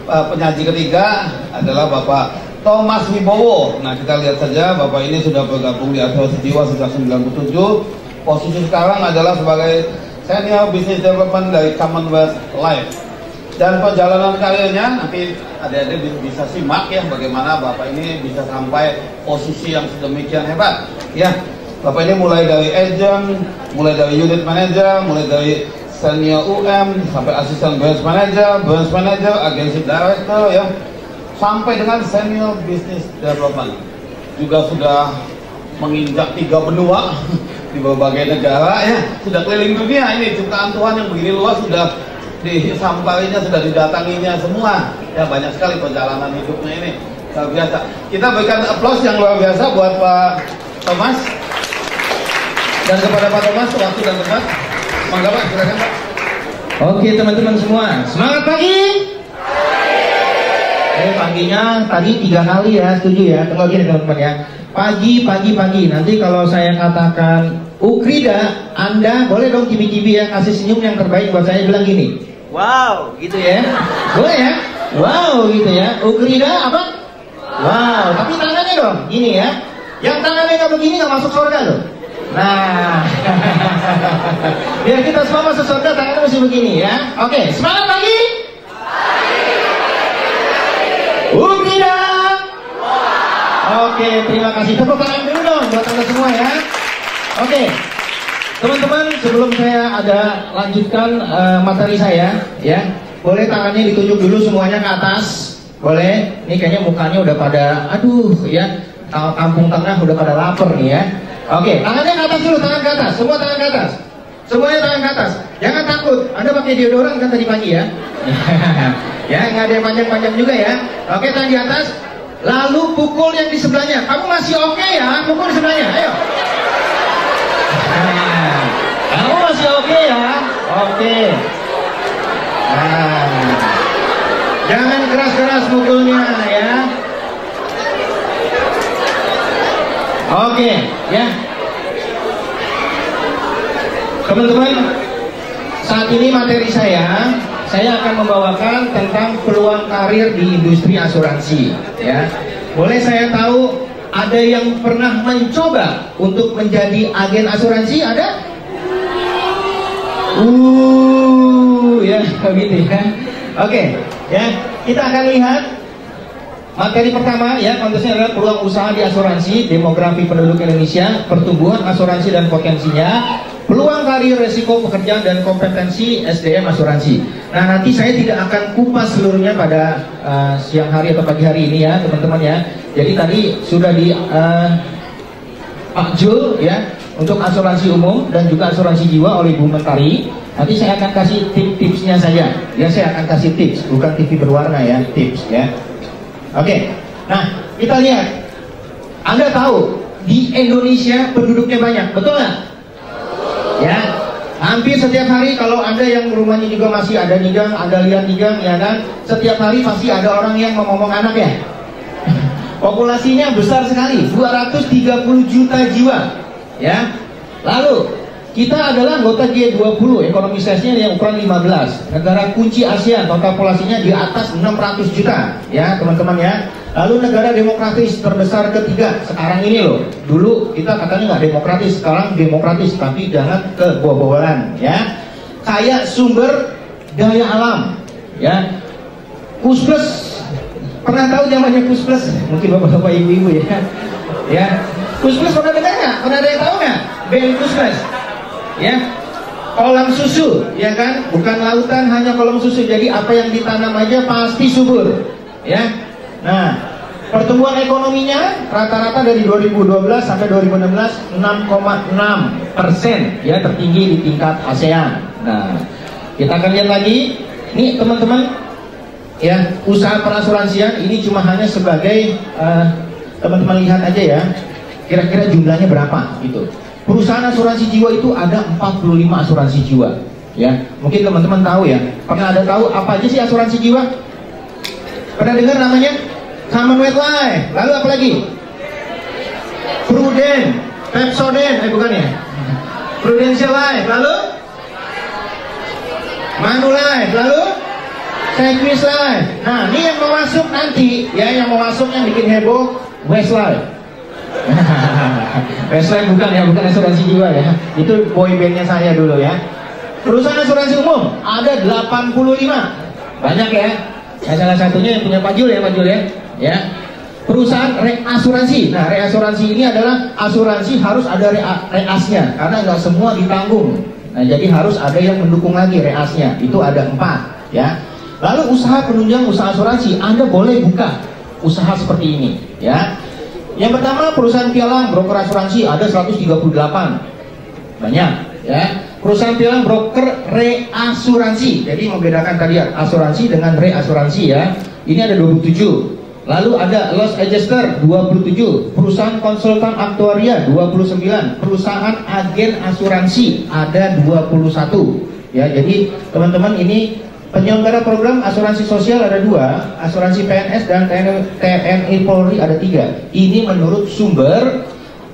penyaji ketiga adalah Bapak Thomas Wibowo. Nah, kita lihat saja, Bapak ini sudah bergabung di Asuransi Jiwa sejak 97. Posisi sekarang adalah sebagai Senior Business Development dari Commonwealth Life. Dan perjalanan karirnya nanti adik-adik bisa simak ya bagaimana Bapak ini bisa sampai posisi yang sedemikian hebat. Ya, Bapak ini mulai dari agent, mulai dari unit manager, mulai dari senior UM sampai asisten branch manager, agency director ya, sampai dengan senior business development. Juga sudah menginjak 3 benua di berbagai negara ya, sudah keliling dunia. Ini ciptaan Tuhan yang begini luas, sudah disampainya, sudah didatanginya semua ya, banyak sekali perjalanan hidupnya ini, luar biasa. Kita berikan aplaus yang luar biasa buat Pak Thomas. Dan kepada Pak Thomas waktu dan tempat, mangga Pak, silakan Pak.
Oke teman-teman semua, semangat pagi. Paginya tadi 3 kali ya, setuju ya? Tunggu gini teman-teman ya. Pagi. Nanti kalau saya katakan Ukrida, Anda boleh dong cibi-cibi ya, kasih senyum yang terbaik buat saya, bilang gini. Wow, gitu ya. Boleh ya? Wow, gitu ya. Ukrida apa? Wow, tapi tangannya dong, gini ya. Yang tangannya nggak begini nggak masuk surga loh. Nah, biar kita semua masuk surga, tangannya masih begini ya. Oke, semangat pagi. Ukrida. Oke, terima kasih. Tepuk tangan dulu dong buat Anda semua ya. Oke, teman-teman, sebelum saya lanjutkan materi saya, ya, boleh tangannya ditunjuk dulu semuanya ke atas. Boleh. Ini kayaknya mukanya udah pada, aduh, ya, kampung tengah udah pada lapar nih ya. Oke, tangannya ke atas dulu, tangan ke atas, semua tangan ke atas. Semuanya tangan ke atas. Jangan takut. Anda pakai deodoran kan tadi pagi ya? Ya, nggak ada yang panjang-panjang juga ya. Oke, tangan di atas. Lalu pukul yang di sebelahnya. Kamu masih oke ya? Pukul di sebelahnya. Ayo. Nah, kamu masih oke ya? Oke. Nah, jangan keras-keras pukulnya ya. Oke, ya. Teman-teman, saat ini materi saya akan membawakan tentang peluang karir di industri asuransi ya. Boleh saya tahu ada yang pernah mencoba untuk menjadi agen asuransi? Ada? Ya begitu ya. Oke, ya, kita akan lihat materi pertama ya, konteksnya adalah peluang usaha di asuransi, demografi penduduk Indonesia, pertumbuhan asuransi dan potensinya, peluang karir, resiko pekerjaan dan kompetensi SDM asuransi. Nah, nanti saya tidak akan kupas seluruhnya pada siang hari atau pagi hari ini ya teman-teman ya. Jadi tadi sudah di Pak Jul ya untuk asuransi umum dan juga asuransi jiwa oleh Bu Mentari. Nanti saya akan kasih tips-tipsnya saja. Ya, saya akan kasih tips, bukan TV berwarna ya, tips ya. Oke, nah kita lihat. Anda tahu di Indonesia penduduknya banyak, betul nggak? Ya, hampir setiap hari kalau Anda yang rumahnya juga masih ada nigang, Anda lihat nigang ya kan, setiap hari pasti ada orang yang ngomong anak ya. Populasinya besar sekali, 230 juta jiwa ya. Lalu kita adalah anggota G20, ekonomi size-nya yang ukuran 15, negara kunci ASEAN, total populasinya di atas 600 juta ya teman-teman ya. Lalu negara demokratis terbesar ketiga sekarang ini loh. Dulu kita katanya nggak demokratis, sekarang demokratis, tapi jangan kebobolan ya. Kayak sumber daya alam ya. Pusplus, pernah tahu namanya Pusplus? Mungkin bapak-bapak ibu-ibu ya. Ya, Pusplus pernah dengar nggak? Pernah ada yang tahu nggak? BNI Pusplus ya. Kolam susu ya kan, bukan lautan, hanya kolam susu. Jadi apa yang ditanam aja pasti subur ya. Nah, pertumbuhan ekonominya rata-rata dari 2012 sampai 2016 6,6% ya, tertinggi di tingkat ASEAN. Nah, kita akan lihat lagi nih teman-teman ya, usaha perasuransian ini cuma hanya sebagai teman-teman lihat aja ya, kira-kira jumlahnya berapa gitu. Perusahaan asuransi jiwa itu ada 45 asuransi jiwa
Ya, mungkin teman-teman tahu ya. Pernah ada tahu apa aja sih asuransi jiwa? Pernah dengar namanya? Commonwealth Life. Lalu apa lagi? Prudent, Pepsodent, bukan ya? Prudential Life. Lalu Manulife. Lalu Sequis Life. Nah, ini yang mau masuk nanti, ya, yang mau masuk yang bikin heboh, Westlife. Westlife bukan ya, bukan asuransi jiwa ya. Itu boybandnya saya dulu ya. Perusahaan asuransi umum ada 85, banyak ya. Nah, salah satunya yang punya Pak Jul ya, Pak Jul ya. Ya. Perusahaan reasuransi. Nah, reasuransi ini adalah asuransi harus ada reasnya, karena nggak semua ditanggung. Nah, jadi harus ada yang mendukung lagi reasnya. Itu ada 4 ya. Lalu usaha penunjang usaha asuransi, Anda boleh buka usaha seperti ini ya. Yang pertama perusahaan pialang broker asuransi ada 138, banyak ya. Perusahaan pialang broker reasuransi, jadi membedakan tadi asuransi dengan reasuransi ya. Ini ada 27. Lalu ada loss adjuster 27, perusahaan konsultan aktuaria 29, perusahaan agen asuransi ada 21 ya. Jadi teman-teman, ini penyelenggara program asuransi sosial ada 2, asuransi PNS dan TNI Polri ada 3. Ini menurut sumber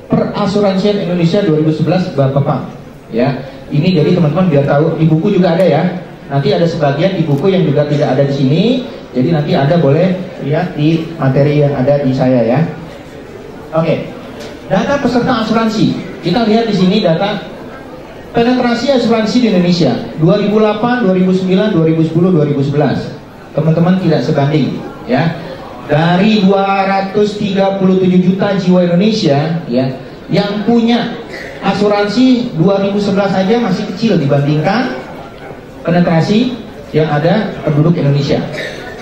Perasuransian Indonesia 2011 Bapak ya. Ini jadi teman-teman biar tahu, di buku juga ada ya. Nanti ada sebagian di buku yang juga tidak ada di sini. Jadi nanti Anda boleh lihat di materi yang ada di saya ya. Oke. Data peserta asuransi. Kita lihat di sini data penetrasi asuransi di Indonesia 2008, 2009, 2010, 2011. Teman-teman tidak sebanding ya. Dari 237 juta jiwa Indonesia ya, yang punya asuransi 2011 saja masih kecil dibandingkan penetrasi yang ada penduduk Indonesia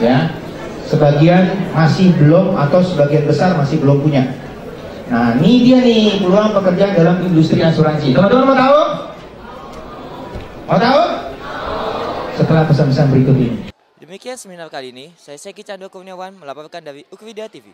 ya. Sebagian masih belum, atau sebagian besar masih belum punya. Nah, ini dia nih peluang pekerjaan dalam industri asuransi. Teman-teman mau tahu? Mau tahu? Setelah pesan-pesan berikut ini.
Demikian seminar kali ini. Saya Seki Chandra Kurniawan melaporkan dari Ukrida TV.